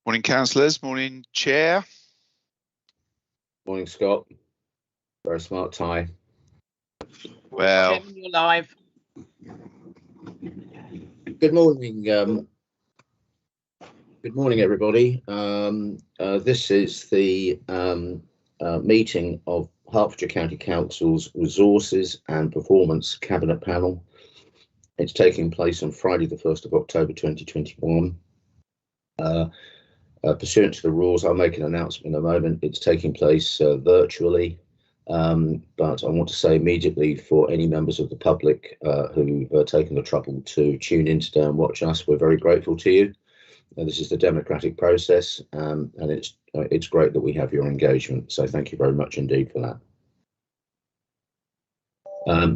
Morning, councillors. Morning, Chair. Morning, Scott. Very smart tie. Well, You're live. Good morning. Good morning, everybody. This is the meeting of Hertfordshire County Council's Resources and Performance Cabinet Panel. It's taking place on Friday, the 1st of October 2021. Pursuant to the rules, I'll make an announcement in a moment. It's taking place virtually, but I want to say immediately for any members of the public who've taken the trouble to tune in today and watch us, we're very grateful to you. This is the democratic process, and it's great that we have your engagement. So thank you very much indeed for that.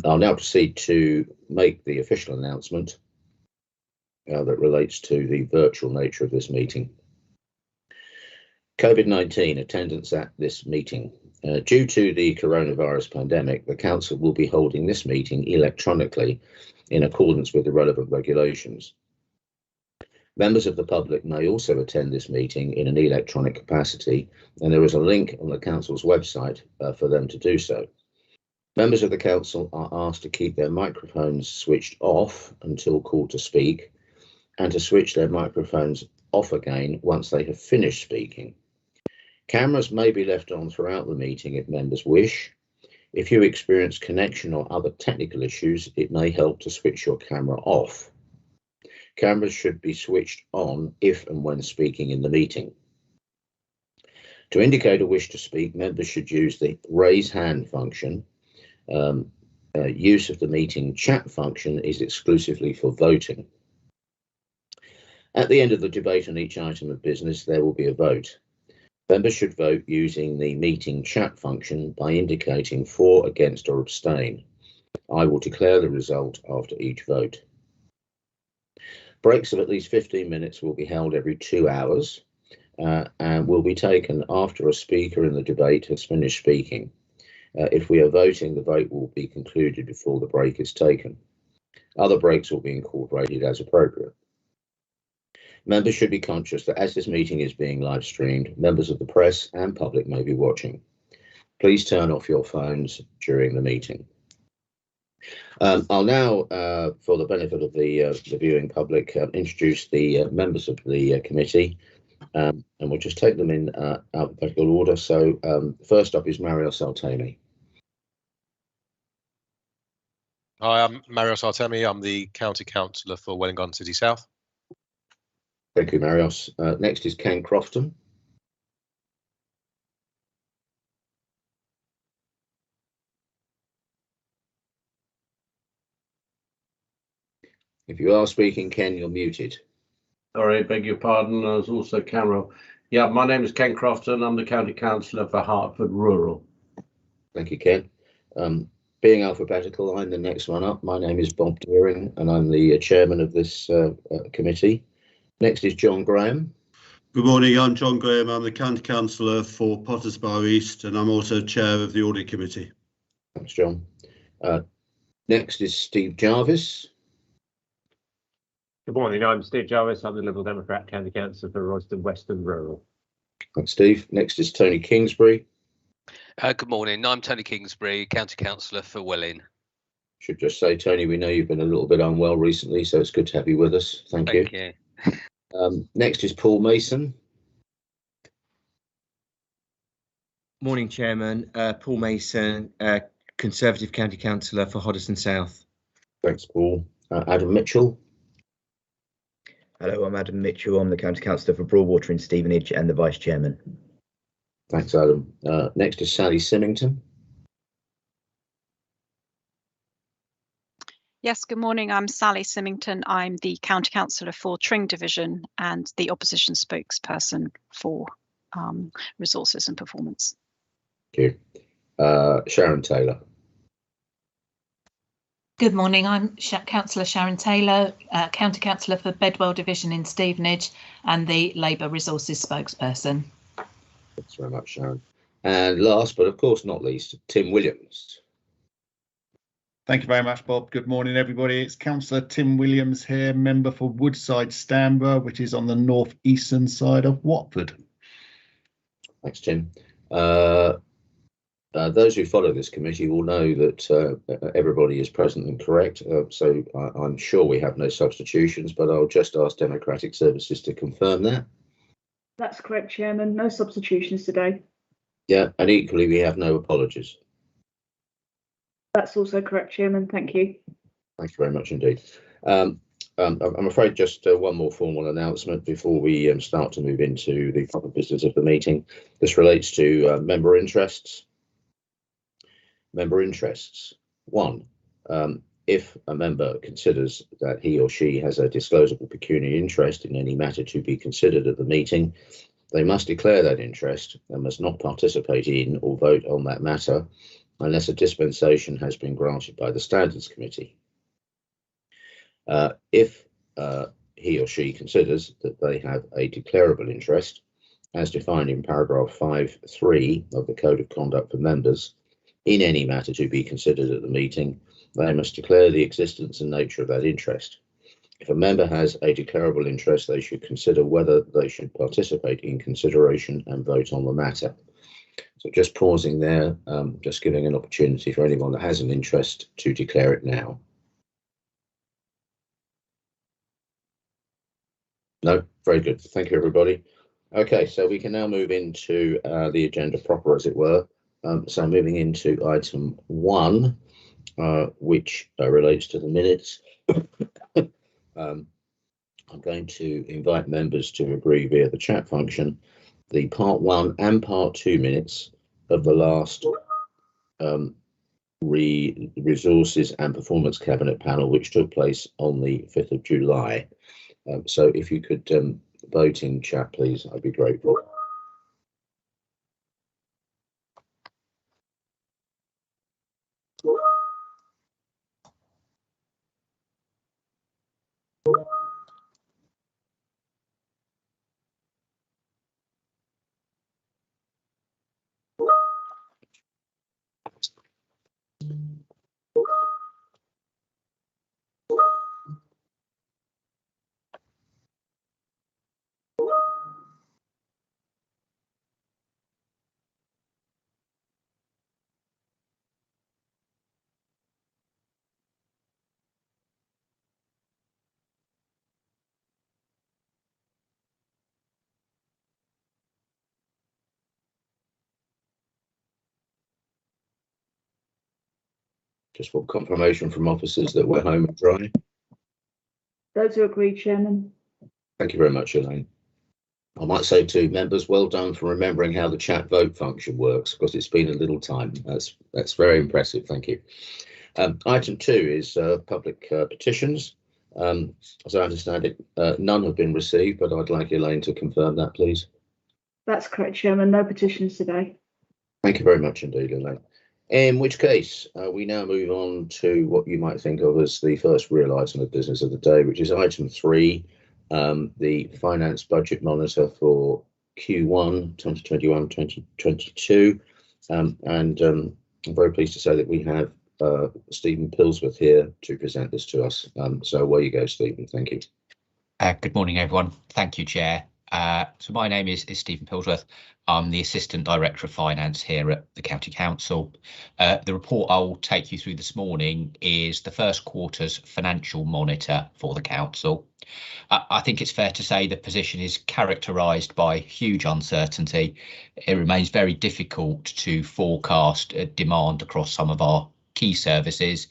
I'll now proceed to make the official announcement that relates to the virtual nature of this meeting. COVID-19 attendance at this meeting. Due to the coronavirus pandemic, the Council will be holding this meeting electronically in accordance with the relevant regulations. Members of the public may also attend this meeting in an electronic capacity, and there is a link on the Council's website for them to do so. Members of the Council are asked to keep their microphones switched off until called to speak, and to switch their microphones off again once they have finished speaking. Cameras may be left on throughout the meeting if members wish. If you experience connection or other technical issues, it may help to switch your camera off. Cameras should be switched on if and when speaking in the meeting. To indicate a wish to speak, members should use the raise hand function. Use of the meeting chat function is exclusively for voting. At the end of the debate on each item of business, there will be a vote. Members should vote using the meeting chat function by indicating for, against, or abstain. I will declare the result after each vote. Breaks of at least 15 minutes will be held every 2 hours and will be taken after a speaker in the debate has finished speaking. If we are voting, the vote will be concluded before the break is taken. Other breaks will be incorporated as appropriate. Members should be conscious that as this meeting is being live streamed, members of the press and public may be watching. Please turn off your phones during the meeting. I'll now, for the benefit of the viewing public, introduce the members of the committee, and we'll just take them in alphabetical order. So first up is Mario Saltemi. Hi, I'm Mario Saltemi. I'm the County Councillor for Welwyn City South. Thank you, Marios. Next is Ken Crofton. If you are speaking, Ken, you're muted. Sorry, beg your pardon. I was also Camera. Yeah, my name is Ken Crofton. I'm the County Councillor for Hertford Rural. Thank you, Ken. Being alphabetical, I'm the next one up. My name is Bob Deering, and I'm the chairman of this committee. Next is John Graham. Good morning, I'm John Graham. I'm the County Councillor for Potters Bar East, and I'm also chair of the Audit Committee. Thanks, John. Next is Steve Jarvis. Good morning, I'm Steve Jarvis. I'm the Liberal Democrat County Councillor for Royston Western Rural. Thanks, Steve. Next is Tony Kingsbury. Good morning, I'm Tony Kingsbury, County Councillor for Welwyn. Should just say, Tony, we know you've been a little bit unwell recently, so it's good to have you with us. Thank you. Next is Paul Mason. Morning, Chairman. Paul Mason, Conservative County Councillor for Hoddesdon South. Thanks, Paul. Adam Mitchell. Hello, I'm Adam Mitchell. I'm the County Councillor for Broadwater in Stevenage and the Vice Chairman. Thanks, Adam. Next is Sally Symington. Yes, good morning. I'm Sally Symington. I'm the County Councillor for Tring Division and the opposition spokesperson for Resources and Performance. Thank you. Sharon Taylor. Good morning, I'm Councillor Sharon Taylor, County Councillor for Bedwell Division in Stevenage and the Labour Resources spokesperson. Thanks very much, Sharon. And last but of course not least, Tim Williams. Thank you very much, Bob. Good morning, everybody. It's Councillor Tim Williams here, member for Woodside Stanborough, which is on the north-eastern side of Watford. Thanks, Tim. Those who follow this committee will know that everybody is present and correct, so I'm sure we have no substitutions, but I'll just ask Democratic Services to confirm that. That's correct, Chairman. No substitutions today. Yeah, and equally we have no apologies. That's also correct, Chairman. Thank you. Thank you very much indeed. I'm afraid just one more formal announcement before we start to move into the proper business of the meeting. This relates to member interests. Member interests. 1. If a member considers that he or she has a disclosable pecuniary interest in any matter to be considered at the meeting, they must declare that interest and must not participate in or vote on that matter unless a dispensation has been granted by the Standards Committee. If he or she considers that they have a declarable interest, as defined in paragraph 5.3 of the Code of Conduct for Members, in any matter to be considered at the meeting, they must declare the existence and nature of that interest. If a member has a declarable interest, they should consider whether they should participate in consideration and vote on the matter. So just pausing there, just giving an opportunity for anyone that has an interest to declare it now. No, very good. Thank you, everybody. Okay, so we can now move into the agenda proper, as it were. So moving into item 1, which relates to the minutes. I'm going to invite members to agree via the chat function the part 1 and part 2 minutes of the last resources and performance cabinet panel, which took place on the 5th of July. So if you could vote in chat, please, I'd be grateful. Just for confirmation from officers that we're home and dry. Those who agree, Chairman. Thank you very much, Elaine. I might say to members, well done for remembering how the chat vote function works, because it's been a little time. That's very impressive. Thank you. Item 2 is public petitions. As I understand it, none have been received, but I'd like Elaine to confirm that, please. That's correct, Chairman. No petitions today. Thank you very much indeed, Elaine. In which case, we now move on to what you might think of as the first real item of business of the day, which is item 3, the Finance Budget Monitor for Q1 2021-2022. And I'm very pleased to say that we have Stephen Pillsworth here to present this to us. So away you go, Stephen. Thank you. Good morning, everyone. Thank you, Chair. So my name is Stephen Pillsworth. I'm the Assistant Director of Finance here at the County Council. The report I'll take you through this morning is the first quarter's financial monitor for the Council. I think it's fair to say the position is characterised by huge uncertainty. It remains very difficult to forecast demand across some of our key services,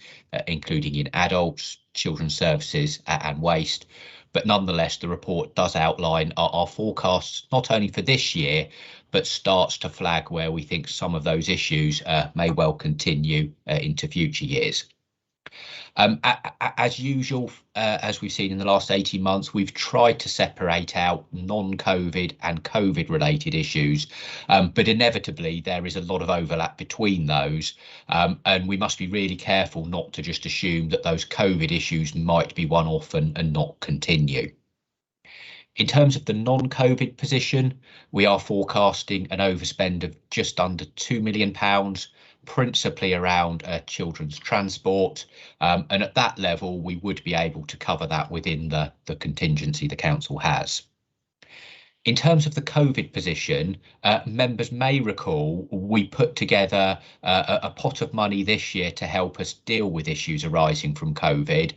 including in adults, children's services and waste. But nonetheless, the report does outline our forecasts, not only for this year, but starts to flag where we think some of those issues may well continue into future years. As usual, as we've seen in the last 18 months, we've tried to separate out non-COVID and COVID related issues, but inevitably there is a lot of overlap between those, and we must be really careful not to just assume that those COVID issues might be one-off and not continue. In terms of the non-COVID position, we are forecasting an overspend of just under £2 million, principally around children's transport, and at that level we would be able to cover that within the contingency the council has. In terms of the COVID position, members may recall we put together a pot of money this year to help us deal with issues arising from COVID,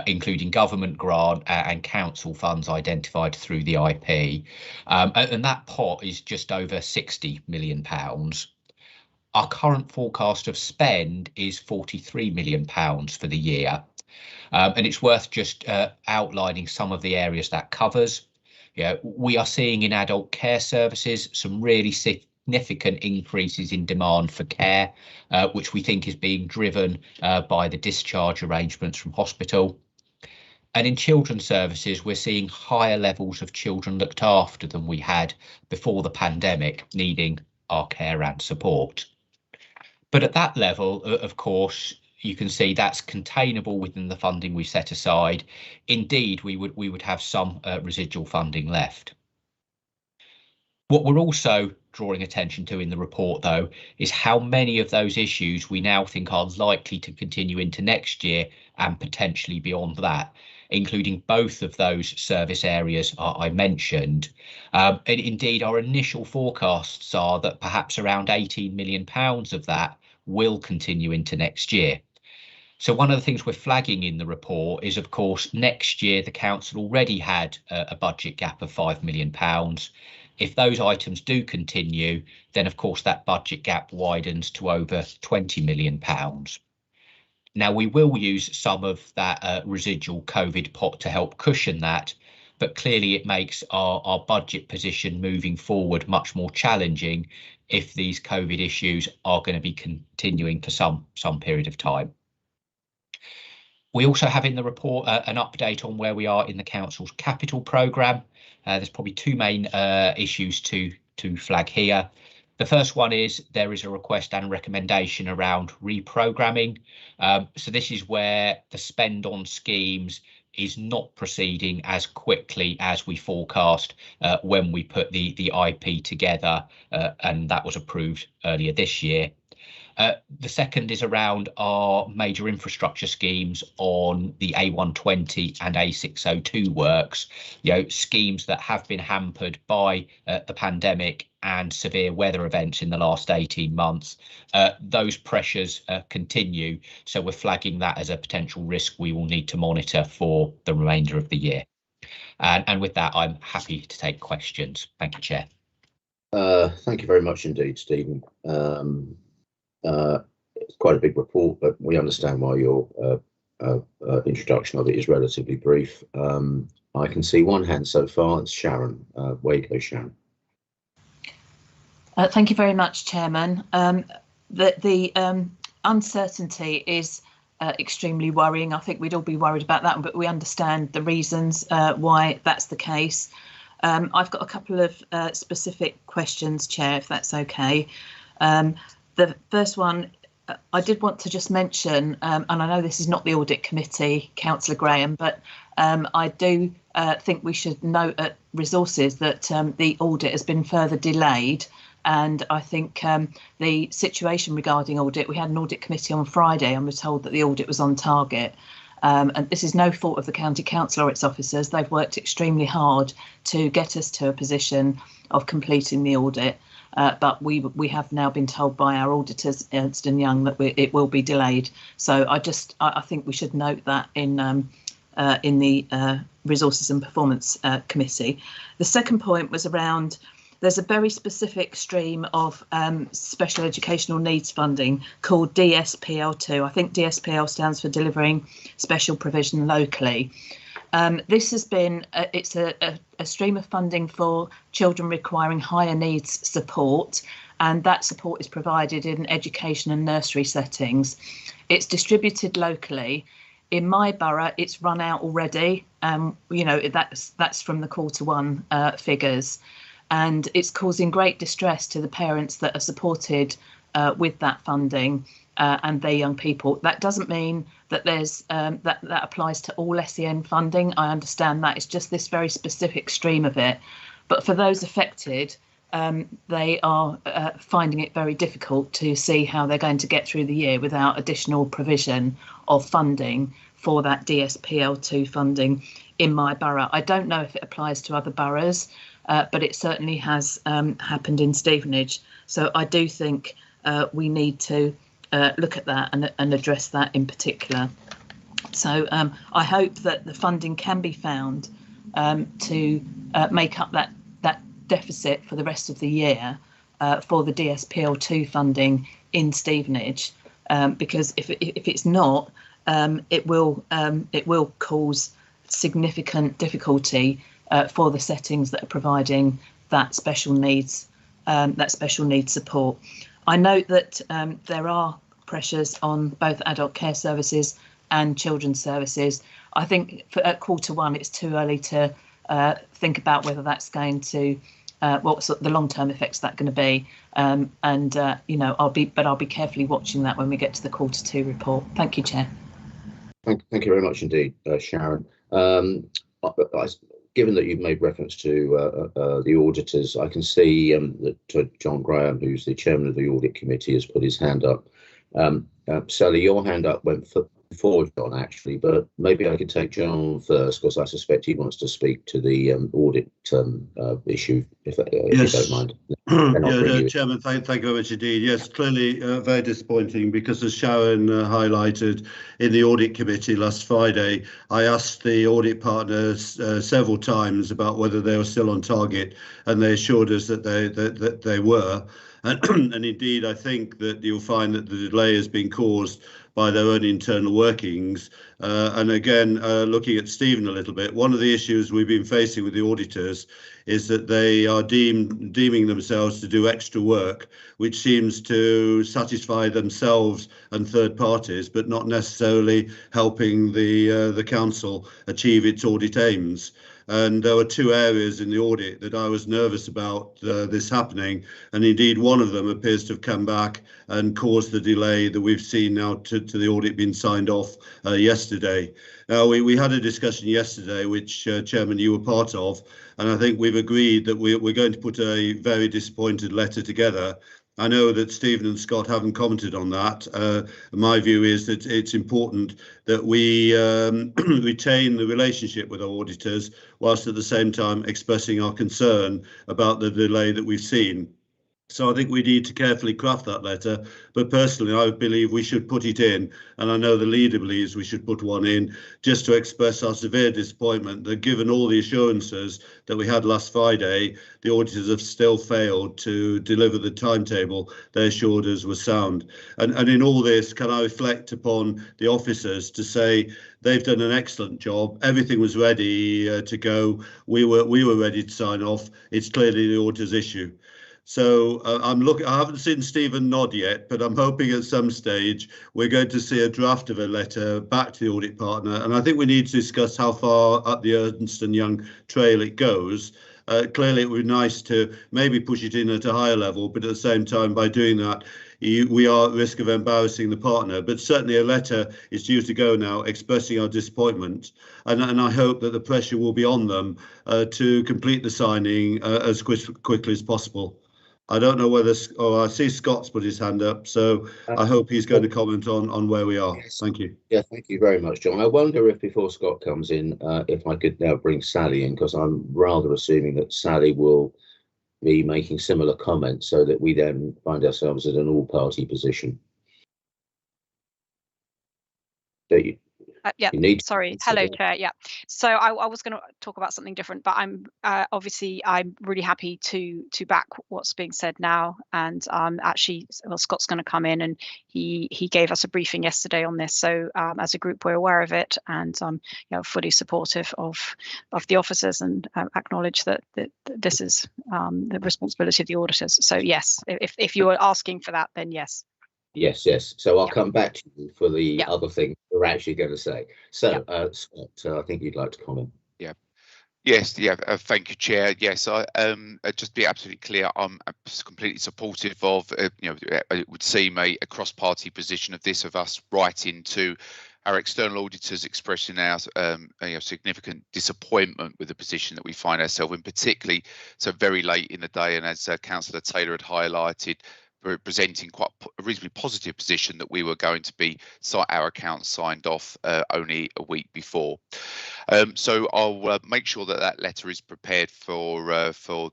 including government grant and council funds identified through the IP. And that pot is just over £60 million. Our current forecast of spend is £43 million for the year. And it's worth just outlining some of the areas that covers. We are seeing in adult care services some really significant increases in demand for care, which we think is being driven by the discharge arrangements from hospital. And in children's services, we're seeing higher levels of children looked after than we had before the pandemic, needing our care and support. But at that level, of course, you can see that's containable within the funding we set aside. Indeed, we would have some residual funding left. What we're also drawing attention to in the report, though, is how many of those issues we now think are likely to continue into next year and potentially beyond that, including both of those service areas I mentioned. And indeed, our initial forecasts are that perhaps around £18 million of that will continue into next year. So one of the things we're flagging in the report is, of course, next year the council already had a budget gap of £5 million. If those items do continue, then of course that budget gap widens to over £20 million. Now we will use some of that residual COVID pot to help cushion that, but clearly it makes our budget position moving forward much more challenging if these COVID issues are going to be continuing for some period of time. We also have in the report an update on where we are in the council's capital programme. There's probably two main issues to flag here. The first one is there is a request and recommendation around reprogramming. So this is where the spend on schemes is not proceeding as quickly as we forecast when we put the IP together, and that was approved earlier this year. The second is around our major infrastructure schemes on the A120 and A602 works, schemes that have been hampered by the pandemic and severe weather events in the last 18 months. Those pressures continue, so we're flagging that as a potential risk we will need to monitor for the remainder of the year. And with that, I'm happy to take questions. Thank you, Chair. Thank you very much indeed, Stephen. It's quite a big report, but we understand why your introduction of it is relatively brief. I can see one hand so far. It's Sharon. Waco, Sharon. Thank you very much, Chairman. The uncertainty is extremely worrying. I think we'd all be worried about that, but we understand the reasons why that's the case. I've got a couple of specific questions, Chair, if that's okay. The first one, I did want to just mention, and I know this is not the Audit Committee, Councillor Graham, but I do think we should note at Resources that the audit has been further delayed. And I think the situation regarding audit, we had an Audit Committee on Friday and were told that the audit was on target. And this is no fault of the County Council or its officers. They've worked extremely hard to get us to a position of completing the audit. But we have now been told by our auditors, Ernst & Young, that it will be delayed. So I think we should note that in the Resources and Performance Committee. The second point was around, there's a very specific stream of special educational needs funding called DSPL2. I think DSPL stands for Delivering Special Provision Locally. This has been, it's a stream of funding for children requiring higher needs support, and that support is provided in education and nursery settings. It's distributed locally. In my borough, it's run out already. That's from the Q1 figures, and it's causing great distress to the parents that are supported with that funding and their young people. That doesn't mean that there's that applies to all SEN funding. I understand that it's just this very specific stream of it. But for those affected, they are finding it very difficult to see how they're going to get through the year without additional provision of funding for that DSPL2 funding in my borough. I don't know if it applies to other boroughs, but it certainly has happened in Stevenage. So I do think we need to look at that and address that in particular. So I hope that the funding can be found to make up that deficit for the rest of the year for the DSPL2 funding in Stevenage, because if it's not, it will cause significant difficulty for the settings that are providing that special needs support. I note that there are pressures on both adult care services and children's services. I think at Q1 it's too early to think about whether that's going to what sort of the long-term effects that going to be, you know, I'll be carefully watching that when we get to the Q2 report. Thank you, Chair. Thank you very much indeed, Sharon. Given that you've made reference to the auditors, I can see that John Graham, who's the chairman of the audit committee, has put his hand up. Sally, your hand up went before John, actually, but maybe I could take John first, because I suspect he wants to speak to the audit issue, if you don't mind. Chairman, thank you very much indeed. Yes, clearly very disappointing, because as Sharon highlighted in the audit committee last Friday, I asked the audit partners several times about whether they were still on target, and they assured us that they were. And indeed, I think that you'll find that the delay has been caused by their own internal workings. And again, looking at Stephen a little bit, one of the issues we've been facing with the auditors is that they are deeming themselves to do extra work, which seems to satisfy themselves and third parties, but not necessarily helping the council achieve its audit aims. And there were two areas in the audit that I was nervous about this happening, and indeed one of them appears to have come back and caused the delay that we've seen now to the audit being signed off yesterday. Now, we had a discussion yesterday, which Chairman, you were part of, and I think we've agreed that we're going to put a very disappointed letter together. I know that Stephen and Scott haven't commented on that. My view is that it's important that we retain the relationship with our auditors, whilst at the same time expressing our concern about the delay that we've seen. So I think we need to carefully craft that letter, but personally I believe we should put it in, and I know the leader believes we should put one in, just to express our severe disappointment that, given all the assurances that we had last Friday, the auditors have still failed to deliver the timetable they assured us was sound. And in all this, can I reflect upon the officers to say they've done an excellent job. Everything was ready to go. We were ready to sign off. It's clearly the auditor's issue. So I haven't seen Stephen nod yet, but I'm hoping at some stage we're going to see a draft of a letter back to the audit partner. And I think we need to discuss how far up the Ernst & Young trail it goes. Clearly, it would be nice to maybe push it in at a higher level, but at the same time, by doing that, we are at risk of embarrassing the partner. But certainly a letter is due to go now expressing our disappointment. And I hope that the pressure will be on them to complete the signing as quickly as possible. I don't know whether, I see Scott's put his hand up, so I hope he's going to comment on where we are. Yes. Thank you. Yeah, thank you very much, John. I wonder if, before Scott comes in, if I could now bring Sally in, because I'm rather assuming that Sally will be making similar comments, so that we then find ourselves at an all-party position. Yeah, sorry. Hello, Chair. Yeah, so I was going to talk about something different, but I'm really happy to back what's being said now. And actually, well, Scott's going to come in, and he gave us a briefing yesterday on this. So as a group, we're aware of it, and fully supportive of the officers, and acknowledge that this is the responsibility of the auditors. So yes, if you were asking for that, then yes. Yes. So I'll come back to you for the other thing we're actually going to say. So, Scott, I think you'd like to comment. Yes. Thank you, Chair. Yes, I just be absolutely clear. I'm completely supportive of it would seem a cross-party position of this, of us writing to our external auditors expressing our significant disappointment with the position that we find ourselves in, particularly so very late in the day, and as Councillor Taylor had highlighted, presenting quite a reasonably positive position that we were going to be our accounts signed off only a week before. So I'll make sure that that letter is prepared for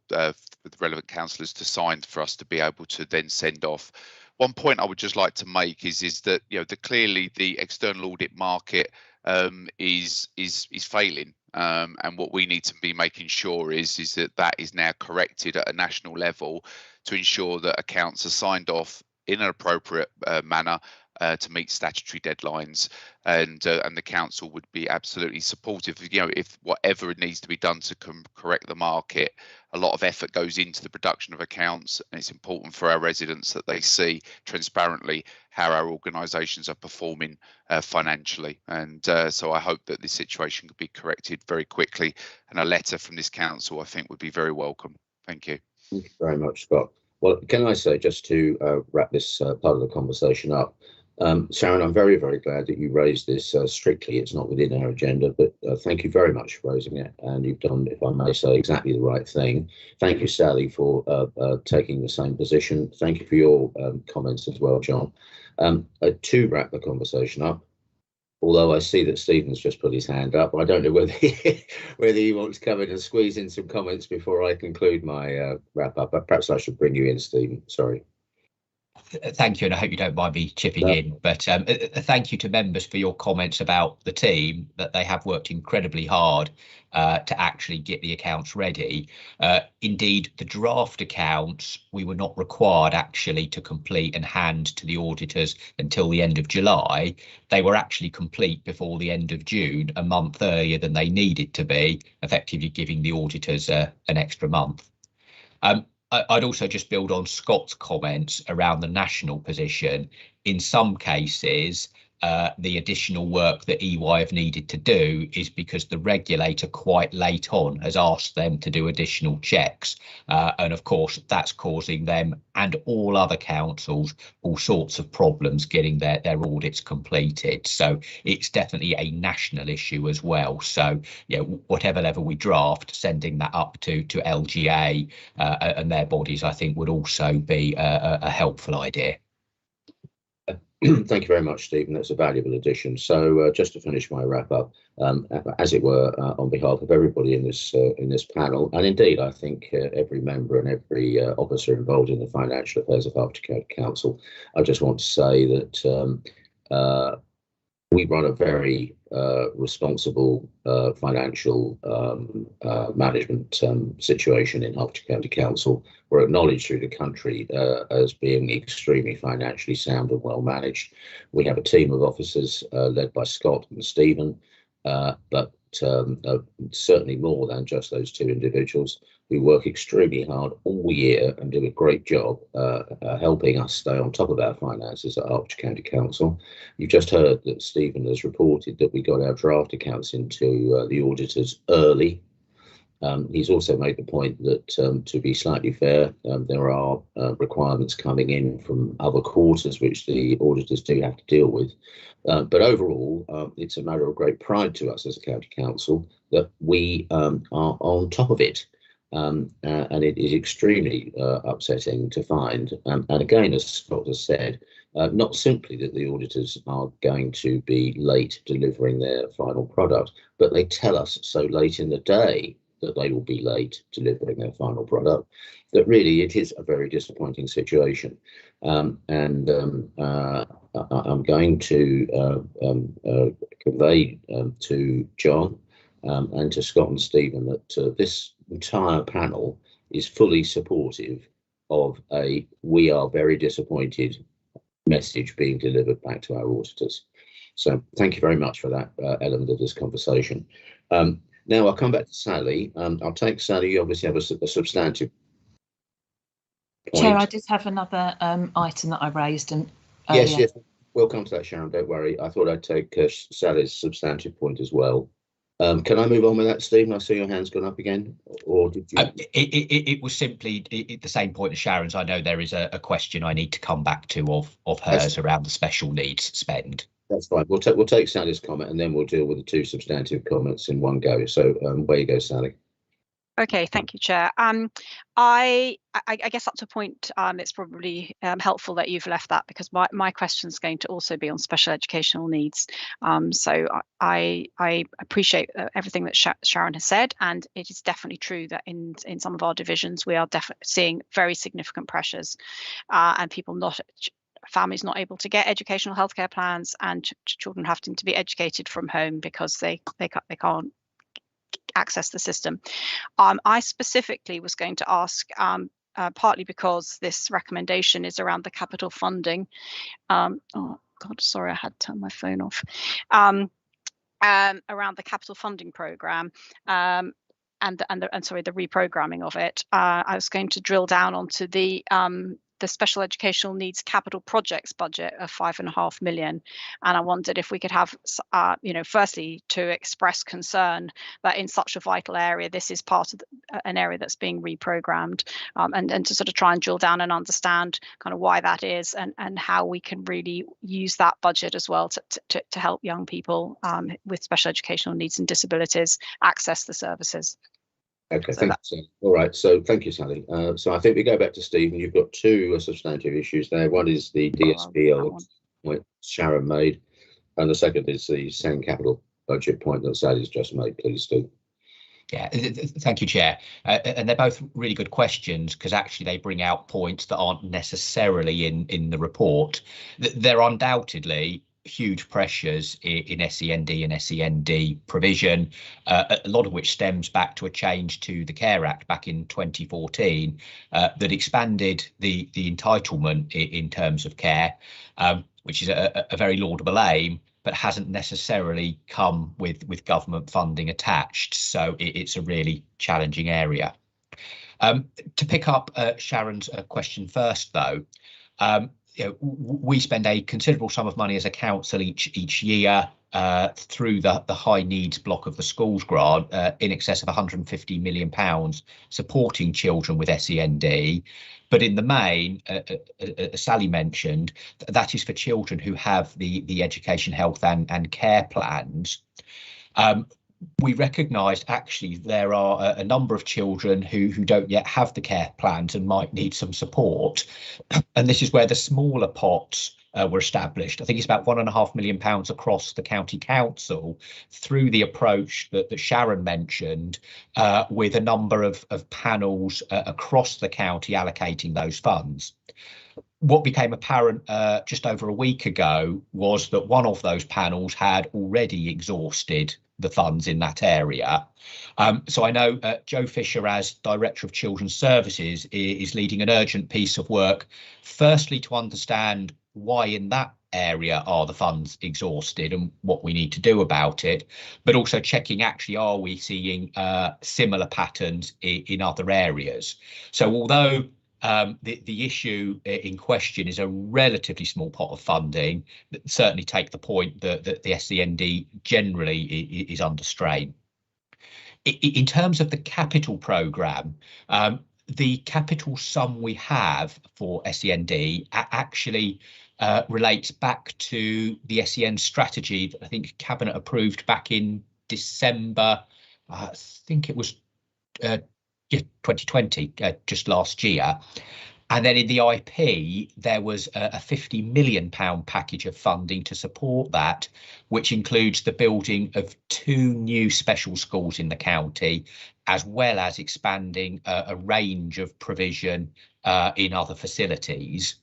the relevant councillors to sign for us to be able to then send off. One point I would just like to make is that clearly the external audit market is failing, and what we need to be making sure is that is now corrected at a national level to ensure that accounts are signed off in an appropriate manner to meet statutory deadlines, and the council would be absolutely supportive. If whatever needs to be done to correct the market, a lot of effort goes into the production of accounts, and it's important for our residents that they see transparently how our organisations are performing financially. And so I hope that this situation could be corrected very quickly, and a letter from this council I think would be very welcome. Thank you. Thank you very much, Scott. Well, can I say, just to wrap this part of the conversation up, Sharon, I'm very, very glad that you raised this. Strictly, it's not within our agenda, but thank you very much for raising it. And you've done, if I may say, exactly the right thing. Thank you, Sally, for taking the same position. Thank you for your comments as well, John. To wrap the conversation up, although I see that Stephen's just put his hand up, I don't know whether he wants to come in and squeeze in some comments before I conclude my wrap up. But perhaps I should bring you in, Stephen. Sorry. Thank you, and I hope you don't mind me chipping in. But thank you to members for your comments about the team, that they have worked incredibly hard to actually get the accounts ready. Indeed, the draft accounts we were not required actually to complete and hand to the auditors until the end of July. They were actually complete before the end of June, a month earlier than they needed to be, effectively giving the auditors an extra month. I'd also just build on Scott's comments around the national position. In some cases, the additional work that EY have needed to do is because the regulator quite late on has asked them to do additional checks. And of course, that's causing them and all other councils all sorts of problems getting their audits completed. So it's definitely a national issue as well. So, whatever level we draft, sending that up to LGA and their bodies, I think would also be a helpful idea. Thank you very much, Stephen. That's a valuable addition. So just to finish my wrap up, as it were, on behalf of everybody in this panel, and indeed I think every member and every officer involved in the financial affairs of Hertfordshire County Council, I just want to say that we run a very responsible financial management situation in Hertfordshire County Council. We're acknowledged through the country as being extremely financially sound and well managed. We have a team of officers led by Scott and Stephen, but certainly more than just those two individuals, who work extremely hard all year and do a great job helping us stay on top of our finances at Hertfordshire County Council. You've just heard that Stephen has reported that we got our draft accounts into the auditors early. He's also made the point that, to be slightly fair, there are requirements coming in from other quarters which the auditors do have to deal with. But overall, it's a matter of great pride to us as a county council that we are on top of it. And it is extremely upsetting to find, and again, as Scott has said, not simply that the auditors are going to be late delivering their final product, but they tell us so late in the day that they will be late delivering their final product, that really it is a very disappointing situation. And I'm going to convey to John and to Scott and Stephen that this entire panel is fully supportive of a "we are very disappointed" message being delivered back to our auditors. So thank you very much for that element of this conversation. Now I'll come back to Sally. I'll take Sally. You obviously have a substantive point. Chair, I did have another item that I raised. And yes, we'll come to that, Sharon. Don't worry. I thought I'd take Sally's substantive point as well. Can I move on with that, Stephen? I see your hand's gone up again, or did you? It was simply the same point as Sharon's. I know there is a question I need to come back to of hers around the special needs spend. That's fine. We'll take Sally's comment and then we'll deal with the two substantive comments in one go. So where you go, Sally. Okay, thank you, Chair. I guess up to a point, it's probably helpful that you've left that, because my question is going to also be on special educational needs. So I appreciate everything that Sharon has said, and it is definitely true that in some of our divisions we are definitely seeing very significant pressures, and families not able to get educational healthcare plans, and children having to be educated from home because they can't access the system. I specifically was going to ask, partly because this recommendation is around the capital funding. Oh God, sorry, I had to turn my phone off. Around the capital funding programme, and sorry, the reprogramming of it. I was going to drill down onto the special educational needs capital projects budget of 5.5 million, and I wondered if we could have, firstly, to express concern that in such a vital area, this is part of an area that's being reprogrammed, and to sort of try and drill down and understand kind of why that is, and how we can really use that budget as well to help young people with special educational needs and disabilities access the services. Okay, so thank you, Sally. All right, so thank you, Sally. So I think we go back to Stephen. You've got two substantive issues there. One is the DSPL point Sharon made, and the second is the SEN capital budget point that Sally's just made. Please, Steve. Yeah, thank you, Chair. And they're both really good questions, because actually they bring out points that aren't necessarily in the report. They're undoubtedly huge pressures in SEND and SEND provision, a lot of which stems back to a change to the Care Act back in 2014 that expanded the entitlement in terms of care, which is a very laudable aim, but hasn't necessarily come with government funding attached. So it's a really challenging area. To pick up Sharon's question first, though, we spend a considerable sum of money as a council each year through the high needs block of the schools grant, in excess of £150 million supporting children with SEND. But in the main, as Sally mentioned, that is for children who have the education, health and care plans. We recognised actually there are a number of children who don't yet have the care plans and might need some support. And this is where the smaller pots were established. I think it's about £1.5 million across the county council through the approach that Sharon mentioned, with a number of panels across the county allocating those funds. What became apparent just over a week ago was that one of those panels had already exhausted the funds in that area. So I know Joe Fisher, as Director of Children's Services, is leading an urgent piece of work, firstly to understand why in that area are the funds exhausted and what we need to do about it, but also checking actually are we seeing similar patterns in other areas. So although the issue in question is a relatively small pot of funding, certainly take the point that the SEND generally is under strain. In terms of the capital programme, the capital sum we have for SEND actually relates back to the SEN strategy that I think Cabinet approved back in December, I think it was 2020, just last year. And then in the IP, there was a £50 million package of funding to support that, which includes the building of 2 new special schools in the county, as well as expanding a range of provision in other facilities.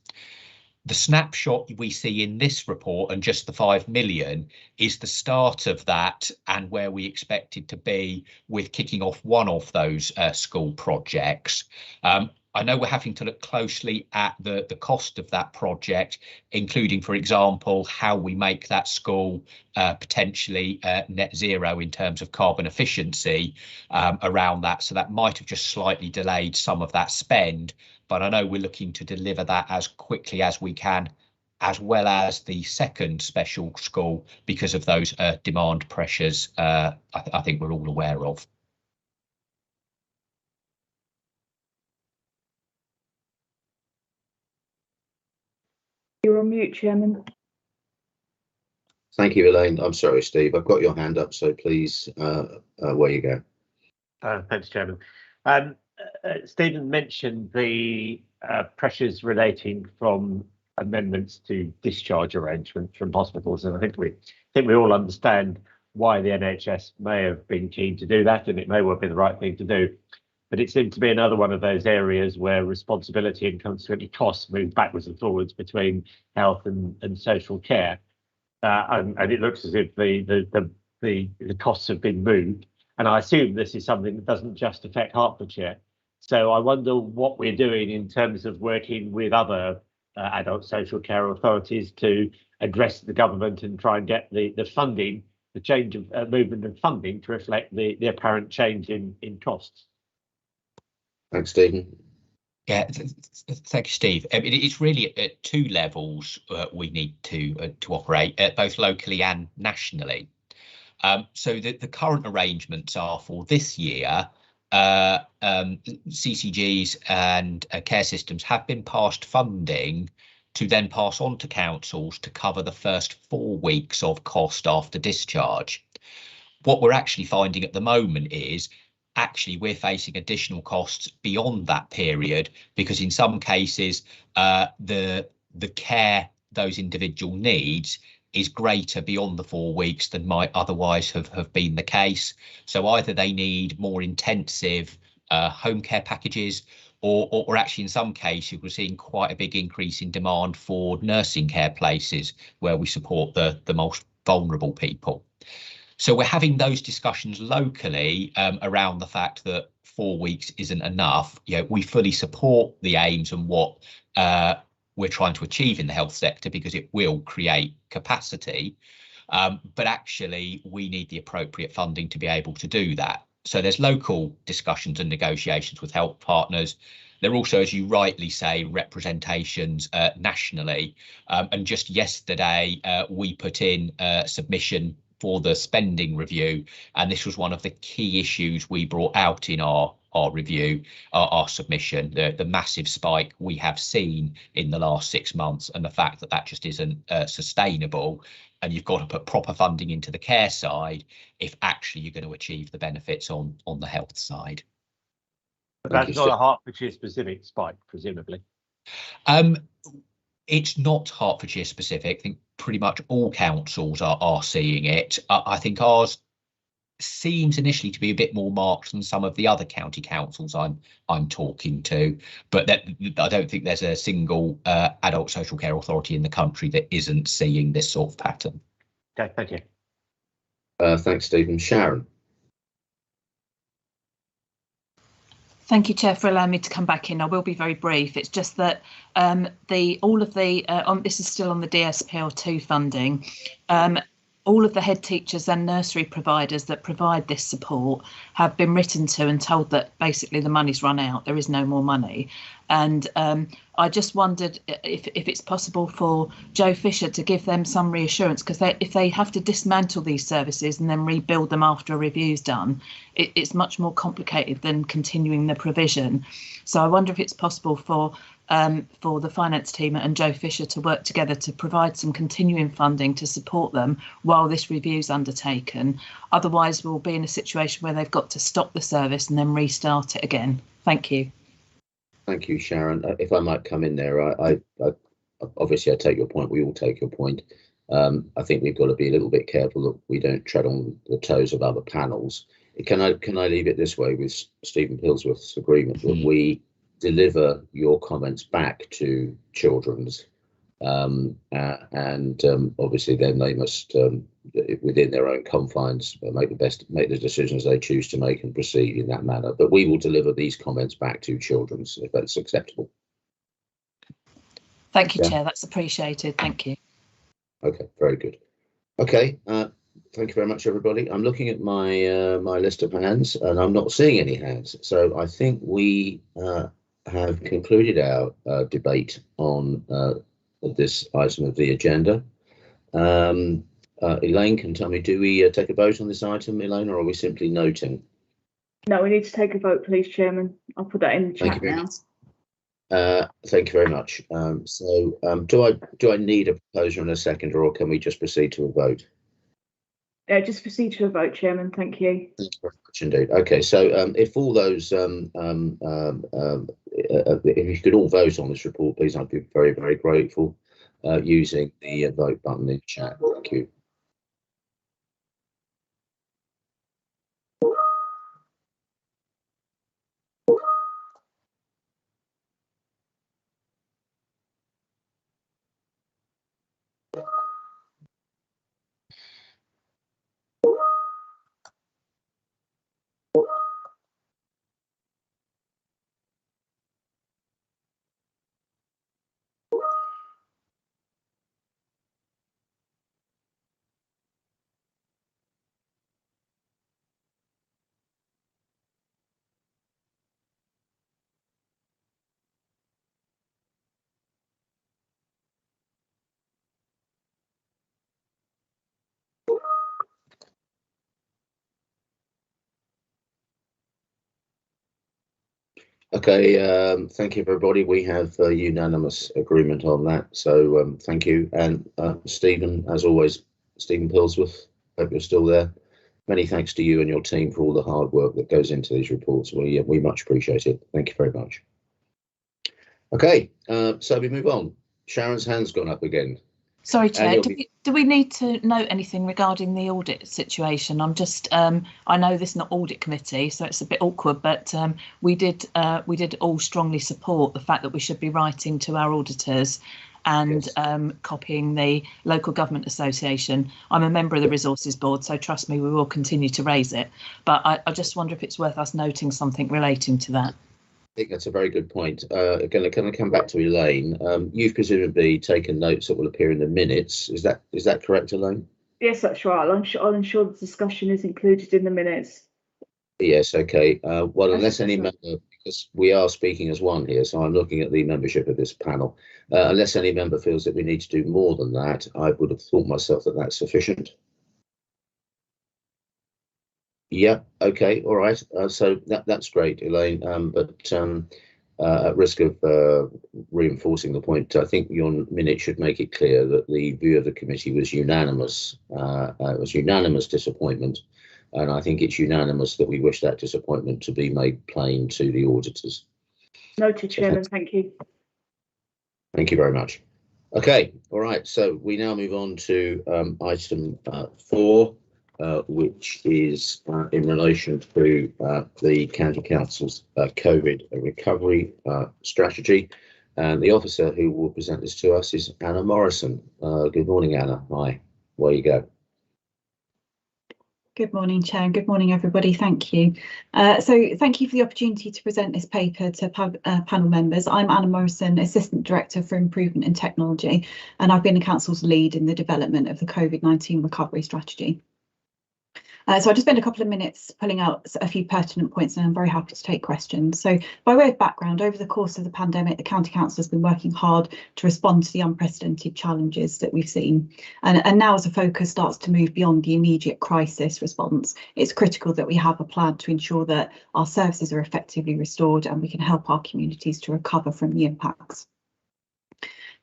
The snapshot we see in this report and just the 5 million is the start of that and where we expected to be with kicking off one of those school projects. I know we're having to look closely at the cost of that project, including, for example, how we make that school potentially net zero in terms of carbon efficiency around that. So that might have just slightly delayed some of that spend. But I know we're looking to deliver that as quickly as we can, as well as the second special school, because of those demand pressures I think we're all aware of. You're on mute, Chairman. Thank you, Elaine. I'm sorry, Steve. I've got your hand up, so please, away you go. Thanks, Chairman. Stephen mentioned the pressures relating from amendments to discharge arrangements from hospitals, and I think we all understand why the NHS may have been keen to do that, and it may well be the right thing to do. But it seemed to be another one of those areas where responsibility and consequently costs move backwards and forwards between health and social care, and it looks as if the costs have been moved. And I assume this is something that doesn't just affect Hertfordshire. So I wonder what we're doing in terms of working with other adult social care authorities to address the government and try and get the funding, the change of movement of funding to reflect the apparent change in costs. Thanks, Stephen. Yeah, thank you, Steve. It's really at two levels we need to operate, both locally and nationally. So the current arrangements are for this year. CCGs and care systems have been passed funding to then pass on to councils to cover the first 4 weeks of cost after discharge. What we're actually finding at the moment is actually we're facing additional costs beyond that period, because in some cases the care those individual needs is greater beyond the 4 weeks than might otherwise have been the case. So either they need more intensive home care packages, or actually in some cases we're seeing quite a big increase in demand for nursing care places where we support the most vulnerable people. So we're having those discussions locally around the fact that 4 weeks isn't enough. You know, we fully support the aims and what we're trying to achieve in the health sector, because it will create capacity, but actually we need the appropriate funding to be able to do that. So there's local discussions and negotiations with health partners. There are also, as you rightly say, representations nationally, and just yesterday we put in a submission for the spending review, and this was one of the key issues we brought out in our review, our submission, the massive spike we have seen in the last 6 months, and the fact that that just isn't sustainable, and you've got to put proper funding into the care side if actually you're going to achieve the benefits on the health side. But that's not a Hertfordshire specific spike, presumably. It's not Hertfordshire specific. I think pretty much all councils are seeing it. I think ours seems initially to be a bit more marked than some of the other county councils I'm talking to, but I don't think there's a single adult social care authority in the country that isn't seeing this sort of pattern. Okay, thank you. Thanks, Stephen. Sharon. Thank you, Chair, for allowing me to come back in. I will be very brief. It's just that this is still on the DSPL2 funding. All of the head teachers and nursery providers that provide this support have been written to and told that basically the money's run out, there is no more money. And I just wondered if it's possible for Joe Fisher to give them some reassurance, because if they have to dismantle these services and then rebuild them after a review's done, it's much more complicated than continuing the provision. So I wonder if it's possible for the finance team and Joe Fisher to work together to provide some continuing funding to support them while this review is undertaken. Otherwise, we'll be in a situation where they've got to stop the service and then restart it again. Thank you. Thank you, Sharon. If I might come in there, I obviously I take your point. We all take your point. I think we've got to be a little bit careful that we don't tread on the toes of other panels. Can I leave it this way with Stephen Pillsworth's agreement that we deliver your comments back to Children's, and obviously then they must, within their own confines, make the decisions they choose to make and proceed in that manner. But we will deliver these comments back to Children's if that's acceptable. Thank you, Chair. That's appreciated. Thank you. Okay, very good. Okay, thank you very much, everybody. I'm looking at my my list of hands, and I'm not seeing any hands. So I think we have concluded our debate on this item of the agenda. Elaine can tell me, do we take a vote on this item, Elaine, or are we simply noting? No, we need to take a vote, please, Chairman. I'll put that in the chat now. Thank you very much. Do I need a proposer and a seconder, or can we just proceed to a vote? Just proceed to a vote, Chairman. Thank you. Thank you very much indeed. Okay, so if all those, if you could all vote on this report, please, I'd be very, very grateful using the vote button in chat. Thank you. Okay, thank you, everybody. We have a unanimous agreement on that, so thank you. And Stephen, as always, Stephen Pilsworth, hope you're still there. Many thanks to you and your team for all the hard work that goes into these reports. We much appreciate it. Thank you very much. Okay, so we move on. Sharon's hand's gone up again. Sorry, Chair, do we need to note anything regarding the audit situation? I'm just, I know this is not audit committee, so it's a bit awkward, but we did all strongly support the fact that we should be writing to our auditors and copying the local government association. I'm a member of the resources board, so trust me, we will continue to raise it. But I just wonder if it's worth us noting something relating to that. I think that's a very good point. Again, can I come back to Elaine? You've presumably taken notes that will appear in the minutes. Is that correct, Elaine? Yes, that's right. I'll ensure the discussion is included in the minutes. Yes, okay. Well, unless any member, because we are speaking as one here, so I'm looking at the membership of this panel. Unless any member feels that we need to do more than that, I would have thought myself that that's sufficient. Yeah, okay, all right. So that's great, Elaine. But at risk of reinforcing the point, I think your minute should make it clear that the view of the committee was unanimous. It was unanimous disappointment, and I think it's unanimous that we wish that disappointment to be made plain to the auditors. Noted, Chairman. Thank you. Thank you very much. Okay, all right. So we now move on to item 4. Which is in relation to the County Council's COVID recovery strategy. And the officer who will present this to us is Anna Morrison. Good morning, Anna. Hi, away you go. Good morning, Chair, and good morning, everybody. Thank you. So thank you for the opportunity to present this paper to panel members. I'm Anna Morrison, Assistant Director for Improvement in Technology, and I've been the Council's lead in the development of the COVID-19 recovery strategy. So I just spent a couple of minutes pulling out a few pertinent points, and I'm very happy to take questions. So by way of background, over the course of the pandemic, the County Council has been working hard to respond to the unprecedented challenges that we've seen. And now as the focus starts to move beyond the immediate crisis response, it's critical that we have a plan to ensure that our services are effectively restored and we can help our communities to recover from the impacts.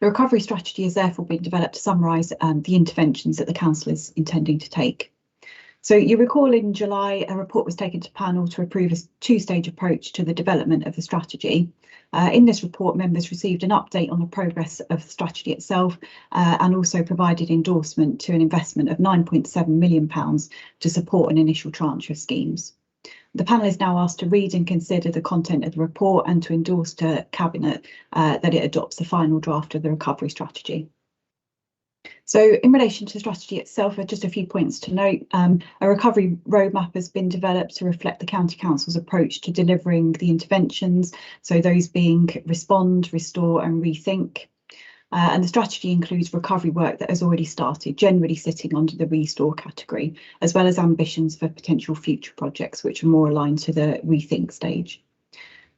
The recovery strategy has therefore been developed to summarise the interventions that the Council is intending to take. So you recall in July, a report was taken to panel to approve a two-stage approach to the development of the strategy. In this report, members received an update on the progress of the strategy itself and also provided endorsement to an investment of £9.7 million to support an initial tranche of schemes. The panel is now asked to read and consider the content of the report and to endorse to Cabinet that it adopts the final draft of the recovery strategy. So in relation to the strategy itself, just a few points to note. A recovery roadmap has been developed to reflect the County Council's approach to delivering the interventions, so those being respond, restore and rethink. And the strategy includes recovery work that has already started, generally sitting under the restore category, as well as ambitions for potential future projects which are more aligned to the rethink stage.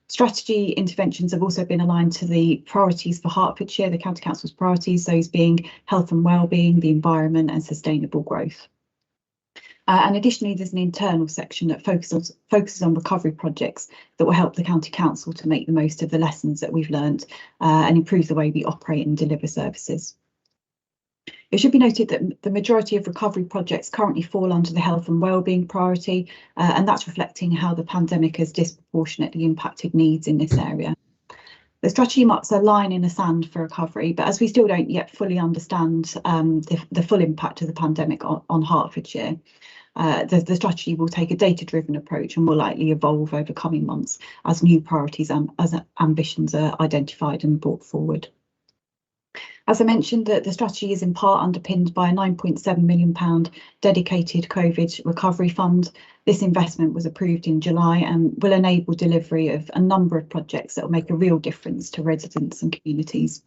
Strategy interventions have also been aligned to the priorities for Hertfordshire, the County Council's priorities, those being health and wellbeing, the environment and sustainable growth. And additionally, there's an internal section that focuses on recovery projects that will help the County Council to make the most of the lessons that we've learned and improve the way we operate and deliver services. It should be noted that the majority of recovery projects currently fall under the health and wellbeing priority, and that's reflecting how the pandemic has disproportionately impacted needs in this area. The strategy marks a line in the sand for recovery, but as we still don't yet fully understand the full impact of the pandemic on Hertfordshire, the strategy will take a data-driven approach and will likely evolve over coming months as new priorities and as ambitions are identified and brought forward. As I mentioned, the strategy is in part underpinned by a £9.7 million dedicated COVID recovery fund. This investment was approved in July and will enable delivery of a number of projects that will make a real difference to residents and communities.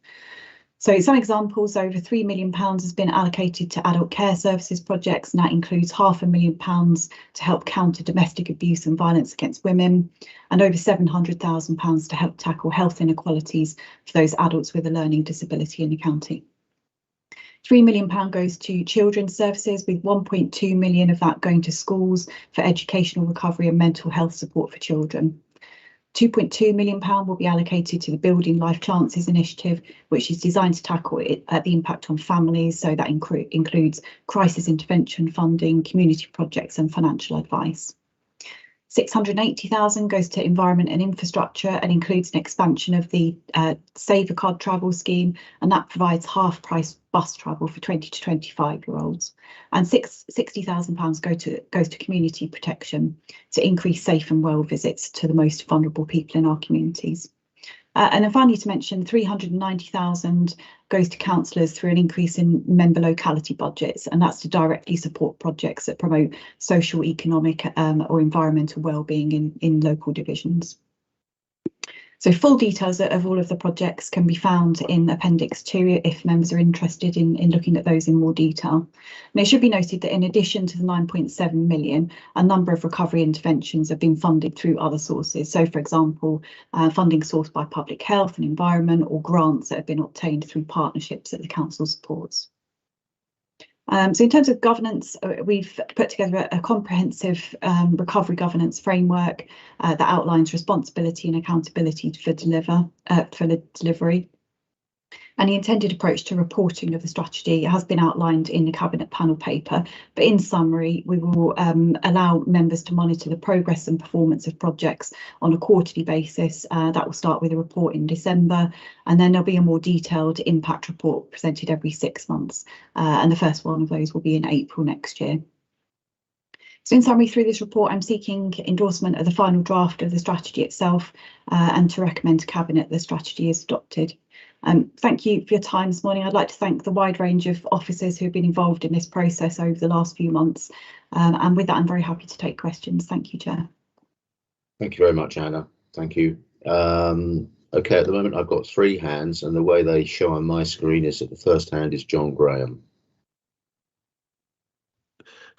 So some examples: over £3 million has been allocated to adult care services projects, and that includes £500,000 to help counter domestic abuse and violence against women, and over £700,000 to help tackle health inequalities for those adults with a learning disability in the county. £3 million goes to children's services, with £1.2 million of that going to schools for educational recovery and mental health support for children. £2.2 million will be allocated to the Building Life Chances initiative, which is designed to tackle the impact on families. So that includes crisis intervention funding, community projects and financial advice. £680,000 goes to environment and infrastructure and includes an expansion of the Saver Card travel scheme, and that provides half-price bus travel for 20 to 25-year-olds. And £60,000 goes to community protection to increase safe and well visits to the most vulnerable people in our communities. And then finally, to mention, £390,000 goes to councillors through an increase in member locality budgets, and that's to directly support projects that promote social, economic or environmental wellbeing in local divisions. So full details of all of the projects can be found in Appendix 2 if members are interested in looking at those in more detail. And it should be noted that in addition to the 9.7 million, a number of recovery interventions have been funded through other sources. So, for example, funding sourced by public health and environment, or grants that have been obtained through partnerships that the council supports. So in terms of governance, we've put together a comprehensive recovery governance framework that outlines responsibility and accountability for delivery. And the intended approach to reporting of the strategy has been outlined in the Cabinet panel paper, but in summary, we will allow members to monitor the progress and performance of projects on a quarterly basis. That will start with a report in December, and then there'll be a more detailed impact report presented every 6 months, and the first one of those will be in April next year. So in summary, through this report, I'm seeking endorsement of the final draft of the strategy itself and to recommend to Cabinet the strategy is adopted. Thank you for your time this morning. I'd like to thank the wide range of officers who have been involved in this process over the last few months. And with that, I'm very happy to take questions. Thank you, Chair. Thank you very much, Anna. Thank you. OK, at the moment, I've got 3 hands, and the way they show on my screen is that the first hand is John Graham.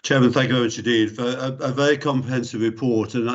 Chairman, thank you very much indeed for a very comprehensive report. And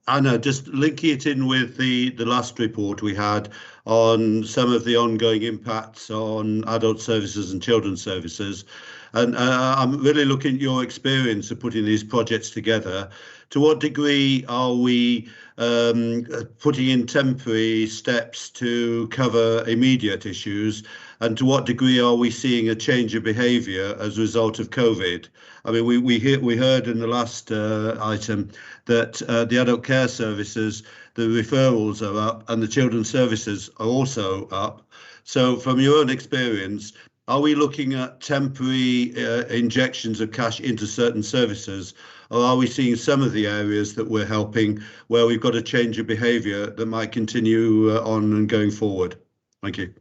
Anna, just linking it in with the last report we had on some of the ongoing impacts on adult services and children's services. And I'm really looking at your experience of putting these projects together. To what degree are we putting in temporary steps to cover immediate issues? And to what degree are we seeing a change of behaviour as a result of COVID? I mean, we heard in the last item that the adult care services, the referrals are up and the children's services are also up. So from your own experience, are we looking at temporary injections of cash into certain services, or are we seeing some of the areas that we're helping where we've got a change of behaviour that might continue on and going forward? Thank you.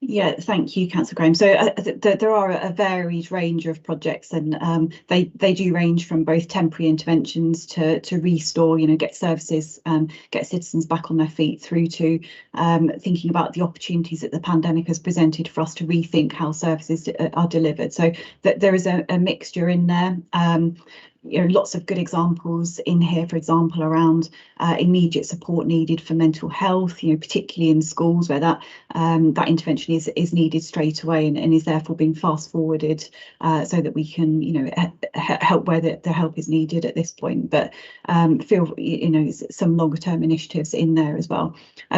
Yeah, thank you, Councillor Graham. So there are a varied range of projects, and they do range from both temporary interventions to restore, get services, get citizens back on their feet, through to thinking about the opportunities that the pandemic has presented for us to rethink how services are delivered. So that there is a mixture in there. lots of good examples in here, for example, around immediate support needed for mental health, particularly in schools where that intervention is needed straight away and is therefore being fast forwarded so that we can, help where the help is needed at this point. But feel, some longer term initiatives in there as well.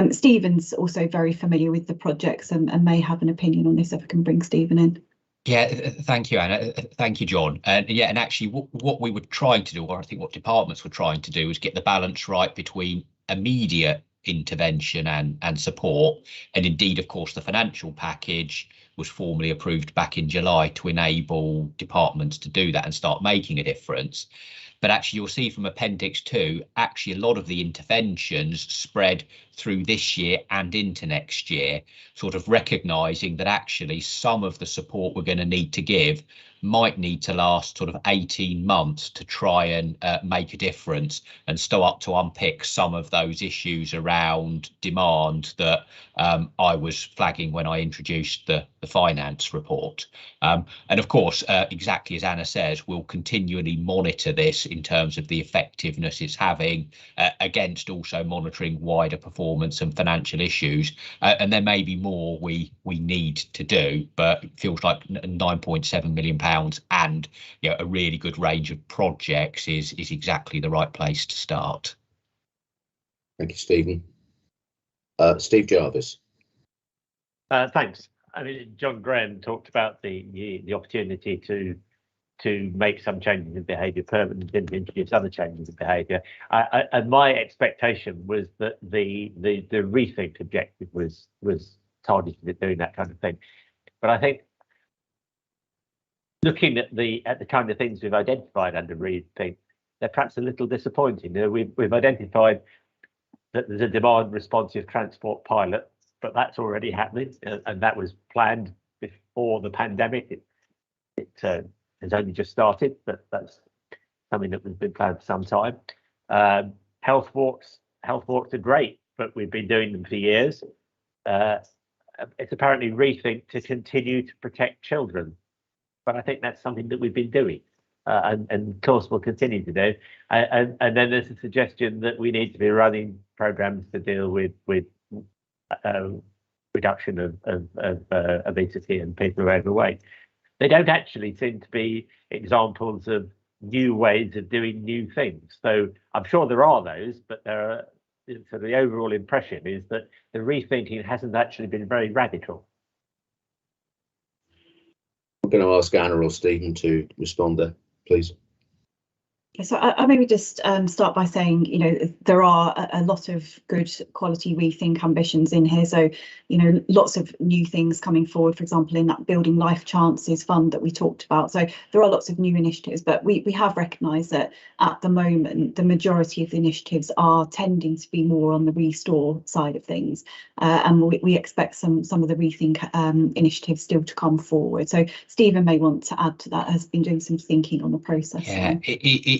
Stephen's also very familiar with the projects and may have an opinion on this, if I can bring Stephen in. Yeah, thank you, Anna. Thank you, John. And actually what we were trying to do, or I think what departments were trying to do, is get the balance right between immediate intervention and support. And indeed, of course, the financial package was formally approved back in July to enable departments to do that and start making a difference. But actually, you'll see from Appendix 2, actually a lot of the interventions spread through this year and into next year, sort of recognising that actually some of the support we're going to need to give might need to last sort of 18 months to try and make a difference, and start to unpick some of those issues around demand that I was flagging when I introduced the finance report. And of course, exactly as Anna says, we'll continually monitor this in terms of the effectiveness it's having against also monitoring wider performance and financial issues. And there may be more we need to do, but it feels like £9.7 million and a really good range of projects is exactly the right place to start. Thank you, Stephen. Steve Jarvis. Thanks. I mean, John Graham talked about the opportunity to make some changes in behaviour permanent and introduce other changes in behaviour. And my expectation was that the rethink objective was targeted at doing that kind of thing. But I think looking at the kind of things we've identified under rethink, they're perhaps a little disappointing. We've identified that there's a demand responsive transport pilot, but that's already happening, and that was planned before the pandemic. It has only just started, but that's something that has been planned for some time. Health walks are great, but we've been doing them for years. It's apparently rethink to continue to protect children, but I think that's something that we've been doing, and of course we'll continue to do. And then there's a suggestion that we need to be running programs to deal with reduction of obesity and people who are overweight. They don't actually seem to be examples of new ways of doing new things. So I'm sure there are those, but so the overall impression is that the rethinking hasn't actually been very radical. I'm going to ask Anna or Stephen to respond there, please. So I maybe just start by saying, there are a lot of good quality rethink ambitions in here. So, lots of new things coming forward, for example, in that Building Life Chances Fund that we talked about. So there are lots of new initiatives, but we have recognised that at the moment, the majority of the initiatives are tending to be more on the restore side of things. And we expect some of the rethink initiatives still to come forward. So Stephen may want to add to that, has been doing some thinking on the process. Yeah,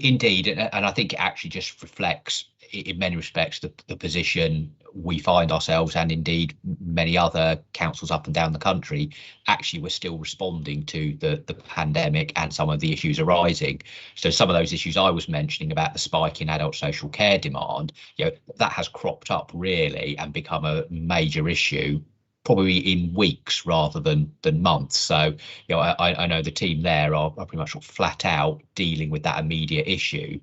indeed, and I think it actually just reflects, in many respects, the position we find ourselves, and indeed many other councils up and down the country. Actually, we're still responding to the pandemic and some of the issues arising. So some of those issues I was mentioning about the spike in adult social care demand, that has cropped up really and become a major issue, probably in weeks rather than months. So, I know the team there are pretty much flat out dealing with that immediate issue.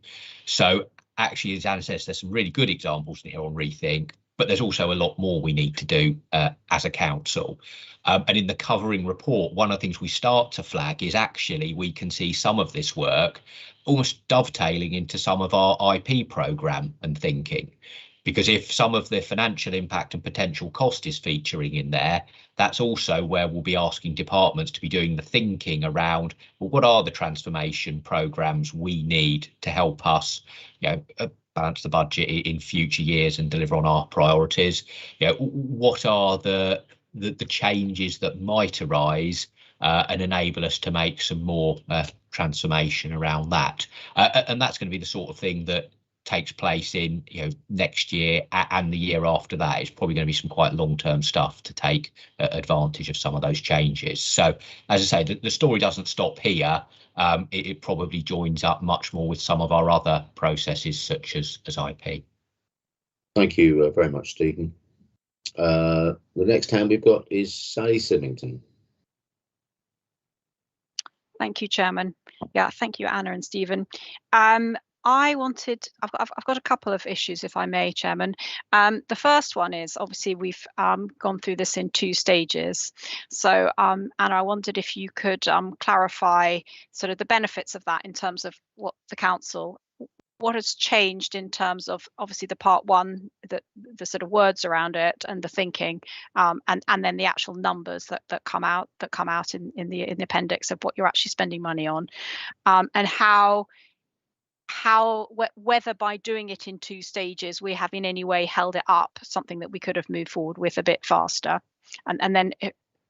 So actually, as Anna says, there's some really good examples here on rethink, but there's also a lot more we need to do as a council. And in the covering report, one of the things we start to flag is actually we can see some of this work almost dovetailing into some of our IP programme and thinking. Because if some of the financial impact and potential cost is featuring in there, that's also where we'll be asking departments to be doing the thinking around, well, what are the transformation programmes we need to help us, balance the budget in future years and deliver on our priorities? What are the changes that might arise and enable us to make some more transformation around that? And that's going to be the sort of thing that takes place in next year and the year after that, it's probably going to be some quite long-term stuff to take advantage of some of those changes. So as I say, the story doesn't stop here. It probably joins up much more with some of our other processes such as IP. Thank you very much, Stephen. The next hand we've got is Sally Symington. Thank you, Chairman. Yeah, thank you, Anna and Stephen. I've got a couple of issues, if I may, Chairman. The first one is, obviously, we've gone through this in 2 stages. So, Anna, I wondered if you could clarify sort of the benefits of that in terms of what has changed in terms of, obviously, the part 1, the sort of words around it and the thinking, and then the actual numbers that come out in the appendix of what you're actually spending money on, and whether by doing it in 2 stages we have in any way held it up, something that we could have moved forward with a bit faster. And then,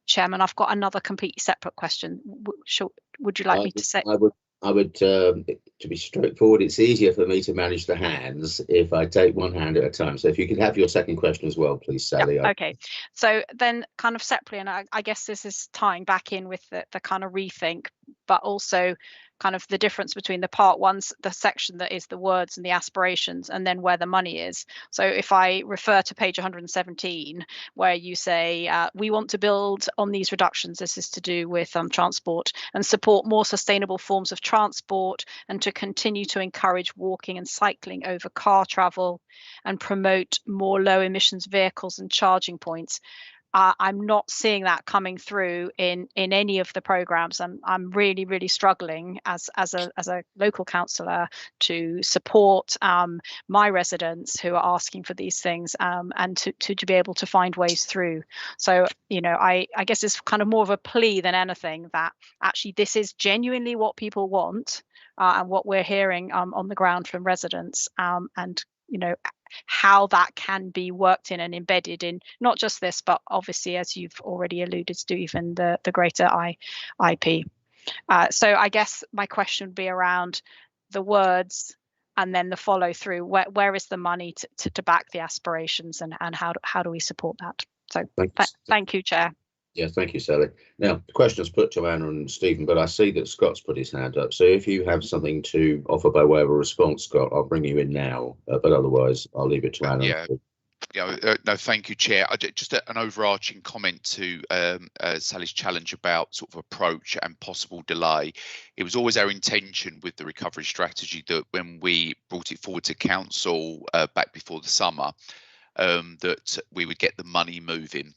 Chairman, I've got another completely separate question. Would you like me to say? I would, to be straightforward, it's easier for me to manage the hands if I take one hand at a time. So if you could have your second question as well, please, Sally. Yeah, okay. So then kind of separately, and I guess this is tying back in with the kind of rethink, but also kind of the difference between the part 1, the section that is the words and the aspirations, and then where the money is. So if I refer to page 117, where you say, we want to build on these reductions, this is to do with transport, and support more sustainable forms of transport, and to continue to encourage walking and cycling over car travel, and promote more low emissions vehicles and charging points. I'm not seeing that coming through in any of the programs, and I'm really struggling as a local councillor to support my residents who are asking for these things, and to be able to find ways through. So I guess it's kind of more of a plea than anything that actually this is genuinely what people want, and what we're hearing on the ground from residents, and how that can be worked in and embedded in not just this, but obviously, as you've already alluded to, even the greater IP. So I guess my question would be around the words and then the follow through. Where is the money to back the aspirations, and how do we support that? So thank you, Chair. Yeah, thank you, Sally. Now, the question is put to Anna and Stephen, but I see that Scott's put his hand up. So if you have something to offer by way of a response, Scott, I'll bring you in now. But otherwise, I'll leave it to Anna. No, thank you, Chair. Just an overarching comment to Sally's challenge about sort of approach and possible delay. It was always our intention with the recovery strategy that when we brought it forward to council back before the summer, that we would get the money moving.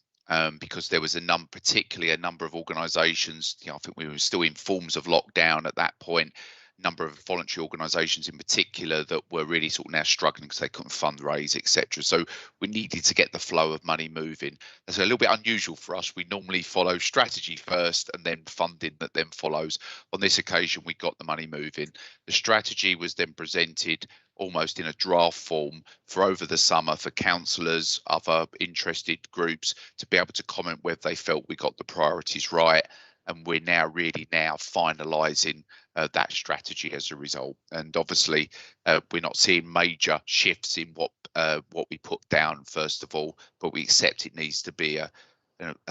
Because there was particularly a number of organisations, I think we were still in forms of lockdown at that point, number of voluntary organisations in particular that were really sort of now struggling because they couldn't fundraise, etc. So we needed to get the flow of money moving. That's a little bit unusual for us. We normally follow strategy first and then funding that then follows. On this occasion, we got the money moving. The strategy was then presented almost in a draft form for over the summer for councillors, other interested groups to be able to comment whether they felt we got the priorities right. And we're now finalising that strategy as a result. And obviously, we're not seeing major shifts in what we put down, first of all, but we accept it needs to be a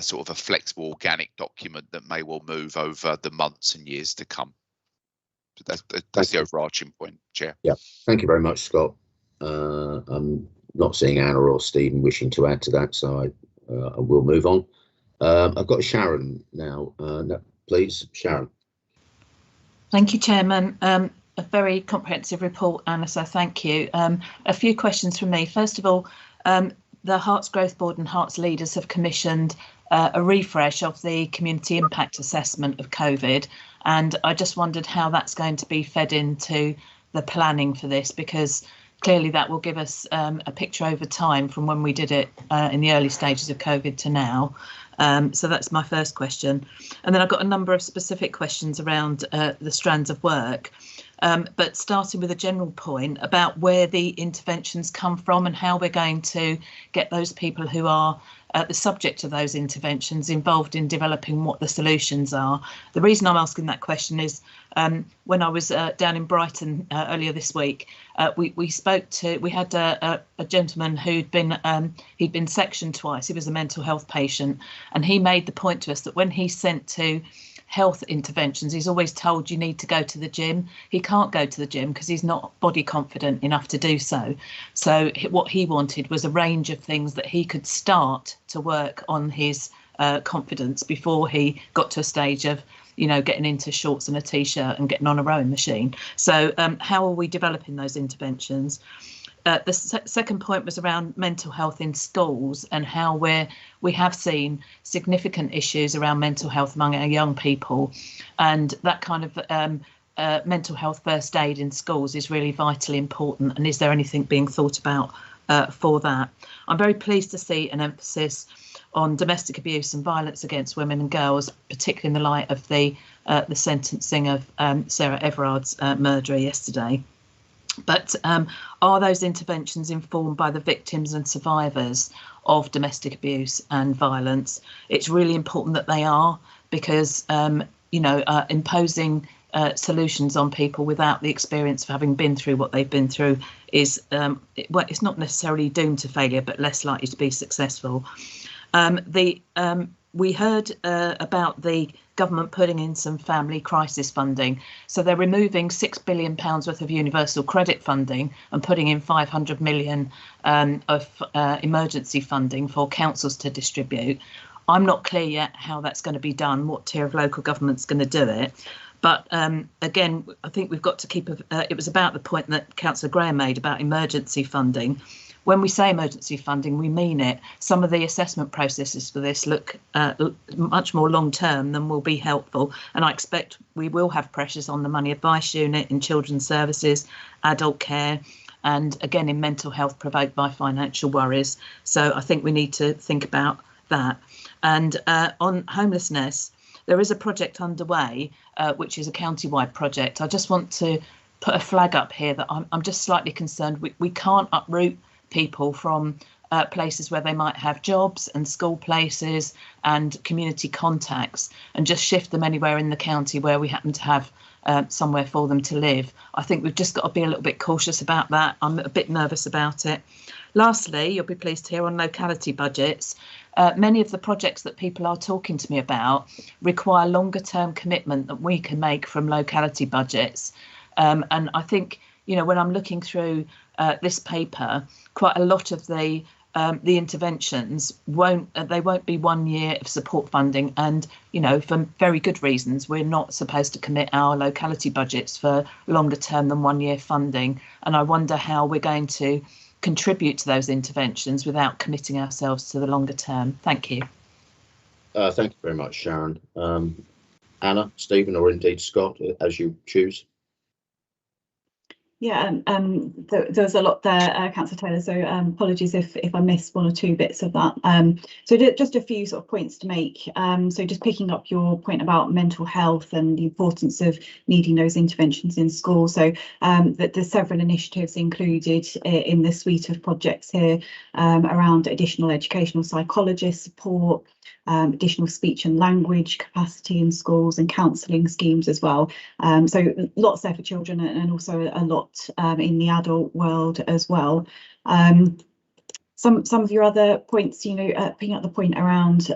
sort of a flexible, organic document that may well move over the months and years to come. So that's the overarching point, Chair. Yeah, thank you very much, Scott. I'm not seeing Anna or Stephen wishing to add to that, so I will move on. I've got Sharon now. Please, Sharon. Thank you, Chairman. A very comprehensive report, Anna, so thank you. A few questions from me. First of all, the Hearts Growth Board and Hearts leaders have commissioned a refresh of the community impact assessment of COVID, and I just wondered how that's going to be fed into the planning for this, because clearly that will give us a picture over time from when we did it in the early stages of COVID to now. So that's my first question. And then I've got a number of specific questions around the strands of work, but starting with a general point about where the interventions come from and how we're going to get those people who are the subject of those interventions involved in developing what the solutions are. The reason I'm asking that question is when I was down in Brighton earlier this week, we had a gentleman who'd been sectioned twice. He was a mental health patient, and he made the point to us that when he's sent to health interventions, he's always told you need to go to the gym. He can't go to the gym because he's not body confident enough to do so. So what he wanted was a range of things that he could start to work on his confidence before he got to a stage of, you know, getting into shorts and a t-shirt and getting on a rowing machine. So how are we developing those interventions? The second point was around mental health in schools and how we have seen significant issues around mental health among our young people, and that kind of mental health first aid in schools is really vitally important. And is there anything being thought about for that? I'm very pleased to see an emphasis on domestic abuse and violence against women and girls, particularly in the light of the sentencing of Sarah Everard's murderer yesterday. But are those interventions informed by the victims and survivors of domestic abuse and violence? It's really important that they are, because imposing solutions on people without the experience of having been through what they've been through is it's not necessarily doomed to failure, but less likely to be successful. We heard about the government putting in some family crisis funding. So they're removing £6 billion worth of universal credit funding and putting in 500 million of emergency funding for councils to distribute. I'm not clear yet how that's going to be done, what tier of local government's going to do it. But again, I think we've got to keep it was about the point that Councillor Graham made about emergency funding. When we say emergency funding, we mean it. Some of the assessment processes for this look much more long term than will be helpful. And I expect we will have pressures on the money advice unit in children's services, adult care, and again in mental health provoked by financial worries. So I think we need to think about that. And on homelessness, there is a project underway, which is a county-wide project. I just want to put a flag up here that I'm just slightly concerned. We can't uproot people from places where they might have jobs and school places and community contacts and just shift them anywhere in the county where we happen to have somewhere for them to live. I think we've just got to be a little bit cautious about that. I'm a bit nervous about it. Lastly, you'll be pleased to hear on locality budgets, many of the projects that people are talking to me about require longer term commitment that we can make from locality budgets. And I think, you know, when I'm looking through this paper, quite a lot of the interventions won't be 1 year of support funding, and you know, for very good reasons, we're not supposed to commit our locality budgets for longer term than 1 year funding. And I wonder how we're going to contribute to those interventions without committing ourselves to the longer term. Thank you. Thank you very much, Sharon. Anna, Stephen, or indeed Scott, as you choose. Yeah, there's a lot there, Councillor Taylor, so apologies if I missed one or two bits of that. So just a few sort of points to make. So just picking up your point about mental health and the importance of needing those interventions in school. So that there's several initiatives included in the suite of projects here around additional educational psychologist support, additional speech and language capacity in schools, and counselling schemes as well. So lots there for children, and also a lot in the adult world as well. Some of your other points, you know, picking up the point around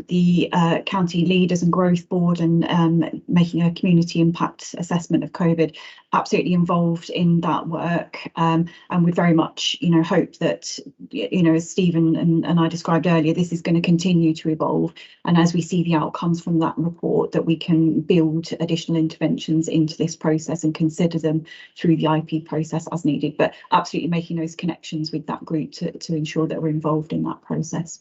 the county leaders and growth board and making a community impact assessment of COVID, absolutely involved in that work, and we very much, you know, hope that, you know, as Stephen and I described earlier, this is going to continue to evolve, and as we see the outcomes from that report, that we can build additional interventions into this process and consider them through the IP process as needed, but absolutely making those connections with that group to ensure that we're involved in that process.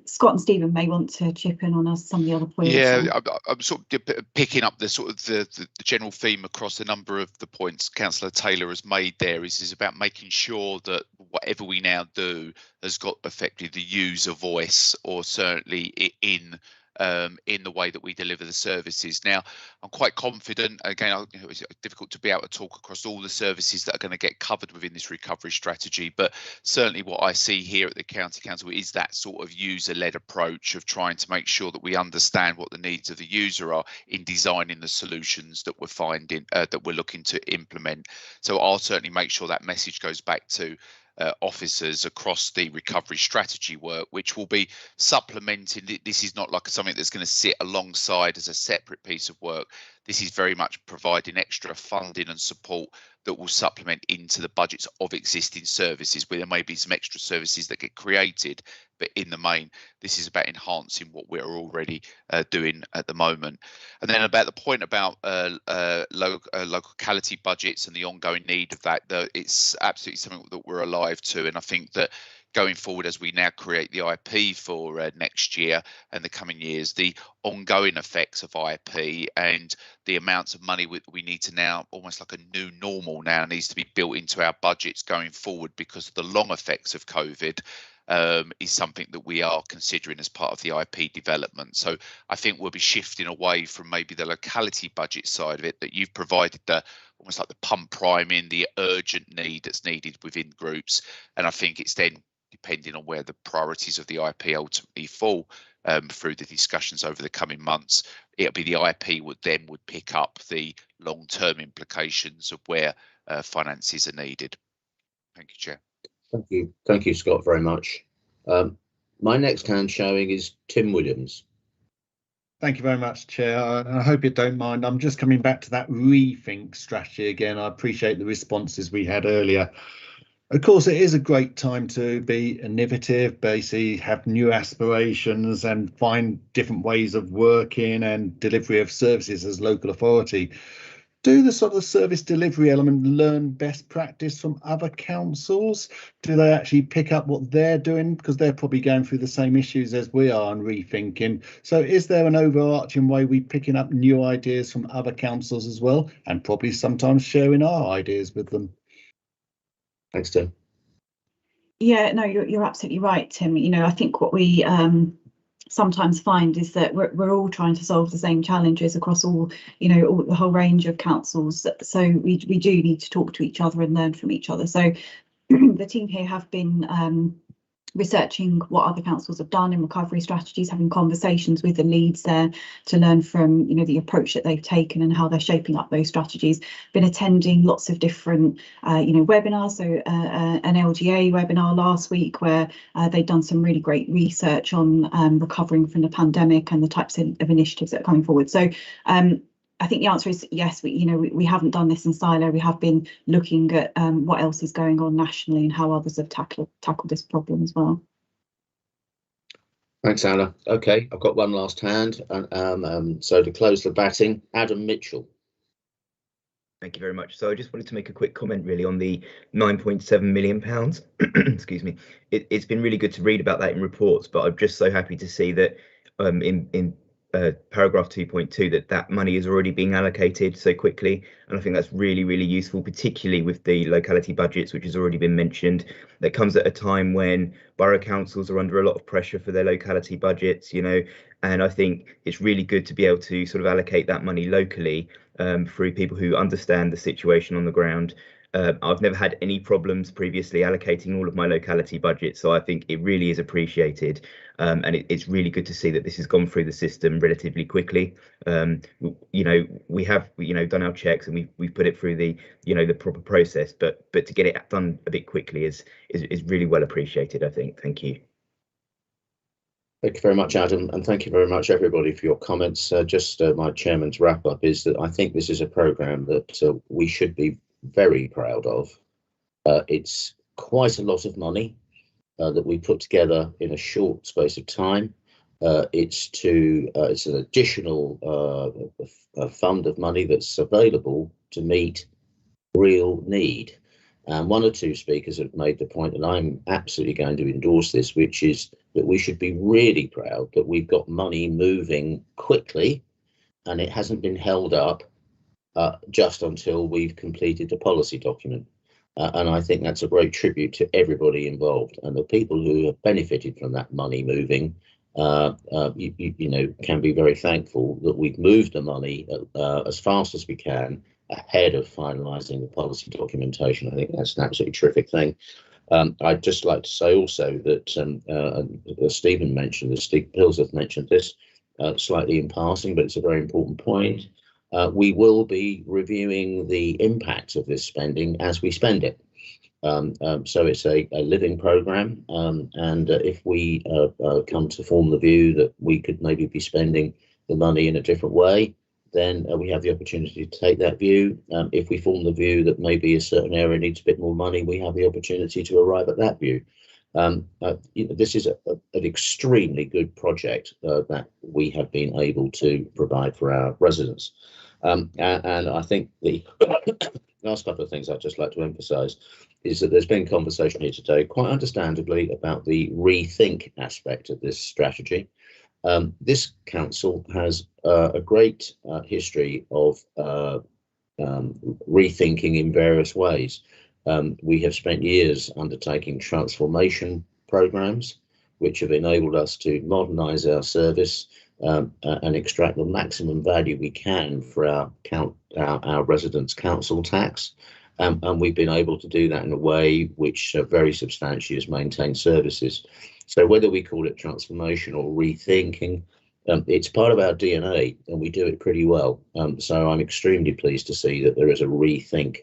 Scott and Stephen may want to chip in on some of the other points. Yeah, I'm sort of picking up the sort of the general theme across a number of the points Councillor Taylor has made there is about making sure that whatever we now do has got effectively the user voice, or certainly in in the way that we deliver the services. Now, I'm quite confident, again, it's difficult to be able to talk across all the services that are going to get covered within this recovery strategy, but certainly what I see here at the County Council is that sort of user-led approach of trying to make sure that we understand what the needs of the user are in designing the solutions that we're finding, that we're looking to implement. So I'll certainly make sure that message goes back to officers across the recovery strategy work, which will be supplementing. This is not like something that's going to sit alongside as a separate piece of work. This is very much providing extra funding and support that will supplement into the budgets of existing services, where there may be some extra services that get created, but in the main, this is about enhancing what we're already doing at the moment. And then about the point about locality budgets and the ongoing need of that, it's absolutely something that we're alive to. And I think that going forward, as we now create the IP for next year and the coming years, the ongoing effects of IP and the amounts of money we need to now, almost like a new normal now, needs to be built into our budgets going forward, because of the long effects of COVID, is something that we are considering as part of the IP development. So I think we'll be shifting away from maybe the locality budget side of it, that you've provided the almost like the pump priming, the urgent need that's needed within groups. And I think it's then, depending on where the priorities of the IP ultimately fall through the discussions over the coming months, it'll be the IP would pick up the long-term implications of where finances are needed. Thank you, Chair. Thank you, Scott, very much. My next hand showing is Tim Williams. Thank you very much, Chair. I hope you don't mind. I'm just coming back to that rethink strategy again. I appreciate the responses we had earlier. Of course, it is a great time to be innovative, basically have new aspirations and find different ways of working and delivery of services as local authority. Do the sort of service delivery element learn best practice from other councils? Do they actually pick up what they're doing? Because they're probably going through the same issues as we are and rethinking. So is there an overarching way we picking up new ideas from other councils as well, and probably sometimes sharing our ideas with them? Thanks, Tim. Yeah, no, you're absolutely right, Tim. You know, I think what we sometimes find is that we're all trying to solve the same challenges across all, the whole range of councils. So we do need to talk to each other and learn from each other. So the team here have been researching what other councils have done in recovery strategies, having conversations with the leads there to learn from the approach that they've taken and how they're shaping up those strategies. Been attending lots of different webinars, so an LGA webinar last week where they've done some really great research on recovering from the pandemic and the types of initiatives that are coming forward. So I think the answer is yes. We haven't done this in silo. We have been looking at what else is going on nationally and how others have tackled this problem as well. Thanks, Anna. Okay, I've got one last hand, and so to close the batting, Adam Mitchell. Thank you very much. So I just wanted to make a quick comment really on the £9.7 million. Excuse me. It's been really good to read about that in reports, but I'm just so happy to see that in paragraph 2.2 that money is already being allocated so quickly, and I think that's really useful, particularly with the locality budgets, which has already been mentioned. That comes at a time when borough councils are under a lot of pressure for their locality budgets, and I think it's really good to be able to sort of allocate that money locally through people who understand the situation on the ground. I've never had any problems previously allocating all of my locality budget, so I think it really is appreciated, and it's really good to see that this has gone through the system relatively quickly. We have done our checks and we've put it through the the proper process, but to get it done a bit quickly is really well appreciated, I think. Thank you. Thank you very much, Adam, and thank you very much, everybody, for your comments. My chairman's wrap up is that I think this is a programme that we should be very proud of. It's quite a lot of money that we put together in a short space of time. It's an additional fund of money that's available to meet real need. And one or two speakers have made the point, and I'm absolutely going to endorse this, which is that we should be really proud that we've got money moving quickly and it hasn't been held up just until we've completed the policy document. And I think that's a great tribute to everybody involved, and the people who have benefited from that money moving you know, can be very thankful that we've moved the money as fast as we can ahead of finalising the policy documentation. I think that's an absolutely terrific thing. I'd just like to say also that Stephen mentioned this, Steve Pilsworth mentioned this slightly in passing, but it's a very important point. We will be reviewing the impact of this spending as we spend it. So it's a living programme, and if we come to form the view that we could maybe be spending the money in a different way, then we have the opportunity to take that view. If we form the view that maybe a certain area needs a bit more money, we have the opportunity to arrive at that view. You know, this is an extremely good project that we have been able to provide for our residents. And I think the last couple of things I'd just like to emphasise is that there's been conversation here today, quite understandably, about the rethink aspect of this strategy. This council has a great history of rethinking in various ways. We have spent years undertaking transformation programs, which have enabled us to modernise our service and extract the maximum value we can for our residents' council tax. And we've been able to do that in a way which very substantially has maintained services. So whether we call it transformation or rethinking, it's part of our DNA, and we do it pretty well. So I'm extremely pleased to see that there is a rethink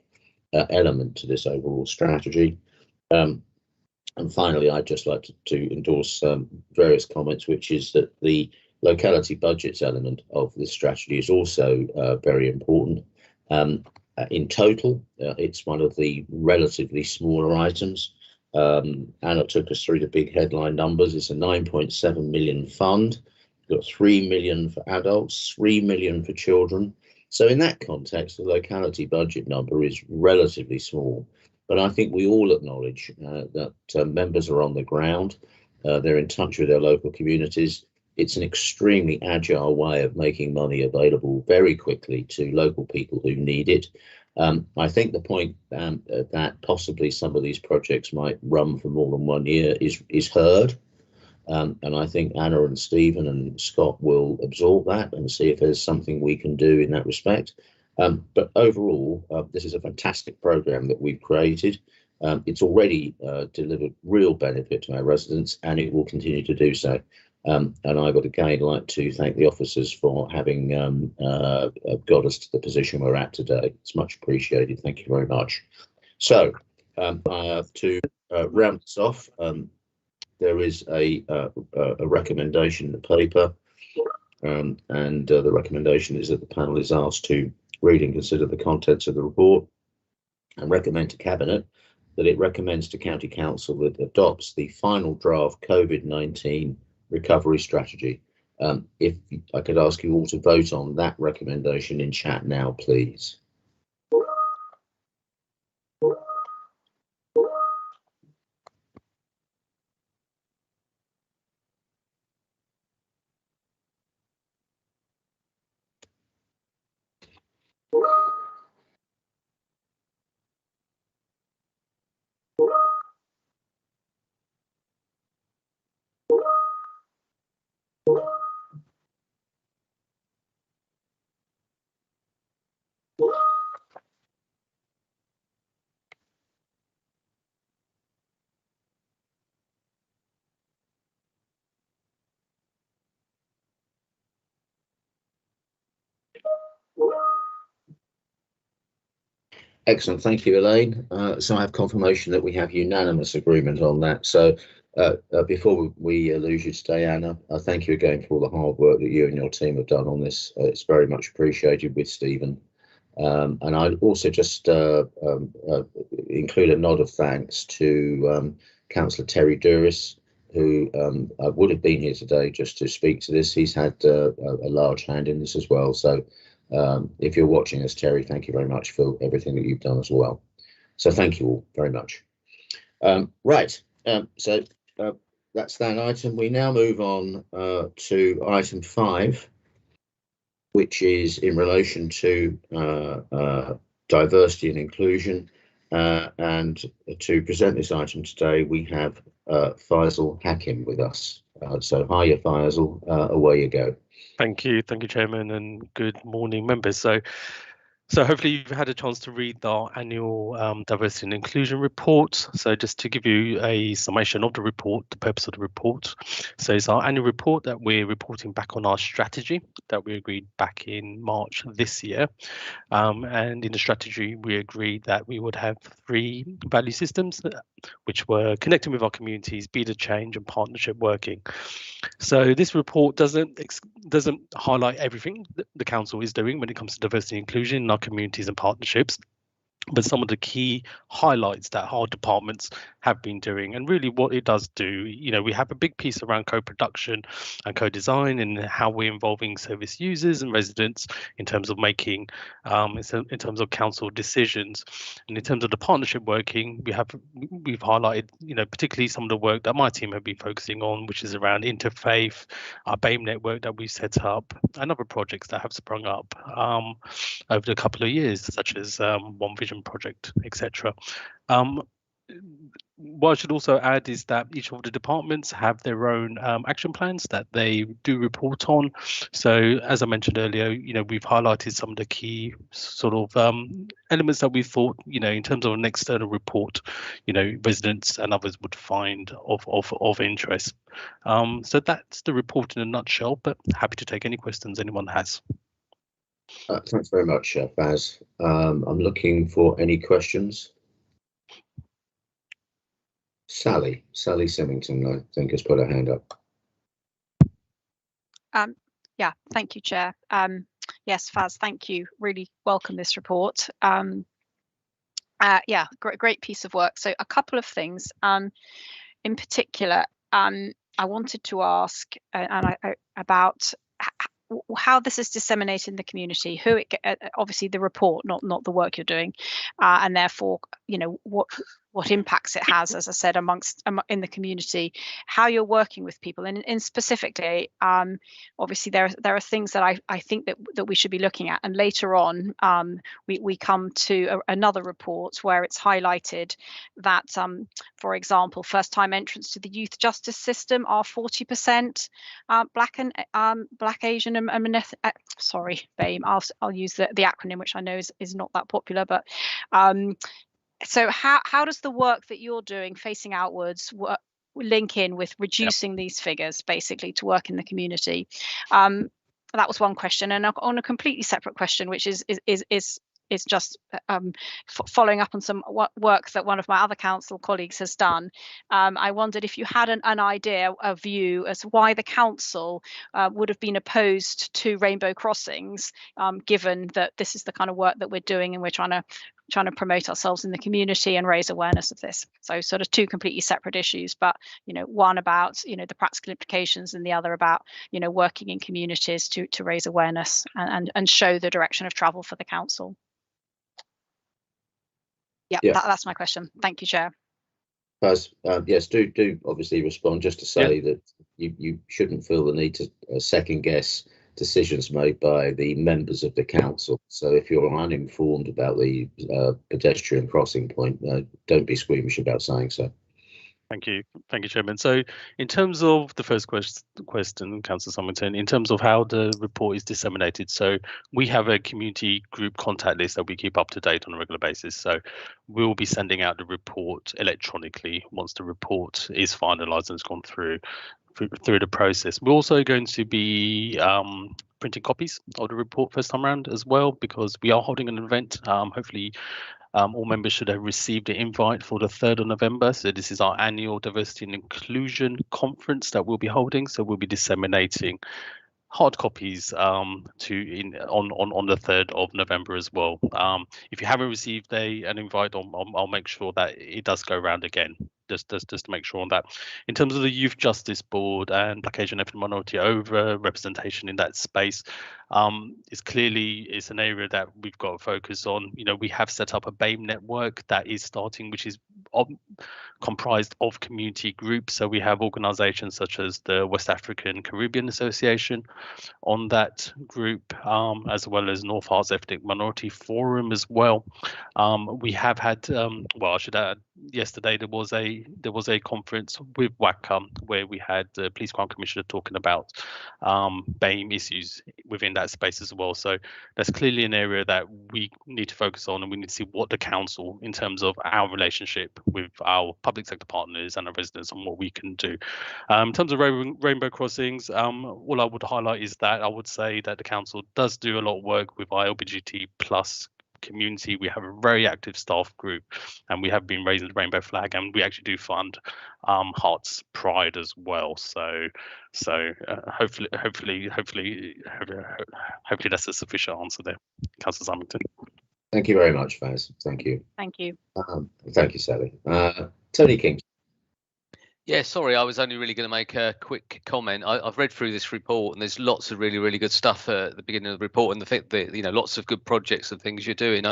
element to this overall strategy. And finally, I'd just like to endorse various comments, which is that the locality budgets element of this strategy is also very important. In total, it's one of the relatively smaller items. Anna took us through the big headline numbers. It's a 9.7 million fund. We've got 3 million for adults, 3 million for children. So in that context, the locality budget number is relatively small. But I think we all acknowledge that members are on the ground. They're in touch with their local communities. It's an extremely agile way of making money available very quickly to local people who need it. I think the point that possibly some of these projects might run for more than 1 year is heard. And I think Anna and Stephen and Scott will absorb that and see if there's something we can do in that respect. But overall, this is a fantastic programme that we've created. It's already delivered real benefit to our residents, and it will continue to do so. And I would again like to thank the officers for having got us to the position we're at today. It's much appreciated. Thank you very much. So to round this off, there is a recommendation in the paper, and the recommendation is that the panel is asked to read and consider the contents of the report and recommend to Cabinet that it recommends to County Council that it adopts the final draft COVID-19 recovery strategy. If I could ask you all to vote on that recommendation in chat now, please. Excellent, thank you, Elaine. So I have confirmation that we have unanimous agreement on that. So before we lose you today, Anna, thank you again for all the hard work that you and your team have done on this. It's very much appreciated with Stephen. And I'd also just include a nod of thanks to Councillor Terry Duris, who would have been here today just to speak to this. He's had a large hand in this as well. So if you're watching us, Terry, thank you very much for everything that you've done as well. So thank you all very much. Right, so that's that item. We now move on to item 5, which is in relation to diversity and inclusion. And to present this item today, we have Faisal Hakim with us. So hiya, Faisal, away you go. Thank you, Chairman, and good morning, members. So hopefully you've had a chance to read our annual diversity and inclusion report. So just to give you a summation of the report, the purpose of the report. So it's our annual report that we're reporting back on our strategy that we agreed back in March this year. And in the strategy, we agreed that we would have 3 value systems, which were connecting with our communities, be the change, and partnership working. So this report doesn't highlight everything that the council is doing when it comes to diversity and inclusion in our communities and partnerships, but some of the key highlights that our departments have been doing. And really what it does do, we have a big piece around co-production and co-design and how we're involving service users and residents in terms of making, in terms of council decisions. And in terms of the partnership working, we've highlighted, particularly some of the work that my team have been focusing on, which is around interfaith, our BAME network that we set up, and other projects that have sprung up over the couple of years, such as One Vision project, etc. What I should also add is that each of the departments have their own action plans that they do report on. So as I mentioned earlier, we've highlighted some of the key sort of elements that we thought, in terms of an external report, residents and others would find of interest. So that's the report in a nutshell, but happy to take any questions anyone has. Thanks very much, Faz. I'm looking for any questions. Sally Symington, I think, has put her hand up. Yeah, thank you, Chair. Yes, Faz, thank you. Really welcome this report. Yeah, great piece of work. So a couple of things. In particular, I wanted to ask about how this is disseminated in the community, who it obviously the report, not the work you're doing, and therefore what impacts it has, as I said, in the community, how you're working with people, and in specifically, obviously there are things that I think that we should be looking at, and later on we come to another report where it's highlighted that, for example, first-time entrants to the youth justice system are 40% Black, Asian, and sorry, BAME. I'll use the acronym, which I know is not that popular, but. So how does the work that you're doing facing outwards link in with reducing these figures, basically, to work in the community? That was one question. And on a completely separate question, which is just following up on some work that one of my other council colleagues has done. I wondered if you had an idea, a view as to why the council would have been opposed to rainbow crossings, given that this is the kind of work that we're doing and we're trying to promote ourselves in the community and raise awareness of this. So sort of 2 completely separate issues, but one about the practical implications, and the other about working in communities to raise awareness and show the direction of travel for the council. Yeah. That's my question. Thank you, Chair. Yes, do obviously respond, just to say that you shouldn't feel the need to second guess decisions made by the members of the council. So if you're uninformed about the pedestrian crossing point, don't be squeamish about saying so. Thank you, Chairman. So in terms of the first question, Councillor Symington, in terms of how the report is disseminated, so we have a community group contact list that we keep up to date on a regular basis. So we'll be sending out the report electronically once the report is finalised and has gone through the process. We're also going to be printing copies of the report first time around as well, because we are holding an event. Hopefully all members should have received an invite for the 3rd of November. So this is our annual diversity and inclusion conference that we'll be holding. So we'll be disseminating hard copies on the 3rd of November as well. If you haven't received an invite, I'll make sure that it does go around again. Just to make sure on that. In terms of the Youth Justice Board and Black, Asian, Ethnic minority over representation in that space, it's an area that we've got to focus on. We have set up a BAME network that is starting, which is comprised of community groups. So we have organisations such as the West African Caribbean Association on that group, as well as North Hearts Ethnic Minority Forum as well. We have had, I should add, yesterday there was a conference with Wrapup where we had the Police Crime Commissioner talking about BAME issues within that space as well. So that's clearly an area that we need to focus on, and we need to see what the council, in terms of our relationship with our public sector partners and our residents, and what we can do. In terms of rainbow crossings, all I would highlight is that I would say that the council does do a lot of work with our LGBT plus community. We have a very active staff group, and we have been raising the rainbow flag, and we actually do fund Hearts Pride as well. So hopefully that's a sufficient answer there, Councillor Symington. Thank you very much, Faz. Thank you. Thank you. Thank you, Sally. Tony King. Yeah, sorry, I was only really going to make a quick comment. I've read through this report, and there's lots of really, really good stuff at the beginning of the report, and the fact that, you know, lots of good projects and things you're doing.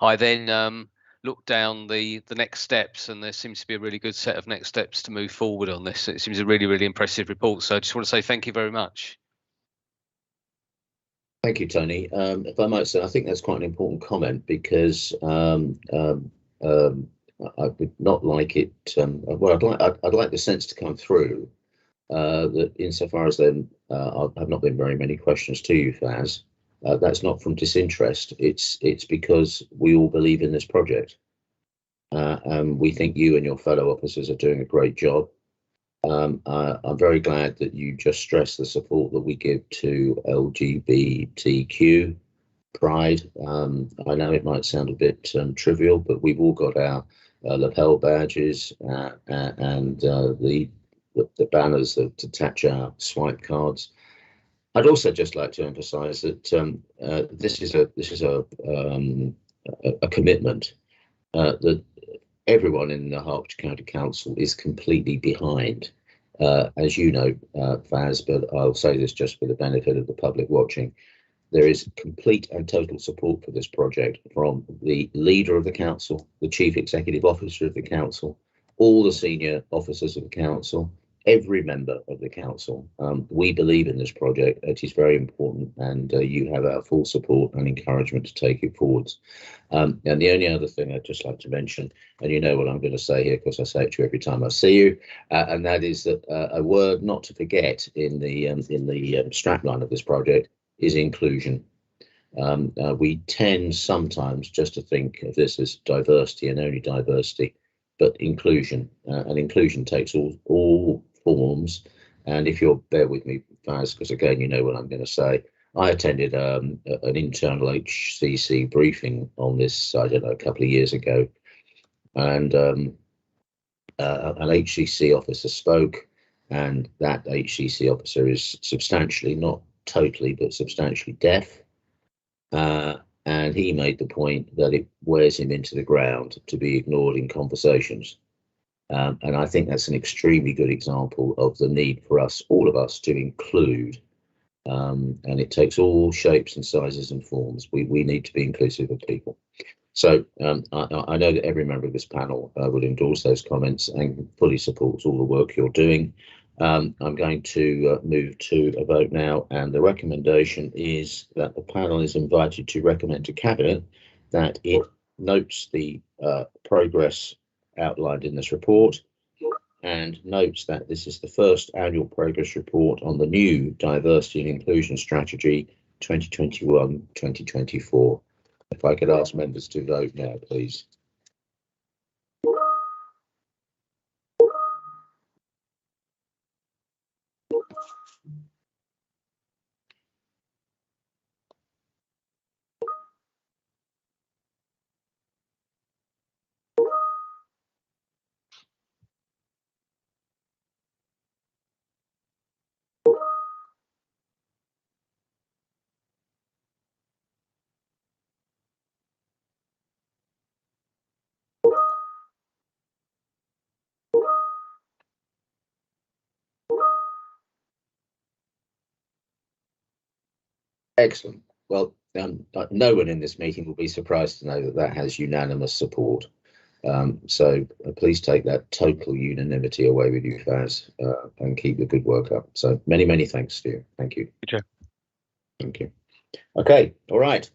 I then looked down the next steps, and there seems to be a really good set of next steps to move forward on this. It seems a really, really impressive report. So I just want to say thank you very much. Thank you, Tony. If I might say, I think that's quite an important comment, because I would not like it. Well, I'd like the sense to come through that insofar as there have not been very many questions to you, Faz, that's not from disinterest. It's because we all believe in this project, and we think you and your fellow officers are doing a great job. I'm very glad that you just stressed the support that we give to LGBTQ Pride. I know it might sound a bit trivial, but we've all got our lapel badges and the banners that attach our swipe cards. I'd also just like to emphasise that this is a commitment that everyone in the Hertfordshire County Council is completely behind. As you know, Faz, but I'll say this just for the benefit of the public watching. There is complete and total support for this project from the leader of the council, the chief executive officer of the council, all the senior officers of the council, every member of the council. We believe in this project. It is very important, and you have our full support and encouragement to take it forwards. And the only other thing I'd just like to mention, and you know what I'm going to say here because I say it to you every time I see you, and that is that a word not to forget in the strapline of this project is inclusion. We tend sometimes just to think of this as diversity and only diversity, but inclusion, and inclusion takes all forms. And if you'll bear with me, Faz, because again, you know what I'm going to say, I attended an internal HCC briefing on this, I don't know, a couple of years ago, and an HCC officer spoke, and that HCC officer is substantially, not totally, but substantially deaf, and he made the point that it wears him into the ground to be ignored in conversations, and I think that's an extremely good example of the need for us, all of us, to include, and it takes all shapes and sizes and forms. We need to be inclusive of people. So I know that every member of this panel would endorse those comments and fully supports all the work you're doing. I'm going to move to a vote now, and the recommendation is that the panel is invited to recommend to Cabinet that it notes the progress outlined in this report, and notes that this is the first annual progress report on the new Diversity and Inclusion Strategy 2021-2024. If I could ask members to vote now, please. Excellent. Well, no one in this meeting will be surprised to know that that has unanimous support. So please take that total unanimity away with you, Faz, and keep the good work up. So many thanks to you. Thank you. Thank you. Okay, all right.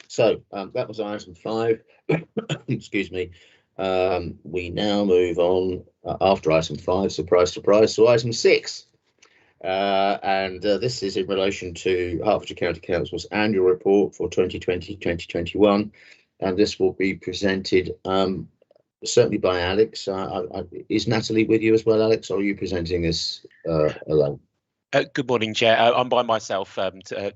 So that was item 5. Excuse me. We now move on after item 5, surprise, surprise, to item 6. This is in relation to Hertfordshire County Council's annual report for 2020-2021, and this will be presented certainly by Alex. Is Natalie with you as well, Alex, or are you presenting this alone? Good morning, Chair. I'm by myself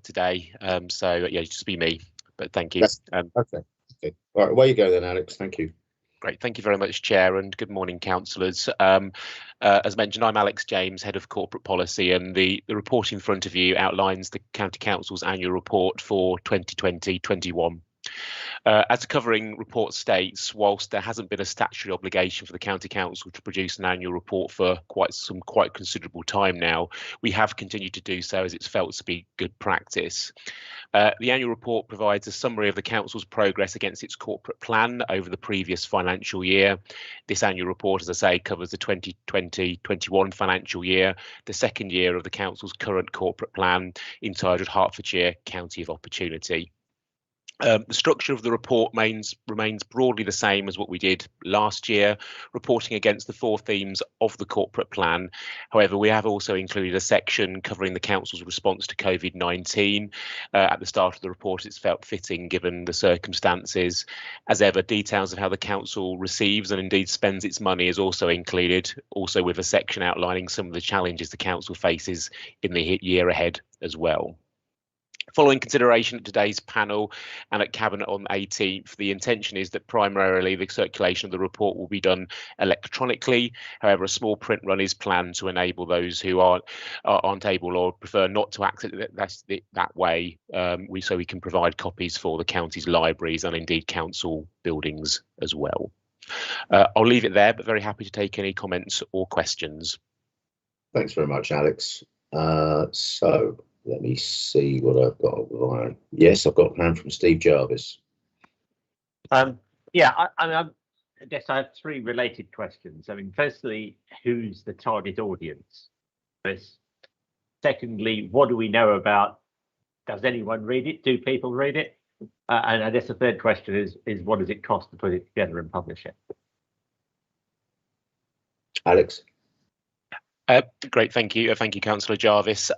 today, so yeah, just be me, but thank you. Okay. All right, away you go then, Alex. Thank you. Great, thank you very much, Chair, and good morning, councillors. As mentioned, I'm Alex James, Head of Corporate Policy, and the report in front of you outlines the County Council's annual report for 2020-21. As the covering report states, whilst there hasn't been a statutory obligation for the County Council to produce an annual report for quite considerable time now, we have continued to do so as it's felt to be good practice. The annual report provides a summary of the Council's progress against its corporate plan over the previous financial year. This annual report, as I say, covers the 2020-21 financial year, the second year of the Council's current corporate plan, entitled Hertfordshire County of Opportunity. The structure of the report remains broadly the same as what we did last year, reporting against the 4 themes of the corporate plan. However, we have also included a section covering the Council's response to COVID-19. At the start of the report, it's felt fitting given the circumstances. As ever, details of how the Council receives and indeed spends its money is also included, also with a section outlining some of the challenges the Council faces in the year ahead as well. Following consideration at today's panel and at Cabinet on the 18th, the intention is that primarily the circulation of the report will be done electronically. However, a small print run is planned to enable those who aren't able or prefer not to access it that way, so we can provide copies for the county's libraries and indeed council buildings as well. I'll leave it there, but very happy to take any comments or questions. Thanks very much, Alex. So let me see what I've got. Yes, I've got a hand from Steve Jarvis. Yeah, I guess I have 3 related questions. I mean, firstly, who's the target audience? Secondly, what do we know about? Does anyone read it? Do people read it? And I guess the third question is what does it cost to put it together and publish it? Alex. Great, thank you, Councillor Jarvis.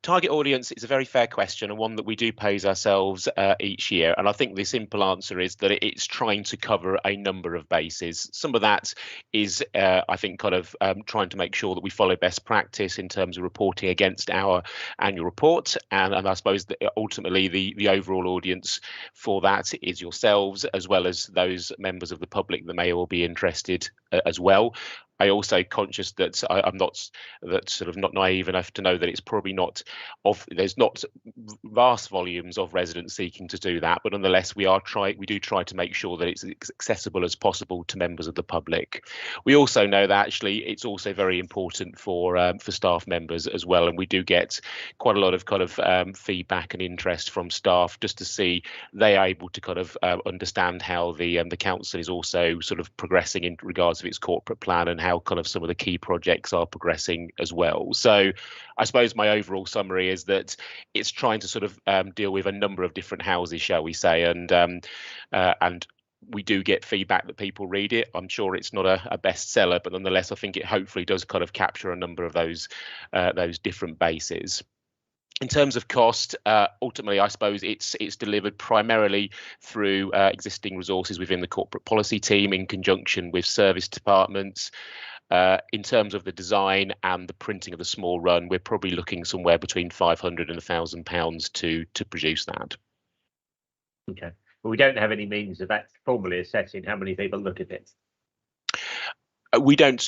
Target audience is a very fair question and one that we do pose ourselves each year, and I think the simple answer is that it's trying to cover a number of bases. Some of that is, I think, kind of trying to make sure that we follow best practice in terms of reporting against our annual report, and I suppose that ultimately the overall audience for that is yourselves, as well as those members of the public that may all be interested as well. I also conscious that I'm not naive enough to know that it's probably there's not vast volumes of residents seeking to do that, but nonetheless we do try to make sure that it's as accessible as possible to members of the public. We also know that actually it's also very important for staff members as well, and we do get quite a lot of feedback and interest from staff just to see they are able to understand how the council is also sort of progressing in regards of its corporate plan and how some of the key projects are progressing as well. So I suppose my overall summary is that it's trying to deal with a number of different houses, shall we say, and we do get feedback that people read it. I'm sure it's not a bestseller, but nonetheless I think it hopefully does capture a number of those different bases. In terms of cost, ultimately, I suppose it's delivered primarily through existing resources within the corporate policy team in conjunction with service departments. In terms of the design and the printing of the small run, we're probably looking somewhere between £500 and £1,000 to produce that. Okay, well, we don't have any means of formally assessing how many people look at it. We don't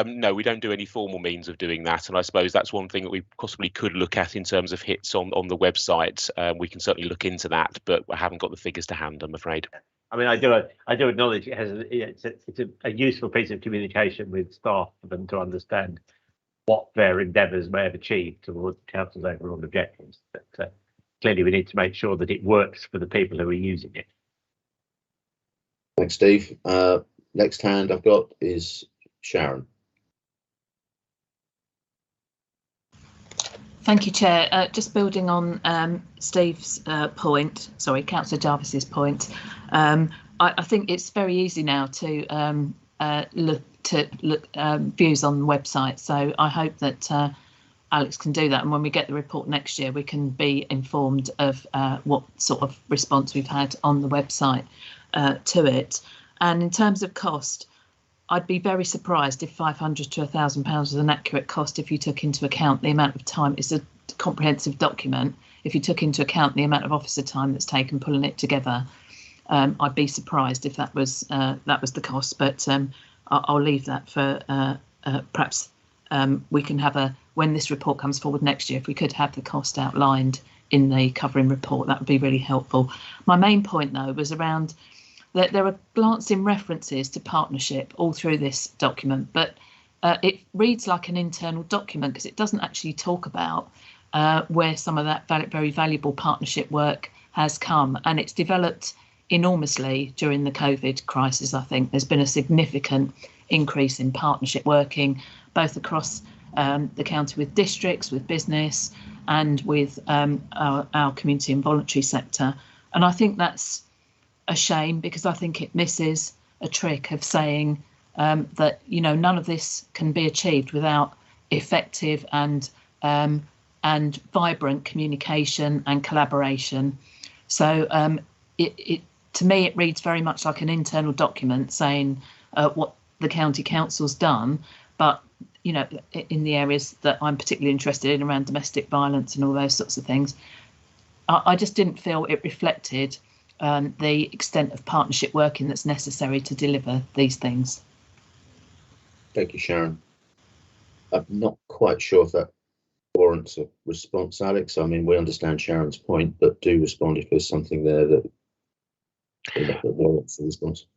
no, we don't do any formal means of doing that, and I suppose that's one thing that we possibly could look at in terms of hits on the website. We can certainly look into that, but I haven't got the figures to hand, I'm afraid. I mean, I do acknowledge it's a useful piece of communication with staff for them to understand what their endeavours may have achieved towards council's overall objectives. But clearly, we need to make sure that it works for the people who are using it. Thanks, Steve. Next hand I've got is Sharon. Thank you, Chair. Just building on Steve's point, sorry, Councillor Jarvis's point, I think it's very easy now to look views on the website. So I hope that Alex can do that, and when we get the report next year, we can be informed of what sort of response we've had on the website to it. And in terms of cost, I'd be very surprised if £500 to £1,000 was an accurate cost if you took into account the amount of time. It's a comprehensive document. If you took into account the amount of officer time that's taken pulling it together, I'd be surprised if that was the cost. But I'll leave that for perhaps we can have when this report comes forward next year, if we could have the cost outlined in the covering report, that would be really helpful. My main point, though, was around that there are glancing references to partnership all through this document, but it reads like an internal document because it doesn't actually talk about where some of that very valuable partnership work has come, and it's developed enormously during the COVID crisis. I think there's been a significant increase in partnership working, both across the county with districts, with business, and with our community and voluntary sector. And I think that's a shame, because I think it misses a trick of saying that, you know, none of this can be achieved without effective and vibrant communication and collaboration. So to me, it reads very much like an internal document saying what the county council's done, but you know, in the areas that I'm particularly interested in around domestic violence and all those sorts of things, I just didn't feel it reflected the extent of partnership working that's necessary to deliver these things. Thank you, Sharon. I'm not quite sure if that warrants a response, Alex. I mean, we understand Sharon's point, but do respond if there's something there that warrants a response.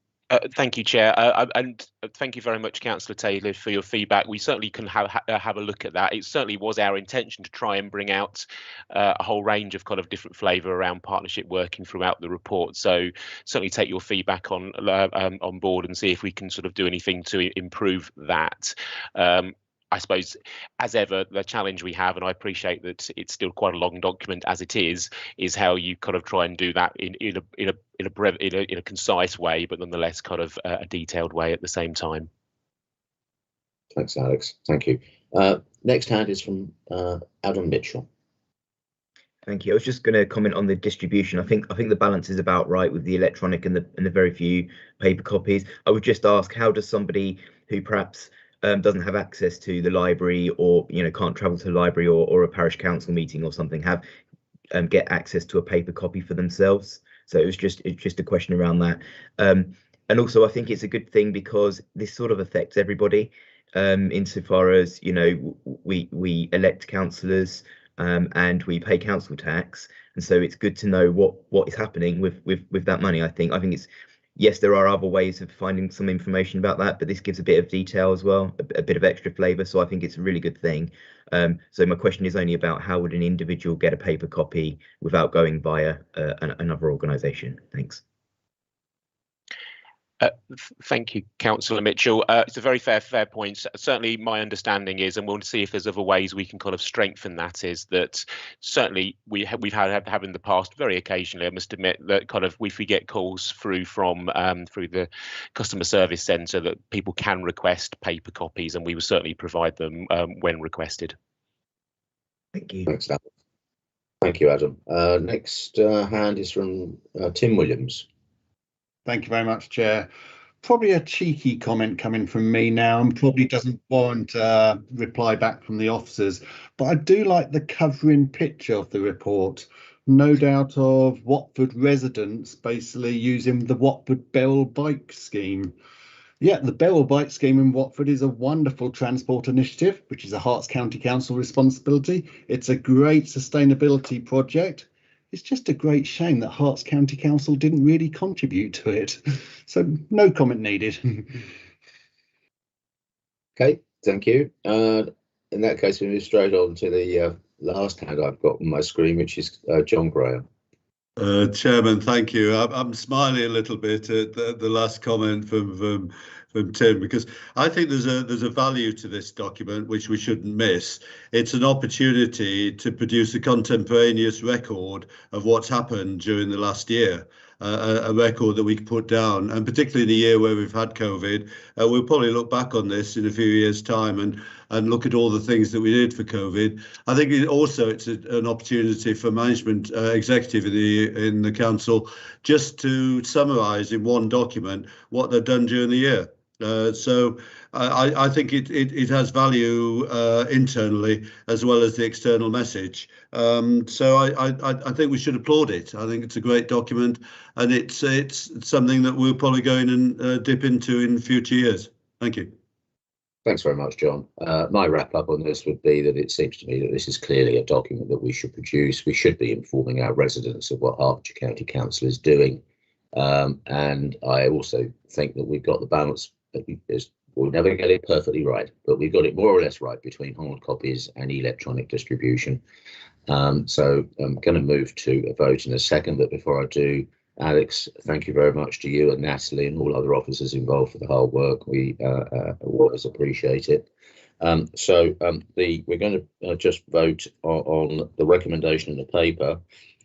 Thank you, Chair, and thank you very much, Councillor Taylor, for your feedback. We certainly can have a look at that. It certainly was our intention to try and bring out a whole range of kind of different flavour around partnership working throughout the report. So certainly take your feedback on board and see if we can sort of do anything to improve that. I suppose, as ever, the challenge we have, and I appreciate that it's still quite a long document as it is how you kind of try and do that in a concise way, but nonetheless kind of a detailed way at the same time. Thanks, Alex. Thank you. Next hand is from Adam Mitchell. Thank you. I was just going to comment on the distribution. I think the balance is about right with the electronic and the very few paper copies. I would just ask, how does somebody who perhaps doesn't have access to the library, or can't travel to the library or a parish council meeting or something, get access to a paper copy for themselves? So it's just a question around that. And also, I think it's a good thing because this sort of affects everybody, insofar as we elect councillors and we pay council tax, and so it's good to know what is happening with that money. I think it's, yes, there are other ways of finding some information about that, but this gives a bit of detail as well, a bit of extra flavour. So I think it's a really good thing. So my question is only about how would an individual get a paper copy without going via another organisation? Thanks. Thank you, Councillor Mitchell. It's a very fair point. Certainly my understanding is, and we'll see if there's other ways we can kind of strengthen that, is that certainly we've had in the past, very occasionally, I must admit, that kind of if we get calls through from through the customer service centre that people can request paper copies, and we will certainly provide them when requested. Thank you. Thanks, Adam. Thank you, Adam. Next hand is from Tim Williams. Thank you very much, Chair. Probably a cheeky comment coming from me now, and probably doesn't warrant a reply back from the officers, but I do like the covering picture of the report. No doubt of Watford residents basically using the Watford Beryl Bike Scheme. Yeah, the Beryl Bike Scheme in Watford is a wonderful transport initiative, which is a Herts County Council responsibility. It's a great sustainability project. It's just a great shame that Herts County Council didn't really contribute to it. So no comment needed. Okay, thank you. In that case, we move straight on to the last hand I've got on my screen, which is John Graham. Chairman, thank you. I'm smiling a little bit at the last comment from Tim, because I think there's a value to this document which we shouldn't miss. It's an opportunity to produce a contemporaneous record of what's happened during the last year. a record that we can put down, and particularly in a year where we've had COVID, we'll probably look back on this in a few years' time and look at all the things that we did for COVID. I think it's an opportunity for management executive in the council just to summarise in one document what they've done during the year. So I think it has value internally as well as the external message. So I think we should applaud it. I think it's a great document, and it's something that we'll probably go in and dip into in future years. Thank you. Thanks very much, John. My wrap up on this would be that it seems to me that this is clearly a document that we should produce. We should be informing our residents of what Hertfordshire County Council is doing. And I also think that we've got the balance. We'll never get it perfectly right, but we've got it more or less right between hard copies and electronic distribution. So I'm going to move to a vote in a second, but before I do, Alex, thank you very much to you and Natalie and all other officers involved for the hard work. We always appreciate it. We're going to just vote on the recommendation in the paper,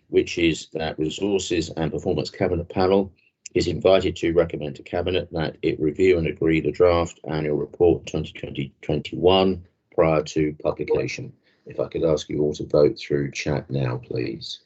which is that Resources and Performance Cabinet Panel is invited to recommend to Cabinet that it review and agree the draft annual report 2020-21 prior to publication. If I could ask you all to vote through chat now, please.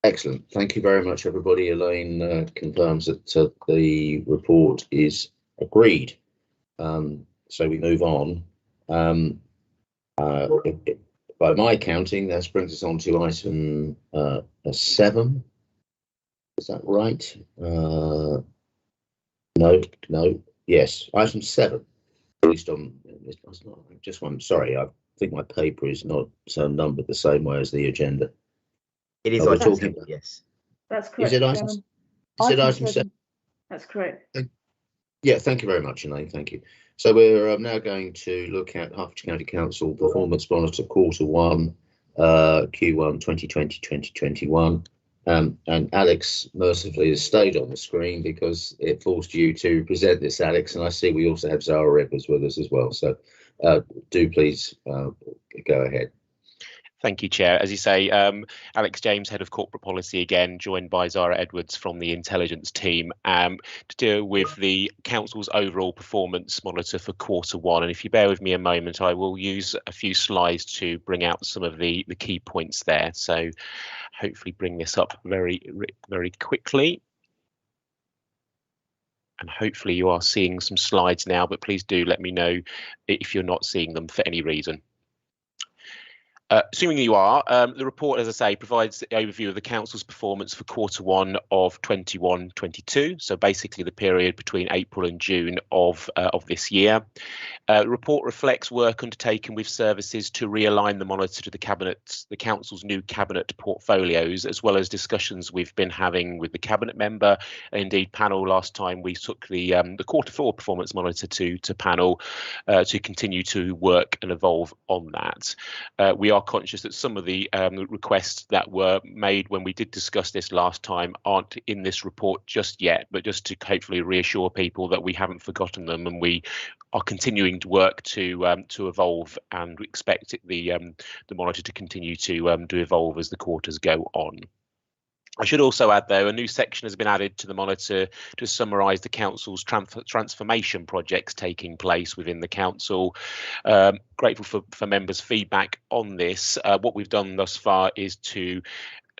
Excellent. Thank you very much, everybody. Elaine confirms that the report is agreed. So we move on. By my counting, that brings us on to item 7. Is that right? No. Yes, item 7. At least on just one. Sorry, I think my paper is not so numbered the same way as the agenda. It is item 7, yes. That's correct. Is it item 7? That's correct. Yeah, thank you very much, Elaine. Thank you. So we're now going to look at Hertfordshire County Council Performance Monitor Q1 2020-2021. And Alex mercifully has stayed on the screen because it forced you to present this, Alex. And I see we also have Zara Edwards with us as well. So do please go ahead. Thank you, Chair. As you say, Alex James, Head of Corporate Policy again, joined by Zara Edwards from the Intelligence team to deal with the Council's overall performance monitor for Q1. And if you bear with me a moment, I will use a few slides to bring out some of the key points there. So hopefully bring this up very quickly. And hopefully you are seeing some slides now, but please do let me know if you're not seeing them for any reason. Assuming you are, the report, as I say, provides the overview of the Council's performance for Q1 of 21-22, so basically the period between April and June of this year. The report reflects work undertaken with services to realign the monitor to the Council's new Cabinet portfolios, as well as discussions we've been having with the Cabinet member, and indeed panel. Last time we took the Q4 performance monitor to panel to continue to work and evolve on that. We are conscious that some of the requests that were made when we did discuss this last time aren't in this report just yet, but just to hopefully reassure people that we haven't forgotten them and we are continuing to work to evolve, and we expect the monitor to continue to evolve as the quarters go on. I should also add, though, a new section has been added to the monitor to summarise the Council's transformation projects taking place within the Council. Grateful for members' feedback on this. What we've done thus far is to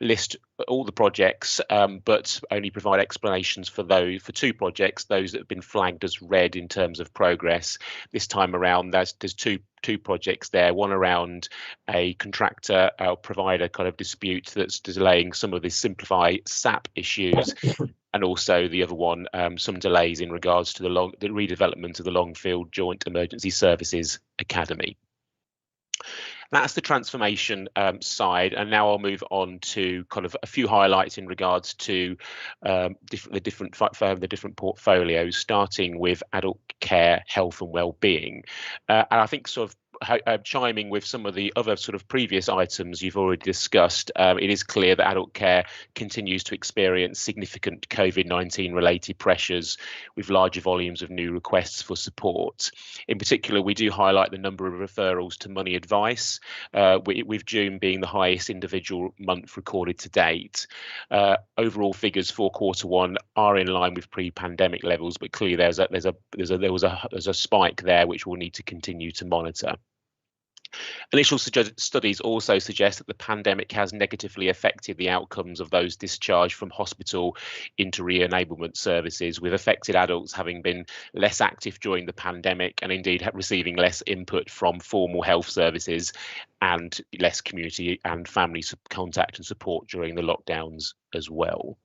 list all the projects, but only provide explanations for 2 projects, those that have been flagged as red in terms of progress. This time around, there's two projects there, one around a contractor provider kind of dispute that's delaying some of the Simplify SAP issues, and also the other one, some delays in regards to the redevelopment of the Longfield Joint Emergency Services Academy. That's the transformation side, and now I'll move on to kind of a few highlights in regards to the different portfolios, starting with adult care, health and well-being. And I think sort of chiming with some of the other sort of previous items you've already discussed, it is clear that adult care continues to experience significant COVID-19 related pressures with larger volumes of new requests for support. In particular, we do highlight the number of referrals to money advice, with June being the highest individual month recorded to date. Overall figures for Q1 are in line with pre-pandemic levels, but clearly there was a spike there which we'll need to continue to monitor. Initial studies also suggest that the pandemic has negatively affected the outcomes of those discharged from hospital into re-enablement services, with affected adults having been less active during the pandemic and indeed receiving less input from formal health services and less community and family contact and support during the lockdowns as well.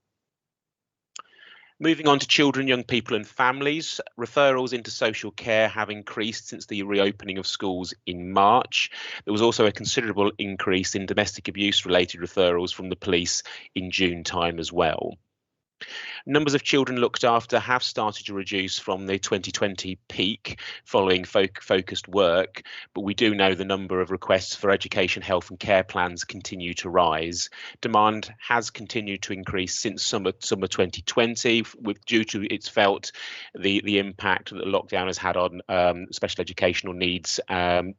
Moving on to children, young people and families, referrals into social care have increased since the reopening of schools in March. There was also a considerable increase in domestic abuse related referrals from the police in June time as well. Numbers of children looked after have started to reduce from the 2020 peak following focused work, but we do know the number of requests for education, health and care plans continue to rise. Demand has continued to increase since summer 2020, due to it's felt the impact that the lockdown has had on special educational needs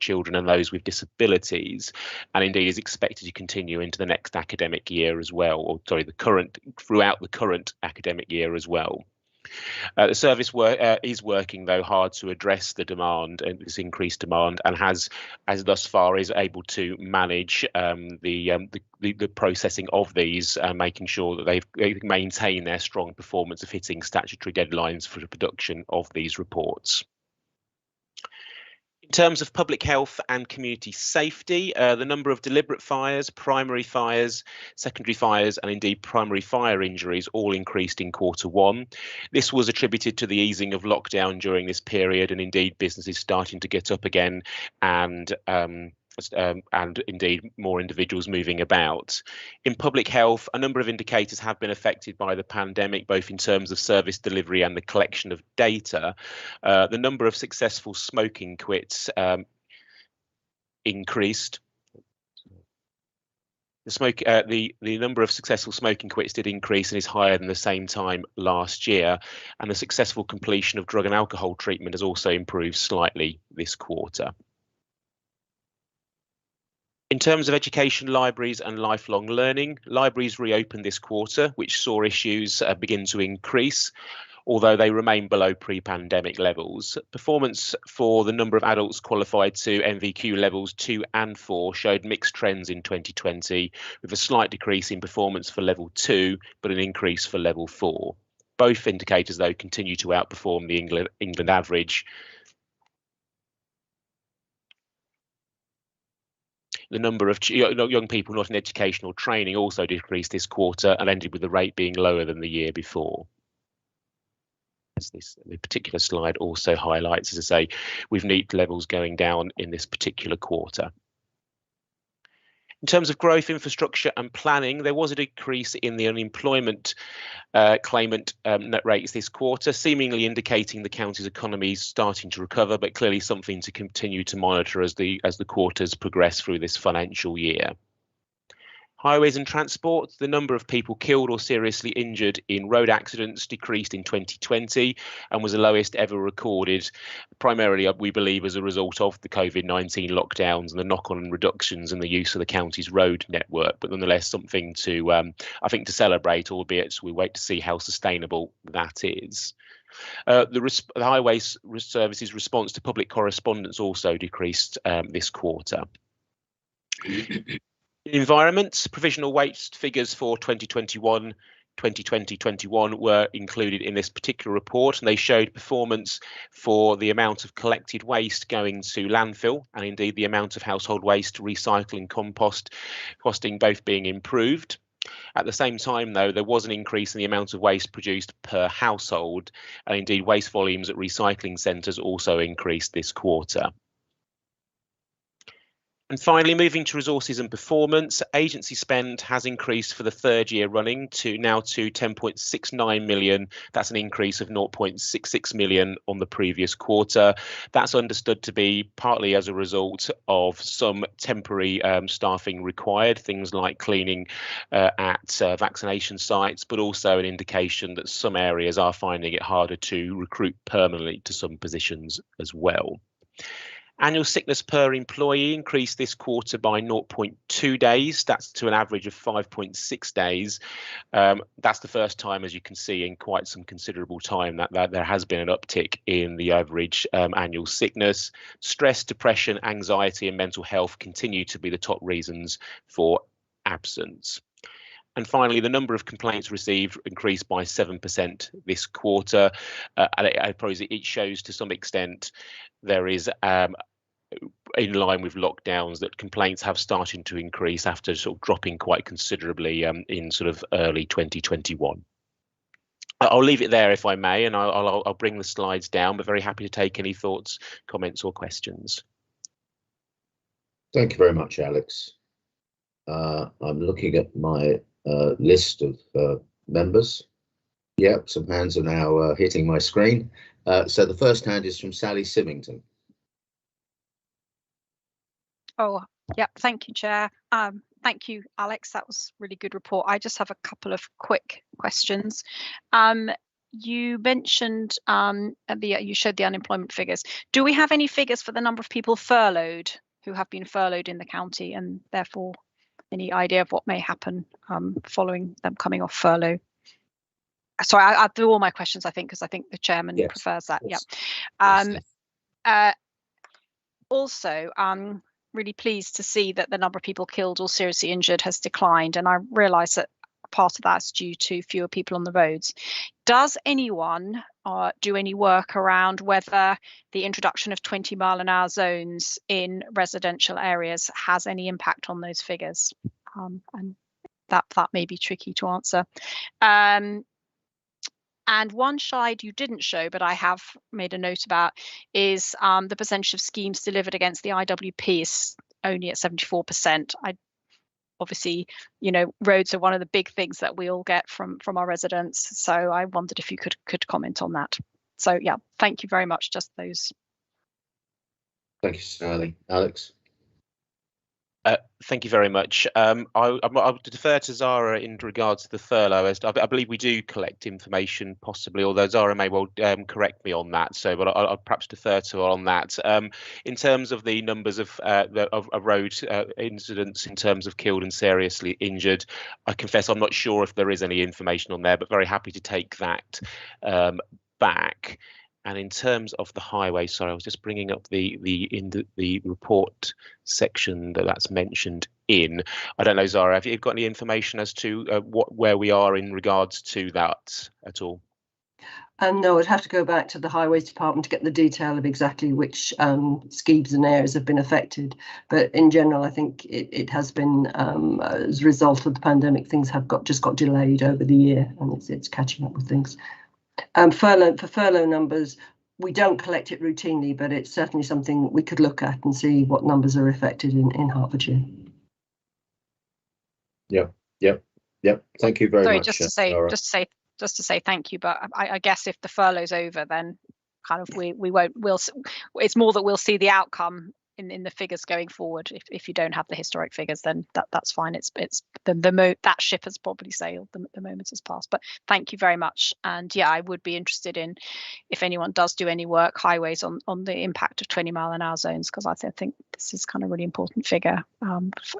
children and those with disabilities, and indeed is expected to continue into the next academic year as well, or sorry, throughout the current academic year as well. The service is working though hard to address the demand and this increased demand, and has thus far is able to manage the processing of these, making sure that they maintain their strong performance of hitting statutory deadlines for the production of these reports. In terms of public health and community safety, the number of deliberate fires, primary fires, secondary fires and indeed primary fire injuries all increased in Q1. This was attributed to the easing of lockdown during this period, and indeed businesses starting to get up again, and indeed more individuals moving about. In public health, a number of indicators have been affected by the pandemic, both in terms of service delivery and the collection of data. The number of successful smoking quits increased. The number of successful smoking quits did increase and is higher than the same time last year, and the successful completion of drug and alcohol treatment has also improved slightly this quarter. In terms of education, libraries and lifelong learning, libraries reopened this quarter, which saw issues begin to increase, although they remain below pre-pandemic levels. Performance for the number of adults qualified to NVQ levels 2 and 4 showed mixed trends in 2020, with a slight decrease in performance for level 2, but an increase for level 4. Both indicators, though, continue to outperform the England average. The number of young people not in educational training also decreased this quarter and ended with the rate being lower than the year before. As the particular slide also highlights, as I say, with NEET levels going down in this particular quarter. In terms of growth, infrastructure and planning, there was a decrease in the unemployment claimant net rates this quarter, seemingly indicating the county's economy is starting to recover, but clearly something to continue to monitor as the quarters progress through this financial year. Highways and transport, the number of people killed or seriously injured in road accidents decreased in 2020 and was the lowest ever recorded, primarily, we believe, as a result of the COVID-19 lockdowns and the knock-on reductions in the use of the county's road network, but nonetheless something to, I think, to celebrate, albeit we wait to see how sustainable that is. The Highways Services response to public correspondence also decreased this quarter. Environment, provisional waste figures for 2020-21 were included in this particular report, and they showed performance for the amount of collected waste going to landfill and indeed the amount of household waste, recycling, composting both being improved. At the same time, though, there was an increase in the amount of waste produced per household, and indeed waste volumes at recycling centres also increased this quarter. And finally, moving to resources and performance, agency spend has increased for the third year running to 10.69 million. That's an increase of 0.66 million on the previous quarter. That's understood to be partly as a result of some temporary staffing required, things like cleaning at vaccination sites, but also an indication that some areas are finding it harder to recruit permanently to some positions as well. Annual sickness per employee increased this quarter by 0.2 days. That's to an average of 5.6 days. That's the first time, as you can see, in quite some considerable time that there has been an uptick in the average annual sickness. Stress, depression, anxiety and mental health continue to be the top reasons for absence. And finally, the number of complaints received increased by 7% this quarter. And I suppose it shows to some extent there is in line with lockdowns that complaints have started to increase after sort of dropping quite considerably in sort of early 2021. I'll leave it there if I may, and I'll bring the slides down, but very happy to take any thoughts, comments or questions. Thank you very much, Alex. I'm looking at my list of members. Yep, some hands are now hitting my screen. So the first hand is from Sally Symington. Oh, yeah, thank you, Chair. Thank you, Alex. That was a really good report. I just have a couple of quick questions. You mentioned you showed the unemployment figures. Do we have any figures for the number of people furloughed who have been furloughed in the county, and therefore any idea of what may happen following them coming off furlough? Sorry, I'll do all my questions, I think, because I think the chairman prefers that. Yes. Yeah. Also, really pleased to see that the number of people killed or seriously injured has declined, and I realise that part of that's due to fewer people on the roads. Does anyone do any work around whether the introduction of 20-mile-an-hour zones in residential areas has any impact on those figures? And that may be tricky to answer. And one slide you didn't show, but I have made a note about, is the percentage of schemes delivered against the IWP is only at 74%. Obviously, you know, roads are one of the big things that we all get from our residents. So I wondered if you could comment on that. So yeah, thank you very much. Just those. Thank you, Sally. Alex. Thank you very much. I'll defer to Zara in regards to the furlough. I believe we do collect information, possibly, although Zara may well correct me on that. So, but I'll perhaps defer to her on that. In terms of the numbers of road incidents, in terms of killed and seriously injured, I confess I'm not sure if there is any information on there, but very happy to take that back. And in terms of the highway, sorry, I was just bringing up the report section that's mentioned in. I don't know, Zara, have you got any information as to where we are in regards to that at all? No, I'd have to go back to the Highways Department to get the detail of exactly which schemes and areas have been affected. But in general, I think it has been as a result of the pandemic, things have just got delayed over the year, and it's catching up with things. Furlough numbers, we don't collect it routinely, but it's certainly something we could look at and see what numbers are affected in Hertfordshire. Yep. Thank you very much. Sorry, just to say thank you. But I guess if the furlough's over, then kind of it's more that we'll see the outcome in the figures going forward. If you don't have the historic figures, then that's fine. That ship has probably sailed. The moment has passed. But thank you very much. And yeah, I would be interested in if anyone does do any work highways on the impact of 20-mile-an-hour zones, because I think this is kind of really important figure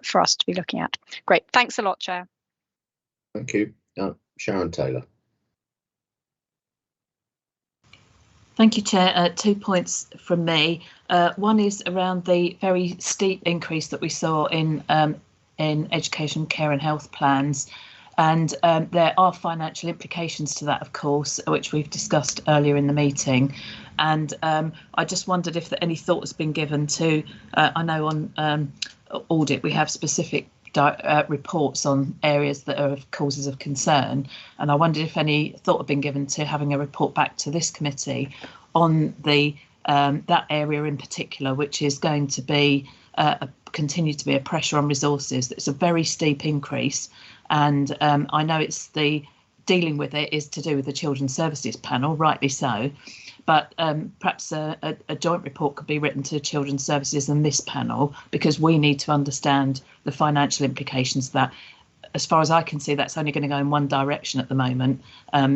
for us to be looking at. Great, thanks a lot, Chair. Thank you, Sharon Taylor. Thank you, Chair. 2 points from me. One is around the very steep increase that we saw in education, care and health plans. And there are financial implications to that, of course, which we've discussed earlier in the meeting. And I just wondered if any thought has been given to, I know on audit we have specific reports on areas that are of causes of concern, and I wondered if any thought had been given to having a report back to this committee on the that area in particular, which is going to be continue to be a pressure on resources. It's a very steep increase, and I know it's dealing with it is to do with the Children's Services Panel, rightly so, but perhaps a joint report could be written to Children's Services and this panel, because we need to understand the financial implications of that. As far as I can see, that's only going to go in one direction at the moment.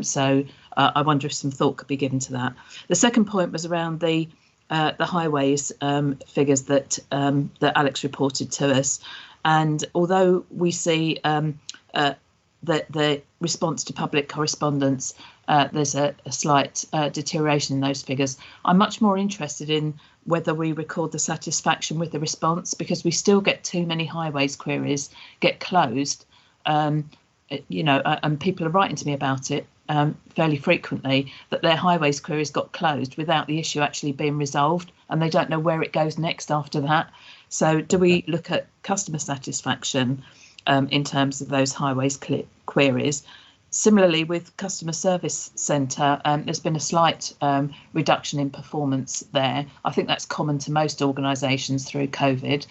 So I wonder if some thought could be given to that. The second point was around the highways figures that Alex reported to us, and although we see the response to public correspondence, there's a slight deterioration in those figures. I'm much more interested in whether we record the satisfaction with the response, because we still get too many highways queries get closed, and people are writing to me about it fairly frequently, that their highways queries got closed without the issue actually being resolved, and they don't know where it goes next after that. So do we look at customer satisfaction in terms of those highways queries? Similarly, with customer service centre, there's been a slight reduction in performance there. I think that's common to most organisations through COVID.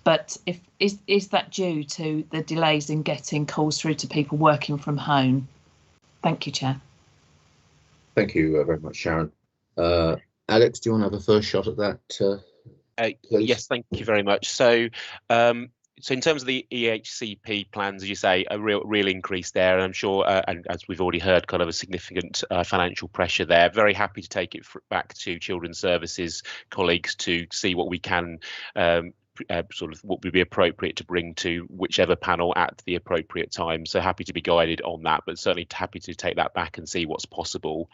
But is that due to the delays in getting calls through to people working from home? Thank you, Chair. Thank you very much, Sharon. Alex, do you want to have a first shot at that? Yes, thank you very much. So in terms of the EHCP plans, as you say, a real increase there, and I'm sure, and as we've already heard, kind of a significant financial pressure there. Very happy to take it back to Children's Services colleagues to see what we can sort of what would be appropriate to bring to whichever panel at the appropriate time. So happy to be guided on that, but certainly happy to take that back and see what's possible.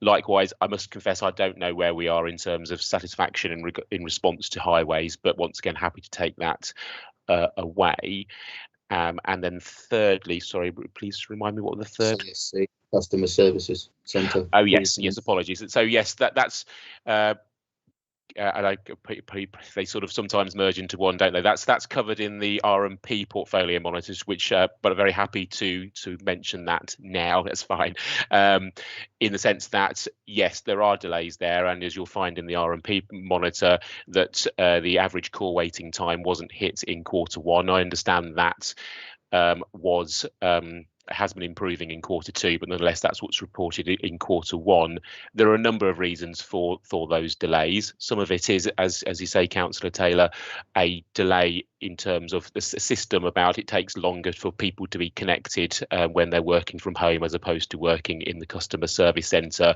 Likewise, I must confess I don't know where we are in terms of satisfaction in response to highways, but once again, happy to take that away. And then thirdly, sorry, please remind me what the third. CSC, Customer Services Centre. Oh yes, apologies. So yes, that's. And they sort of sometimes merge into one, don't they? That's covered in the R&P portfolio monitors, which but I'm very happy to mention that now. That's fine. In the sense that yes, there are delays there, and as you'll find in the R&P monitor, that the average call waiting time wasn't hit in Q1. I understand that has been improving in Q2, but nonetheless, that's what's reported in Q1. There are a number of reasons for those delays. Some of it is, as you say, Councillor Taylor, a delay in terms of the system about it takes longer for people to be connected when they're working from home as opposed to working in the customer service centre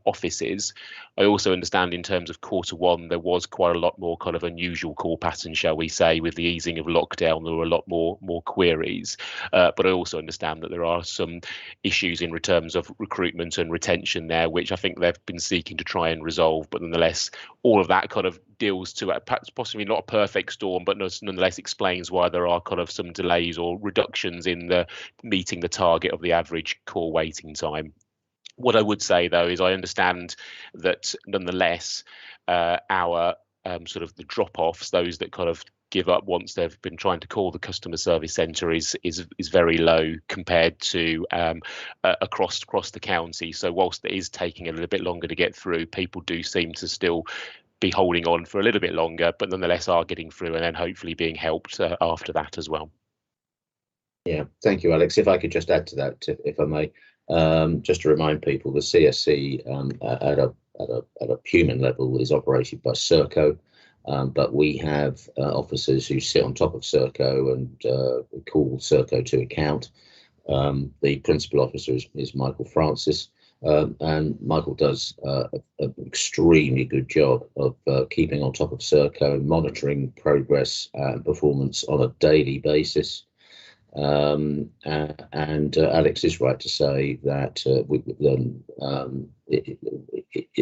offices. I also understand in terms of Q1, there was quite a lot more kind of unusual call pattern, shall we say, with the easing of lockdown. There were a lot more queries, but I also understand that there are some issues in terms of recruitment and retention there, which I think they've been seeking to try and resolve. But nonetheless, all of that kind of deals to possibly not a perfect storm, but nonetheless explains why there are kind of some delays or reductions in the meeting the target of the average call waiting time. What I would say, though, is I understand that nonetheless, our sort of the drop-offs, those that kind of give up once they've been trying to call the customer service centre is very low compared to across the county. So whilst it is taking a little bit longer to get through, people do seem to still be holding on for a little bit longer, but nonetheless are getting through and then hopefully being helped after that as well. Yeah, thank you, Alex. If I could just add to that, if I may, just to remind people, the CSC at a human level is operated by Serco. But we have officers who sit on top of Serco and call Serco to account. The principal officer is Michael Francis, and Michael does an extremely good job of keeping on top of Serco, monitoring progress and performance on a daily basis. And Alex is right to say that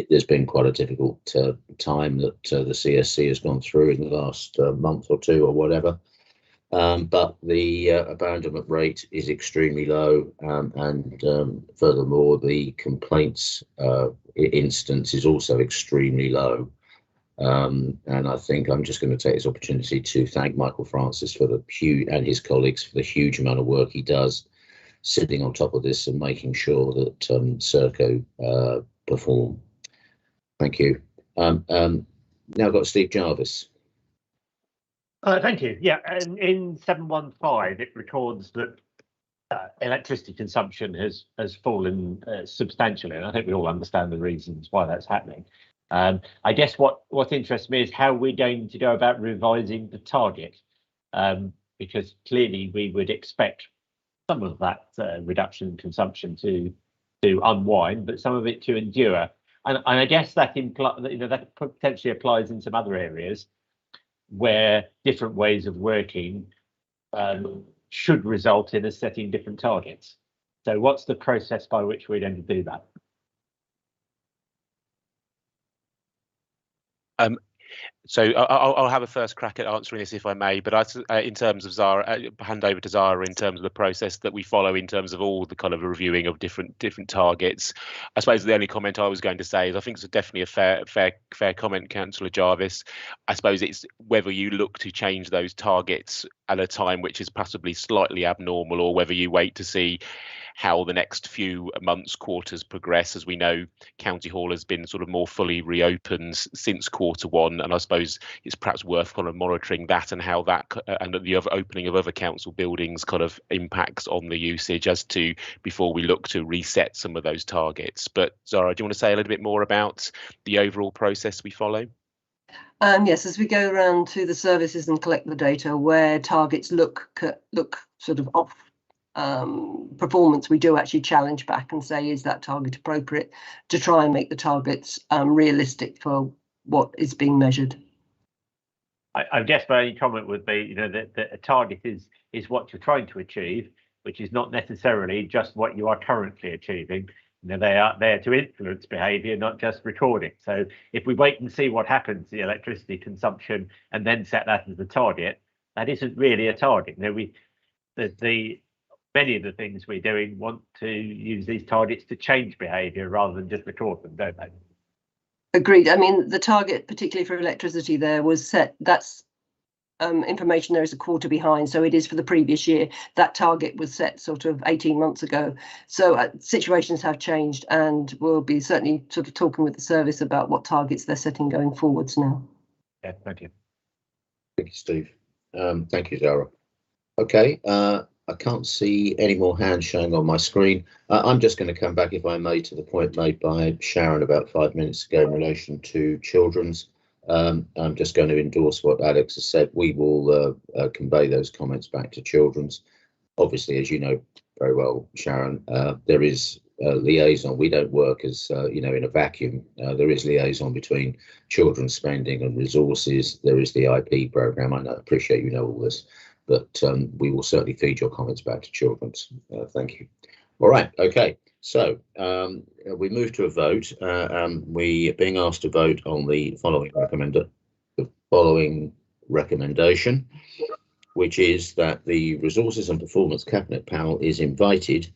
there's been quite a difficult time that the CSC has gone through in the last month or two or whatever. But the abandonment rate is extremely low, and furthermore, the complaints instance is also extremely low. And I think I'm just going to take this opportunity to thank Michael Francis for and his colleagues for the huge amount of work he does, sitting on top of this and making sure that Serco perform. Thank you. Now I've got Steve Jarvis. Thank you. Yeah, and in 715 it records that electricity consumption has fallen substantially, and I think we all understand the reasons why that's happening. I guess what interests me is how we're going to go about revising the target, because clearly we would expect some of that reduction in consumption to unwind, but some of it to endure. And I guess that that potentially applies in some other areas where different ways of working should result in us setting different targets. So what's the process by which we're going to do that? So I'll have a first crack at answering this if I may, but in terms of Zara, hand over to Zara in terms of the process that we follow in terms of all the kind of reviewing of different targets. I suppose the only comment I was going to say is I think it's definitely a fair comment, Councillor Jarvis. I suppose it's whether you look to change those targets at a time which is possibly slightly abnormal, or whether you wait to see how the next few months, quarters progress. As we know, County Hall has been sort of more fully reopened since Q1, and I suppose it's perhaps worth kind of monitoring that and how that and the other opening of other council buildings kind of impacts on the usage as to before we look to reset some of those targets. But Zara, do you want to say a little bit more about the overall process we follow? Yes, as we go around to the services and collect the data where targets look sort of off performance, we do actually challenge back and say, is that target appropriate, to try and make the targets realistic for what is being measured. I guess my only comment would be, that a target is what you're trying to achieve, which is not necessarily just what you are currently achieving. They are there to influence behaviour, not just record it. So if we wait and see what happens to the electricity consumption and then set that as the target, that isn't really a target. Many of the things we're doing want to use these targets to change behaviour rather than just record them, don't they? Agreed. I mean, the target, particularly for electricity, there was set. That's information there is a quarter behind, so it is for the previous year. That target was set sort of 18 months ago. So situations have changed, and we'll be certainly sort of talking with the service about what targets they're setting going forwards now. Yeah, thank you. Thank you, Steve. Thank you, Zara. Okay. I can't see any more hands showing on my screen. I'm just going to come back, if I may, to the point made by Sharon about 5 minutes ago in relation to children's. I'm just going to endorse what Alex has said. We will convey those comments back to children's. Obviously, as you know very well, Sharon, there is liaison. We don't work as in a vacuum. There is liaison between children's spending and resources. There is the IP program. I appreciate you know all this, but we will certainly feed your comments back to children's. Thank you. All right. Okay. So we move to a vote. We are being asked to vote on the following recommendation, which is that the Resources and Performance Cabinet Panel is invited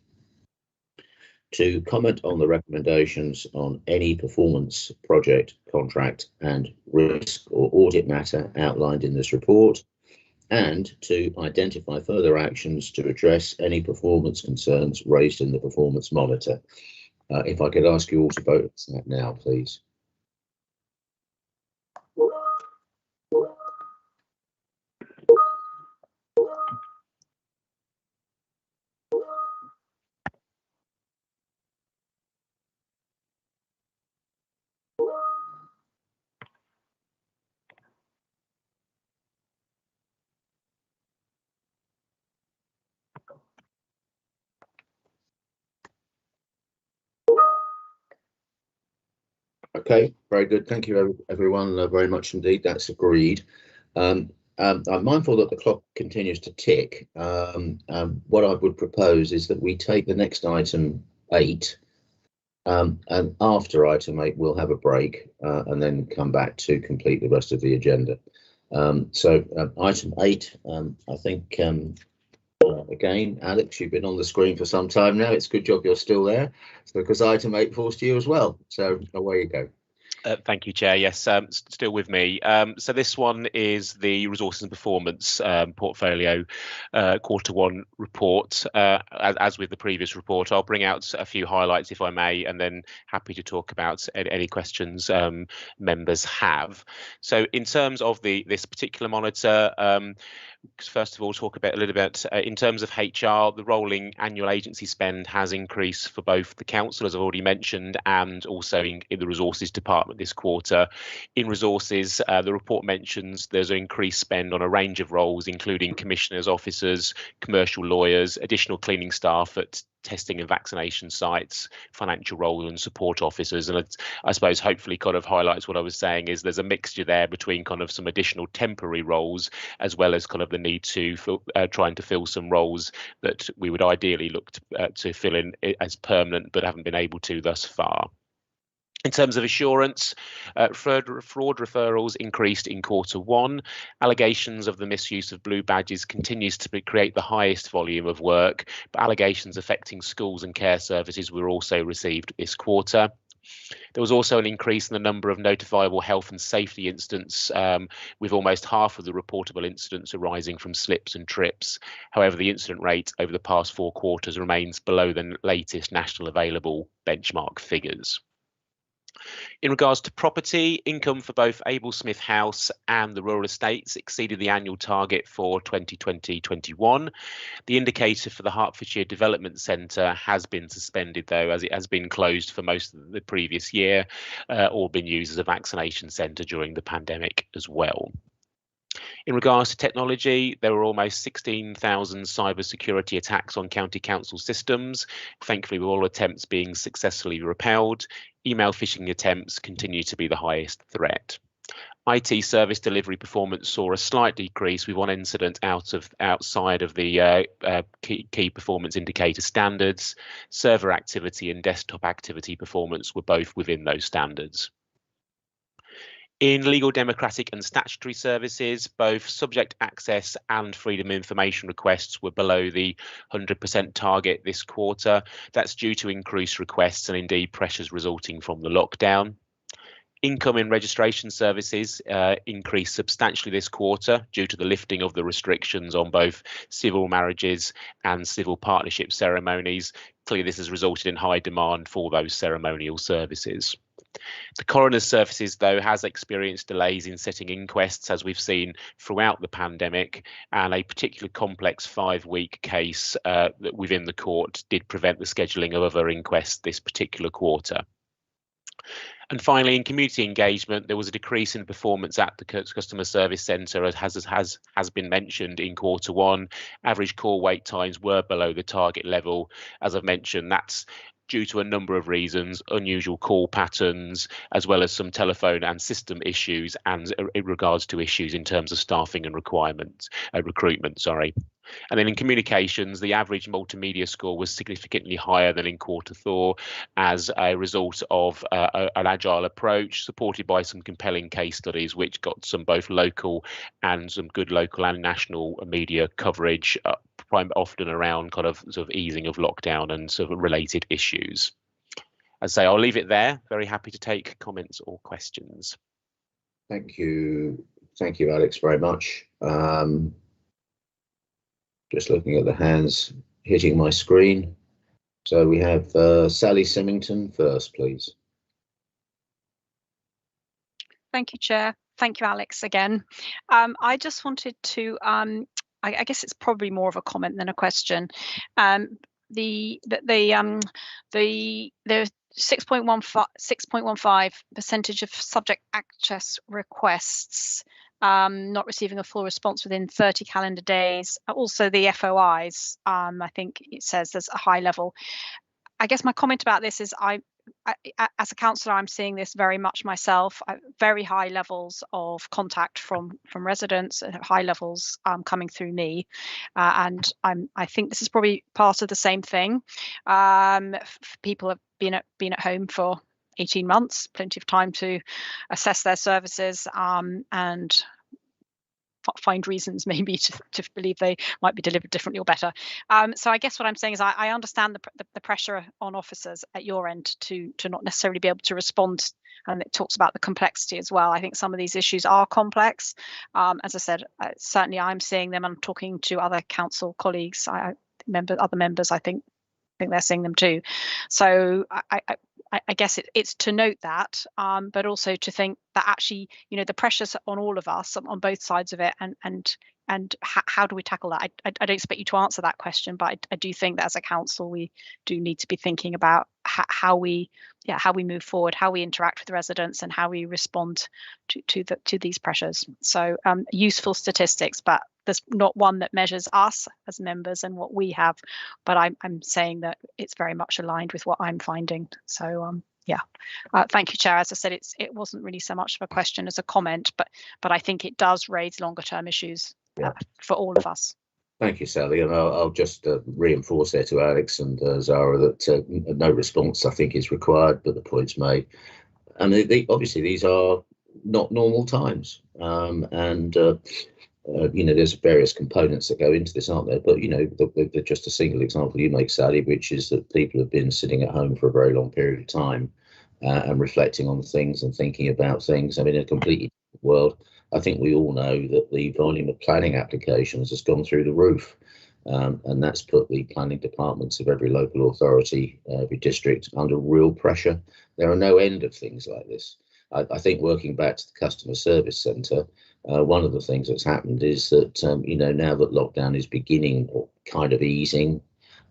to comment on the recommendations on any performance, project, contract and risk or audit matter outlined in this report, and to identify further actions to address any performance concerns raised in the performance monitor. If I could ask you all to vote on that now, please. Okay, very good. Thank you, everyone, very much indeed. That's agreed. I'm mindful that the clock continues to tick. What I would propose is that we take the next item 8, and after item 8, we'll have a break and then come back to complete the rest of the agenda. So item 8, I think, again, Alex, you've been on the screen for some time now. It's a good job you're still there, because item 8 falls to you as well. So away you go. Thank you, Chair. Yes, still with me. So this one is the Resources and Performance Portfolio Q1 report. As with the previous report, I'll bring out a few highlights if I may, and then happy to talk about any questions members have. So in terms of this particular monitor, first of all, talk a little bit in terms of HR. The rolling annual agency spend has increased for both the council, as I've already mentioned, and also in the resources department this quarter. In resources, the report mentions there's an increased spend on a range of roles, including commissioners, officers, commercial lawyers, additional cleaning staff at testing and vaccination sites, financial role and support officers. And I suppose hopefully kind of highlights what I was saying is there's a mixture there between kind of some additional temporary roles as well as kind of the need to trying to fill some roles that we would ideally look to fill in as permanent but haven't been able to thus far. In terms of assurance, fraud referrals increased in Q1. Allegations of the misuse of blue badges continues to create the highest volume of work, but allegations affecting schools and care services were also received this quarter. There was also an increase in the number of notifiable health and safety incidents, with almost half of the reportable incidents arising from slips and trips. However, the incident rate over the past 4 quarters remains below the latest national available benchmark figures. In regards to property, income for both Ablesmith House and the rural estates exceeded the annual target for 2020-21. The indicator for the Hertfordshire Development Centre has been suspended, though, as it has been closed for most of the previous year or been used as a vaccination centre during the pandemic as well. In regards to technology, there were almost 16,000 cybersecurity attacks on county council systems, thankfully with all attempts being successfully repelled. Email phishing attempts continue to be the highest threat. IT service delivery performance saw a slight decrease with one incident outside of the key performance indicator standards. Server activity and desktop activity performance were both within those standards. In legal, democratic and statutory services, both subject access and freedom of information requests were below the 100% target this quarter. That's due to increased requests and indeed pressures resulting from the lockdown. Income in registration services increased substantially this quarter due to the lifting of the restrictions on both civil marriages and civil partnership ceremonies. Clearly, this has resulted in high demand for those ceremonial services. The coroner's services, though, has experienced delays in setting inquests, as we've seen throughout the pandemic, and a particularly complex 5-week case that within the court did prevent the scheduling of other inquests this particular quarter. And finally, in community engagement, there was a decrease in performance at the customer service centre, as has been mentioned in Q1. Average call wait times were below the target level. As I've mentioned, that's due to a number of reasons, unusual call patterns, as well as some telephone and system issues, and in regards to issues in terms of staffing and recruitment. And then in communications, the average multimedia score was significantly higher than in Q4 as a result of an agile approach supported by some compelling case studies, which got some both local and some good local and national media coverage, often around kind of sort of easing of lockdown and sort of related issues. As I say, I'll leave it there. Very happy to take comments or questions. Thank you, Alex, very much. Just looking at the hands hitting my screen. So we have Sally Symington first, please. Thank you, Chair. Thank you, Alex, again. I just wanted to, I guess it's probably more of a comment than a question. The 6.15% of subject access requests not receiving a full response within 30 calendar days. Also the FOIs, I think it says there's a high level. I guess my comment about this is I as a councillor, I'm seeing this very much myself. Very high levels of contact from residents, high levels coming through me, and I think this is probably part of the same thing. People have been at home for 18 months, plenty of time to assess their services and find reasons maybe to believe they might be delivered differently or better. So I guess what I'm saying is I understand the pressure on officers at your end to not necessarily be able to respond and it talks about the complexity as well. I think some of these issues are complex. As I said, certainly I'm seeing them. I'm talking to other council colleagues, other members. I think they're seeing them too. So I guess it's to note that, but also to think that actually, the pressures on all of us on both sides of it, and how do we tackle that? I don't expect you to answer that question, but I do think that as a council, we do need to be thinking about how we move forward, how we interact with residents, and how we respond to these pressures. So useful statistics, but there's not one that measures us as members and what we have, but I'm saying that it's very much aligned with what I'm finding. So thank you, Chair. As I said, it wasn't really so much of a question as a comment, but I think it does raise longer term issues for all of us. Thank you, Sally, and I'll just reinforce there to Alex and Zara that no response, I think, is required, but the point's made. And obviously these are not normal times, and there's various components that go into this, aren't there? But just a single example you make, Sally, which is that people have been sitting at home for a very long period of time and reflecting on things and thinking about things. I mean, in a completely different world, I think we all know that the volume of planning applications has gone through the roof, and that's put the planning departments of every local authority, every district, under real pressure. There are no end of things like this. I think working back to the customer service centre, one of the things that's happened is that now that lockdown is beginning or kind of easing,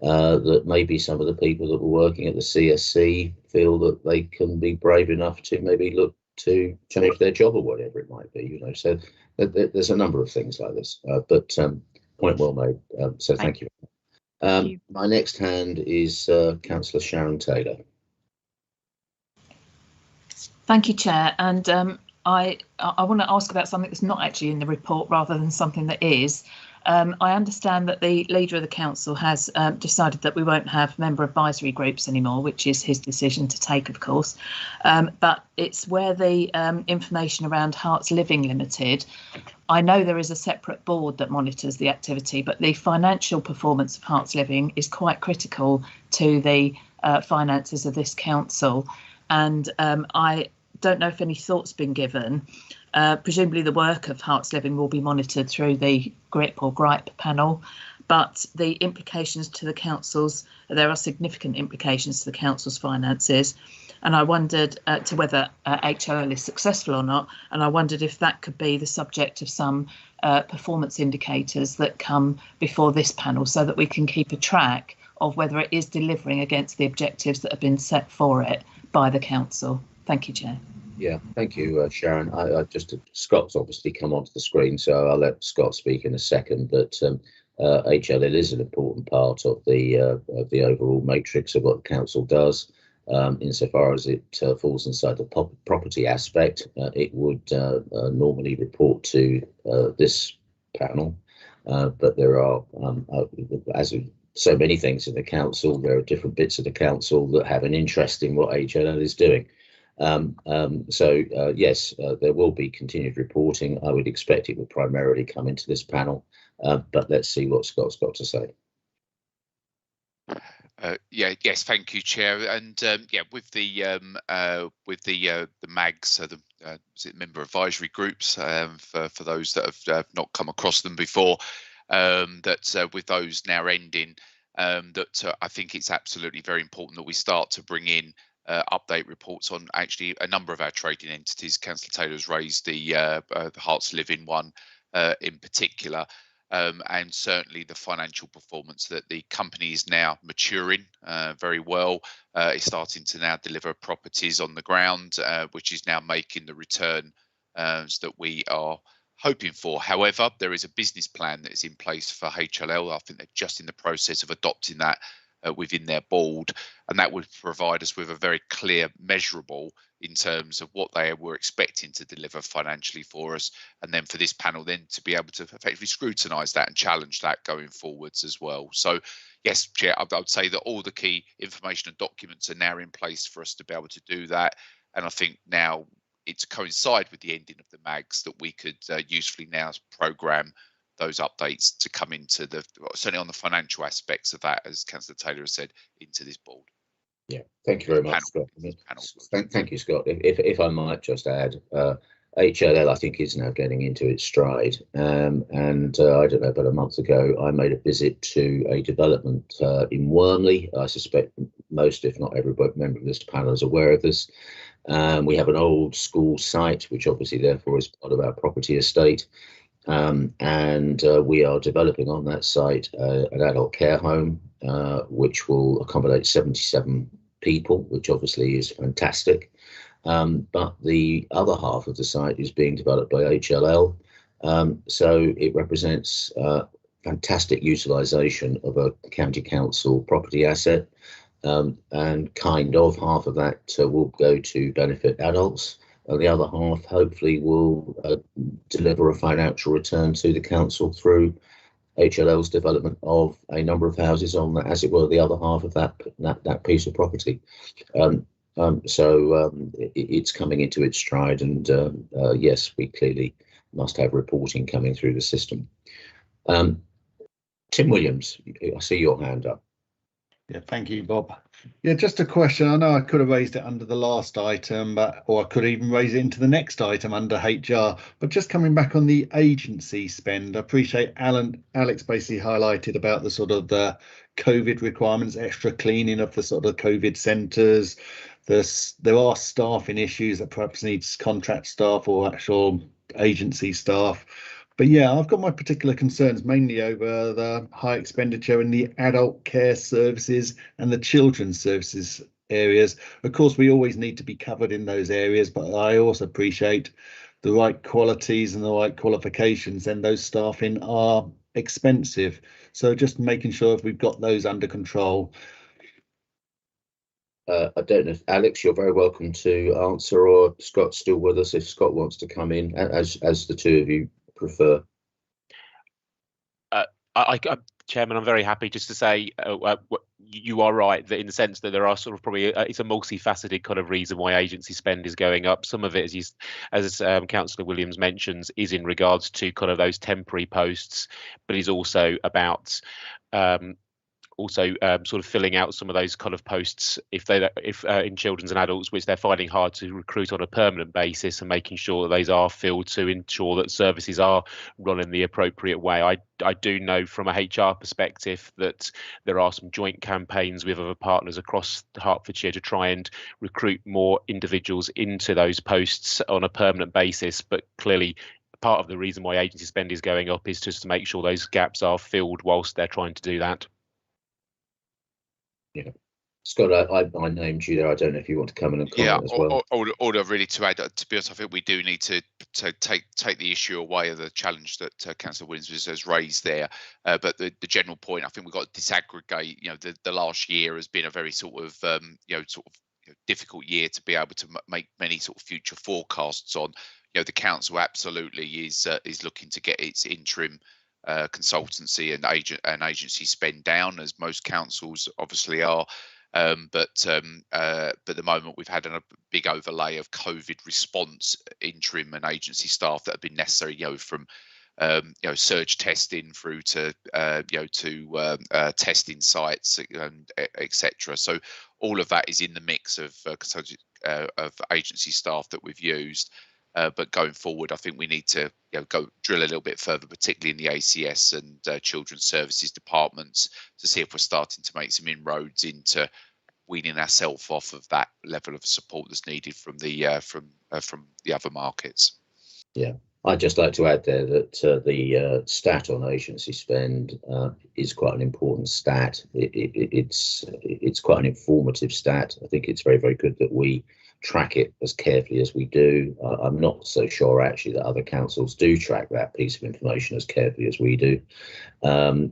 that maybe some of the people that were working at the CSC feel that they can be brave enough to maybe look to change their job or whatever it might be. So there's a number of things like this. But point well made. So thank you. My next hand is Councillor Sharon Taylor. Thank you, Chair. And I want to ask about something that's not actually in the report rather than something that is. I understand that the leader of the council has decided that we won't have member advisory groups anymore, which is his decision to take, of course. But it's where the information around Hearts Living Limited, I know there is a separate board that monitors the activity, but the financial performance of Hearts Living is quite critical to the finances of this council. And I don't know if any thought's been given. Presumably the work of Hearts Living will be monitored through the GRIP or GRIPE panel, but the implications to the council's, there are significant implications to the council's finances. And I wondered to whether HLL is successful or not. And I wondered if that could be the subject of some performance indicators that come before this panel so that we can keep a track of whether it is delivering against the objectives that have been set for it by the council. Thank you, Chair. Yeah, thank you, Sharon. Scott's obviously come onto the screen, so I'll let Scott speak in a second. But HLL is an important part of the overall matrix of what the council does. Insofar as it falls inside the property aspect, it would normally report to this panel. But there are, as with so many things in the council, there are different bits of the council that have an interest in what HLL is doing. Yes, there will be continued reporting. I would expect it will primarily come into this panel, but let's see what Scott's got to say. Yes, thank you, Chair. And with the MAGs, so the member advisory groups, for those that have not come across them before, with those now ending, I think it's absolutely very important that we start to bring in update reports on actually a number of our trading entities. Councillor Taylor's raised the Hearts Living one in particular, and certainly the financial performance that the company is now maturing very well. It's starting to now deliver properties on the ground, which is now making the return that we are hoping for. However, there is a business plan that is in place for HLL. I think they're just in the process of adopting that within their board, and that would provide us with a very clear measurable in terms of what they were expecting to deliver financially for us, and then for this panel then to be able to effectively scrutinise that and challenge that going forwards as well. So yes, Chair, I would say that all the key information and documents are now in place for us to be able to do that, and I think now it's coincide with the ending of the MAGs that we could usefully now programme those updates to come into certainly on the financial aspects of that, as Councillor Taylor has said, into this board. Yeah, thank you very much, Scott. Thank you, Scott. If I might just add, HLL I think is now getting into its stride, and I don't know, about a month ago I made a visit to a development in Wormley. I suspect most, if not every member of this panel is aware of this. We have an old school site, which obviously therefore is part of our property estate, and we are developing on that site an adult care home, which will accommodate 77 people, which obviously is fantastic. But the other half of the site is being developed by HLL, so it represents fantastic utilisation of a county council property asset, and kind of half of that will go to benefit adults, and the other half hopefully will deliver a financial return to the council through HLL's development of a number of houses on, as it were, the other half of that piece of property. So it's coming into its stride, and yes, we clearly must have reporting coming through the system. Tim Williams, I see your hand up. Yeah, thank you, Bob. Yeah, just a question. I know I could have raised it under the last item, or I could even raise it into the next item under HR. But just coming back on the agency spend, I appreciate Alex basically highlighted about the sort of the COVID requirements, extra cleaning of the sort of COVID centres. There are staffing issues that perhaps needs contract staff or actual agency staff. But yeah, I've got my particular concerns mainly over the high expenditure in the adult care services and the children's services areas. Of course, we always need to be covered in those areas, but I also appreciate the right qualities and the right qualifications, and those staffing are expensive. So just making sure if we've got those under control. I don't know if Alex, you're very welcome to answer, or Scott's still with us if Scott wants to come in, as the two of you prefer. Chairman, I'm very happy just to say you are right that in the sense that there are sort of probably it's a multifaceted kind of reason why agency spend is going up. Some of it, as Councillor Williams mentions, is in regards to kind of those temporary posts, but is also about sort of filling out some of those kind of posts if in children's and adults, which they're finding hard to recruit on a permanent basis, and making sure that those are filled to ensure that services are run in the appropriate way. I do know from a HR perspective that there are some joint campaigns with other partners across Hertfordshire to try and recruit more individuals into those posts on a permanent basis, but clearly part of the reason why agency spend is going up is just to make sure those gaps are filled whilst they're trying to do that. Yeah, Scott, I named you there. I don't know if you want to come in and comment as well. All really to add, to be honest, I think we do need to take the issue away of the challenge that Councillor Williams has raised there. But the general point, I think we've got to disaggregate. You know, the last year has been a very sort of difficult year to be able to make many sort of future forecasts on. You know, the council absolutely is looking to get its interim consultancy and agency spend down, as most councils obviously are, but at the moment we've had a big overlay of COVID response interim and agency staff that have been necessary, you know, from surge testing through to testing sites and etc. So all of that is in the mix of agency staff that we've used. But going forward, I think we need to go drill a little bit further, particularly in the ACS and children's services departments, to see if we're starting to make some inroads into weaning ourselves off of that level of support that's needed from the other markets. Yeah, I'd just like to add there that the stat on agency spend is quite an important stat. It's quite an informative stat. I think it's very, very good that we track it as carefully as we do. I'm not so sure actually that other councils do track that piece of information as carefully as we do. My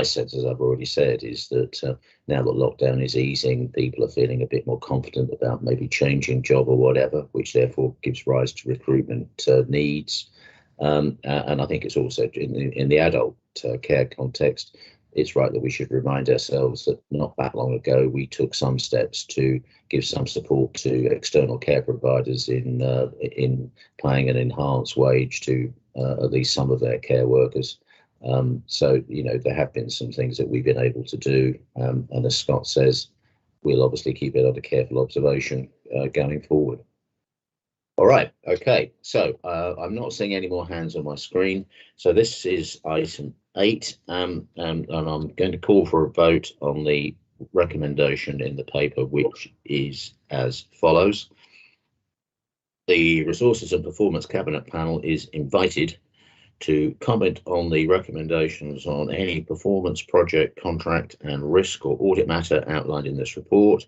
sense, as I've already said, is that now that lockdown is easing, people are feeling a bit more confident about maybe changing job or whatever, which therefore gives rise to recruitment needs. And I think it's also in the adult care context, it's right that we should remind ourselves that not that long ago we took some steps to give some support to external care providers in paying an enhanced wage to at least some of their care workers. So, you know, there have been some things that we've been able to do, and as Scott says, we'll obviously keep it under careful observation going forward. All right, okay, so I'm not seeing any more hands on my screen. So this is item 8, and I'm going to call for a vote on the recommendation in the paper, which is as follows. The Resources and Performance Cabinet panel is invited to comment on the recommendations on any performance, project, contract and risk or audit matter outlined in this report,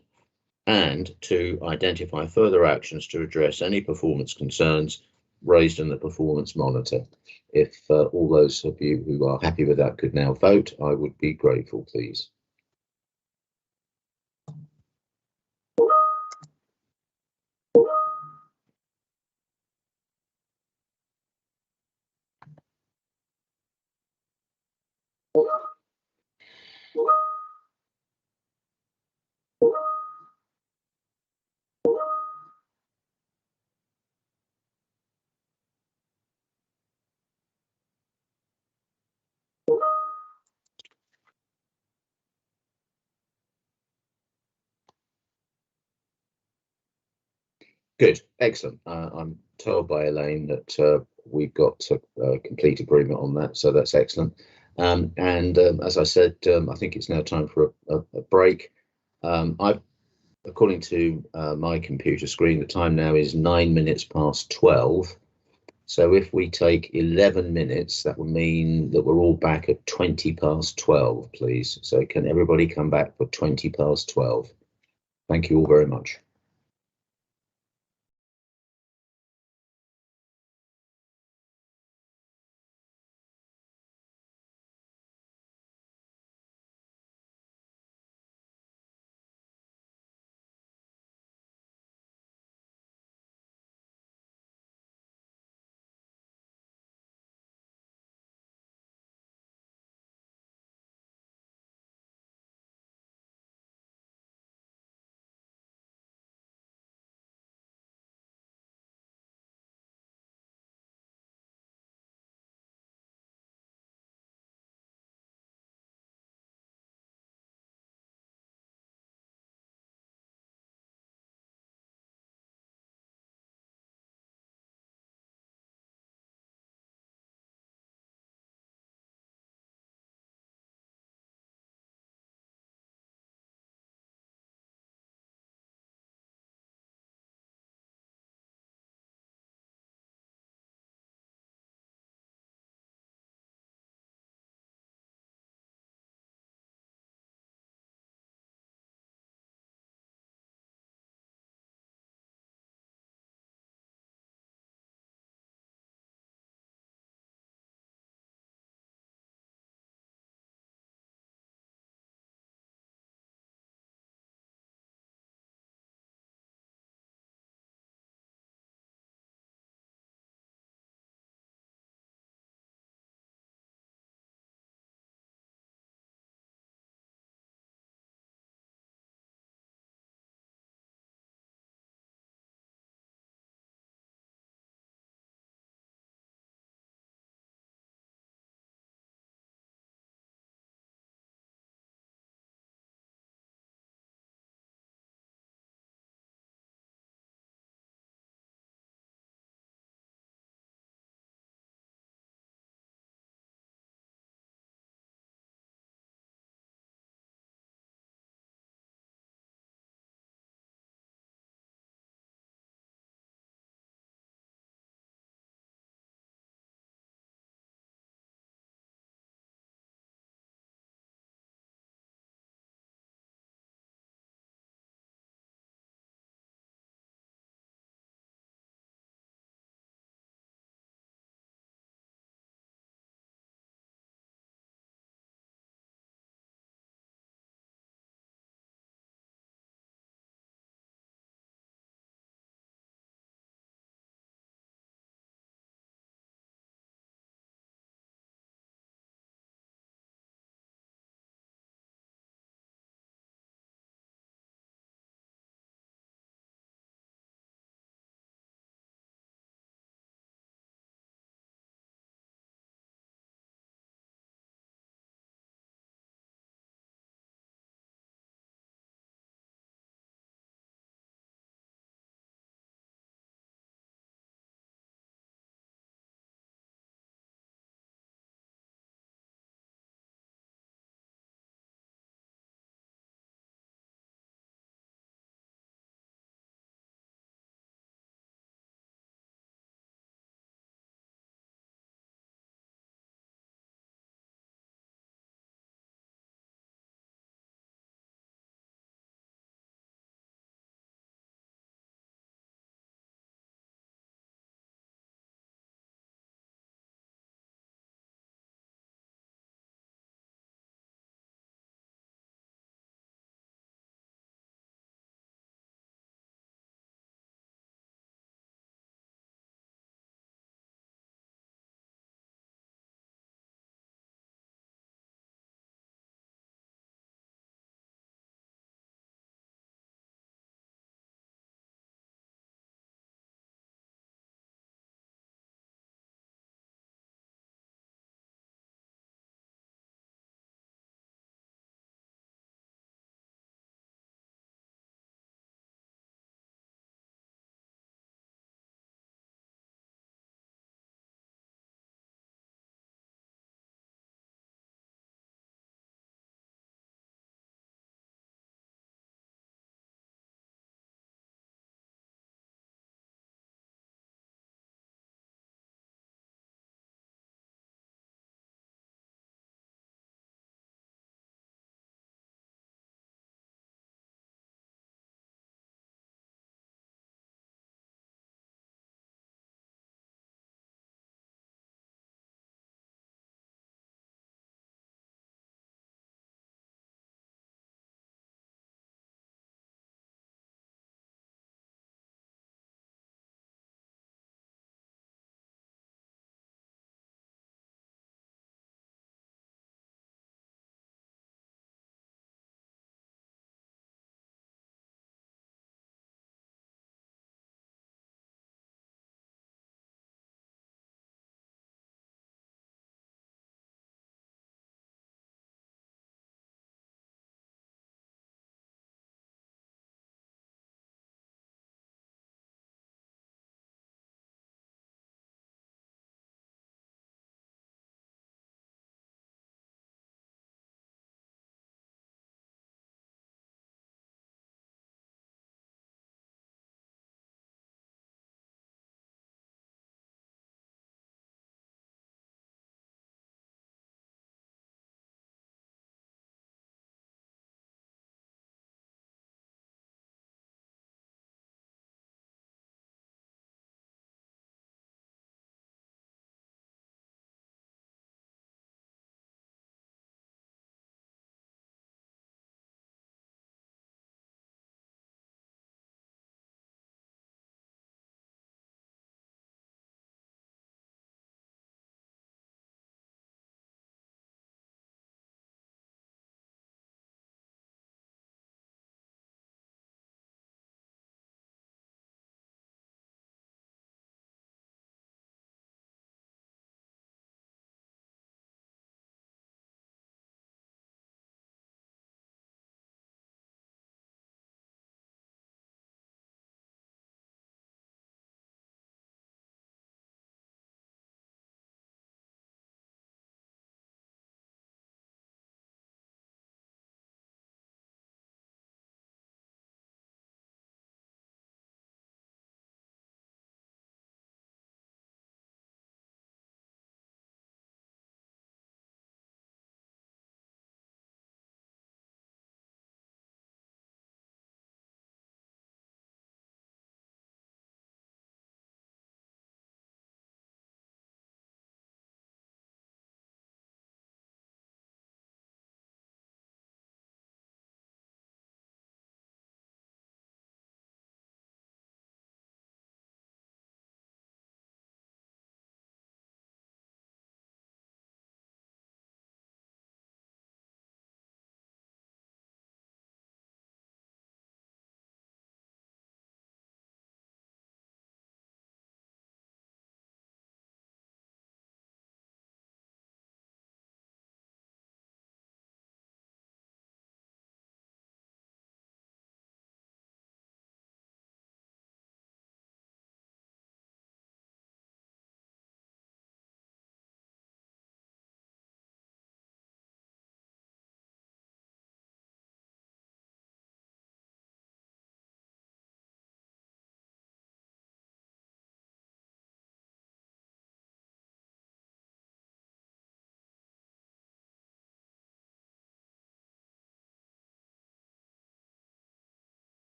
and to identify further actions to address any performance concerns raised in the performance monitor. If all those of you who are happy with that could now vote, I would be grateful, please. Good, excellent. I'm told by Elaine that we've got a complete agreement on that, so that's excellent. As I said, I think it's now time for a break. According to my computer screen, the time now is 9 minutes past 12. So if we take 11 minutes, that will mean that we're all back at 20 past 12, please. So can everybody come back for 20 past 12? Thank you all very much.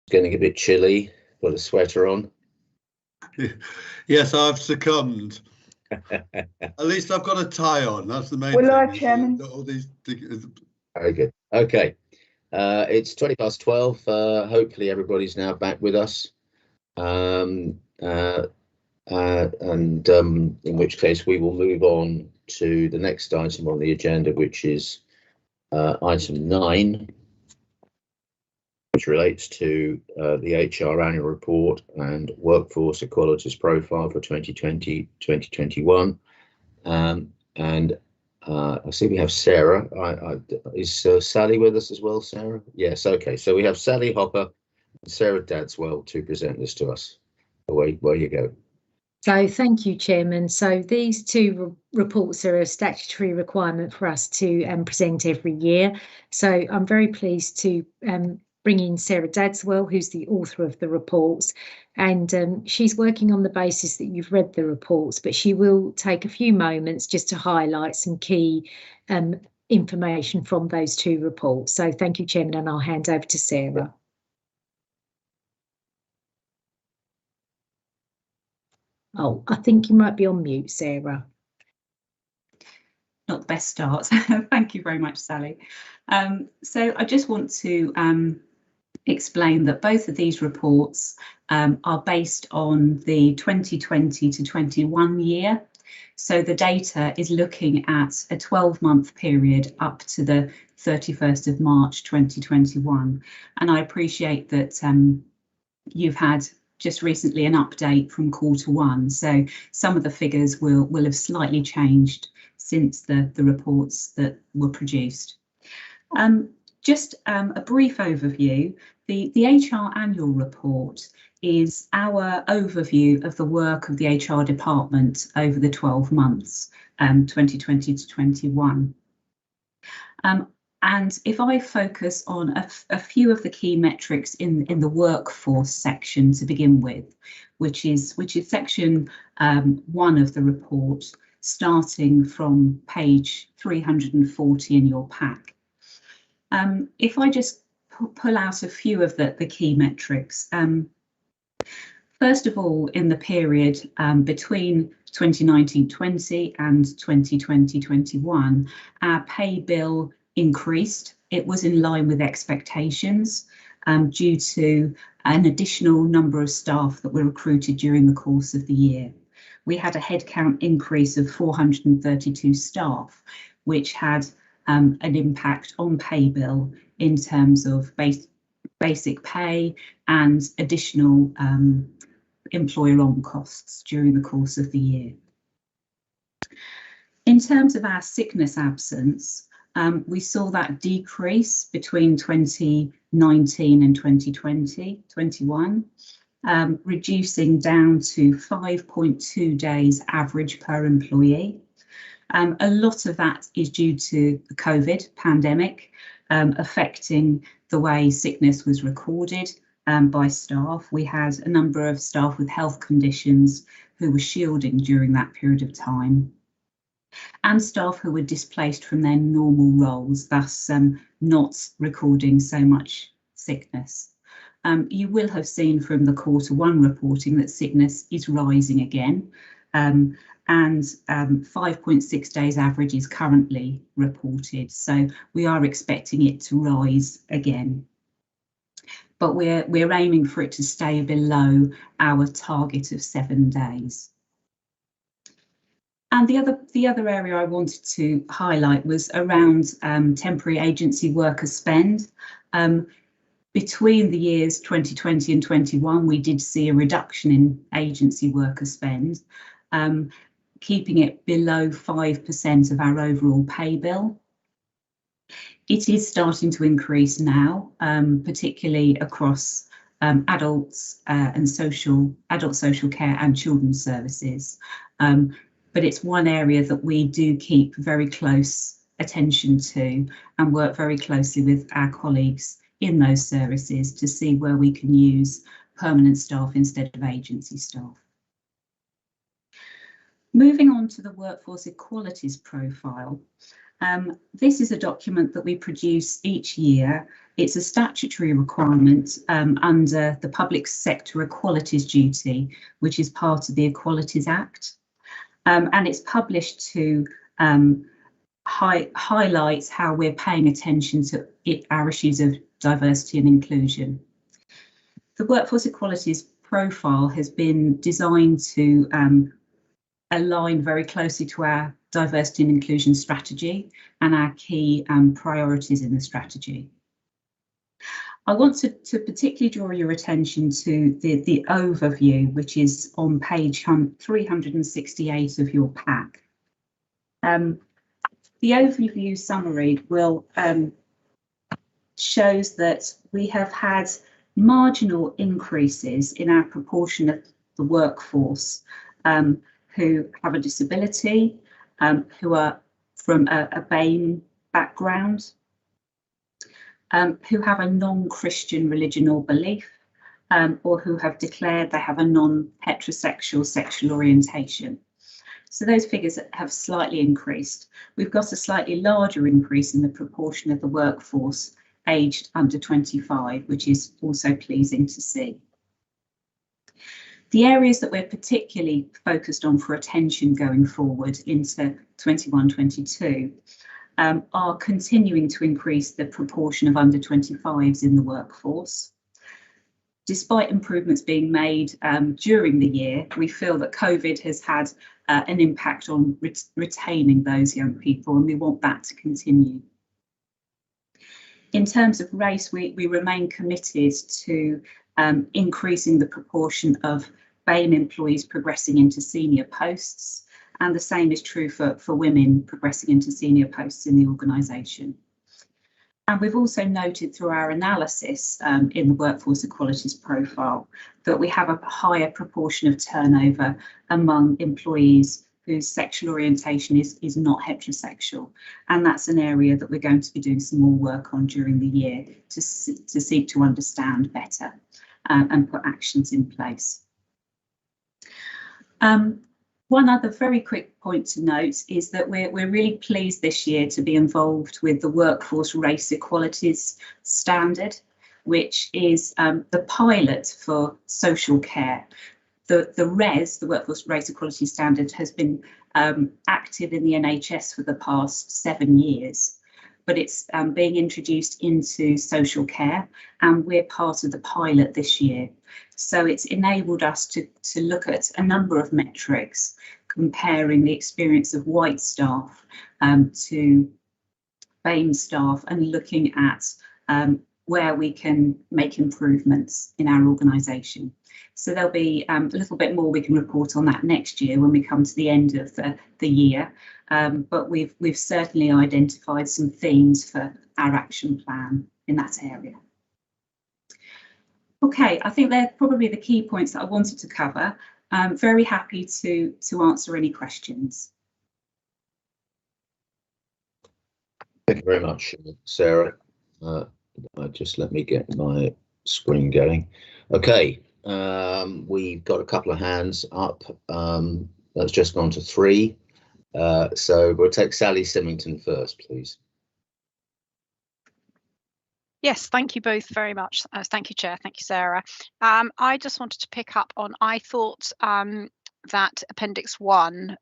getting a bit chilly. Got a sweater on. Yes, I've succumbed. At least I've got a tie on. That's the main Will I, thing. Chairman? All these. Very good. Okay. It's 12:20. Hopefully everybody's now back with us. And in which case we will move on to the next item on the agenda, which is item 9, which relates to the HR annual report and workforce equalities profile for 2020-2021. I see we have Sarah. Is Sally with us as well, Sarah? Yes, okay. So we have Sally Hopper and Sarah Dadswell to present this to us. Away you go. So thank you, Chairman. So these two reports are a statutory requirement for us to present every year. So I'm very pleased to bring in Sarah Dadswell, who's the author of the reports, and she's working on the basis that you've read the reports, but she will take a few moments just to highlight some key information from those two reports. So thank you, Chairman, and I'll hand over to Sarah. Oh, I think you might be on mute, Sarah. Not the best start. Thank you very much, Sally. So I just want to explain that both of these reports are based on the 2020 to 21 year. So the data is looking at a 12-month period up to the 31st of March 2021. And I appreciate that you've had just recently an update from Q1, so some of the figures will have slightly changed since the reports that were produced. Just a brief overview. The HR annual report is our overview of the work of the HR department over the 12 months, 2020 to 21. And if I focus on a few of the key metrics in the workforce section to begin with, which is section 1 of the report, starting from page 340 in your pack. If I just pull out a few of the key metrics, first of all, in the period between 2019-20 and 2020-21, our pay bill increased. It was in line with expectations due to an additional number of staff that were recruited during the course of the year. We had a headcount increase of 432 staff, which had an impact on pay bill in terms of basic pay and additional employer-on costs during the course of the year. In terms of our sickness absence, we saw that decrease between 2019 and 2020-21, reducing down to 5.2 days average per employee. A lot of that is due to the COVID pandemic affecting the way sickness was recorded by staff. We had a number of staff with health conditions who were shielding during that period of time, and staff who were displaced from their normal roles, thus not recording so much sickness. You will have seen from the Q1 reporting that sickness is rising again, and 5.6 days average is currently reported, so we are expecting it to rise again. But we're aiming for it to stay below our target of 7 days. And the other area I wanted to highlight was around temporary agency worker spend. Between the years 2020 and 21, we did see a reduction in agency worker spend, keeping it below 5% of our overall pay bill. It is starting to increase now, particularly across adults and adult social care and children's services. But it's one area that we do keep very close attention to and work very closely with our colleagues in those services to see where we can use permanent staff instead of agency staff. Moving on to the workforce equalities profile, This is a document that we produce each year. It's a statutory requirement under the Public Sector Equalities Duty, which is part of the Equalities Act. And it's published to highlight how we're paying attention to our issues of diversity and inclusion. The Workforce Equalities Profile has been designed to align very closely to our diversity and inclusion strategy and our key priorities in the strategy. I want to particularly draw your attention to the overview, which is on page 368 of your pack. The overview summary will shows that we have had marginal increases in our proportion of the workforce who have a disability, who are from a BAME background, who have a non-Christian religion or belief, or who have declared they have a non-heterosexual sexual orientation. So those figures have slightly increased. We've got a slightly larger increase in the proportion of the workforce aged under 25, which is also pleasing to see. The areas that we're particularly focused on for attention going forward into 21-22 are continuing to increase the proportion of under 25s in the workforce. Despite improvements being made during the year, we feel that COVID has had an impact on retaining those young people, and we want that to continue. In terms of race, we remain committed to increasing the proportion of BAME employees progressing into senior posts, and the same is true for women progressing into senior posts in the organisation. And we've also noted through our analysis in the Workforce Equalities Profile that we have a higher proportion of turnover among employees whose sexual orientation is not heterosexual. And that's an area that we're going to be doing some more work on during the year to seek to understand better and put actions in place. One other very quick point to note is that we're really pleased this year to be involved with the Workforce Race Equalities Standard, which is the pilot for social care. The Workforce Race Equality Standard, has been active in the NHS for the past 7 years, but it's being introduced into social care, and we're part of the pilot this year. So it's enabled us to look at a number of metrics, comparing the experience of white staff to BAME staff, and looking at where we can make improvements in our organisation. So there'll be a little bit more we can report on that next year when we come to the end of the year. But we've certainly identified some themes for our action plan in that area. Okay, I think they're probably the key points that I wanted to cover. I'm very happy to answer any questions. Thank you very much, Sarah. Just let me get my screen going. Okay, we've got a couple of hands up. That's just gone to 3. So we'll take Sally Symington first, please. Yes, thank you both very much. Thank you, Chair. Thank you, Sarah. I just wanted to pick up on, I thought that Appendix 1,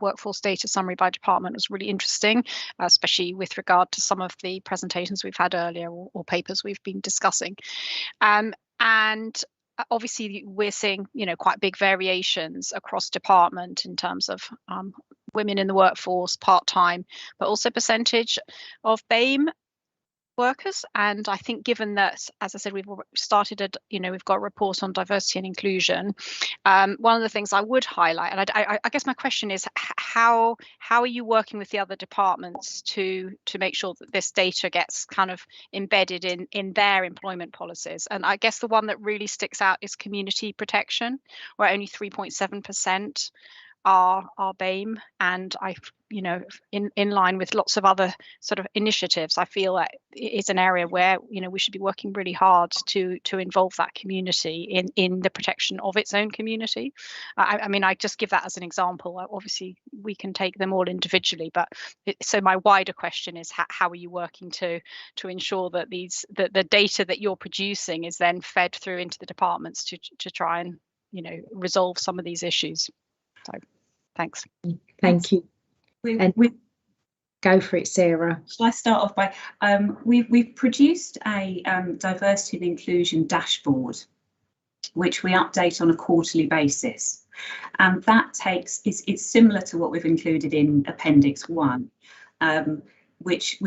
Workforce Data Summary by Department, was really interesting, especially with regard to some of the presentations we've had earlier or papers we've been discussing. And obviously we're seeing, quite big variations across department in terms of women in the workforce, part-time, but also percentage of BAME workers. And I think, given that, as I said, we've started we've got a report on diversity and inclusion, one of the things I would highlight, and I guess my question is, how are you working with the other departments to make sure that this data gets kind of embedded in their employment policies? And I guess the one that really sticks out is community protection, where only 3.7% our BAME, and in line with lots of other sort of initiatives, I feel that it is an area where we should be working really hard to involve that community in the protection of its own community. I mean, I just give that as an example. Obviously we can take them all individually, but so my wider question is, how are you working to ensure that the data that you're producing is then fed through into the departments to try and resolve some of these issues? So thanks. Thank you. Go for it, Sarah. Shall I start off by we've produced a diversity and inclusion dashboard, which we update on a quarterly basis, and that it's similar to what we've included in Appendix 1, which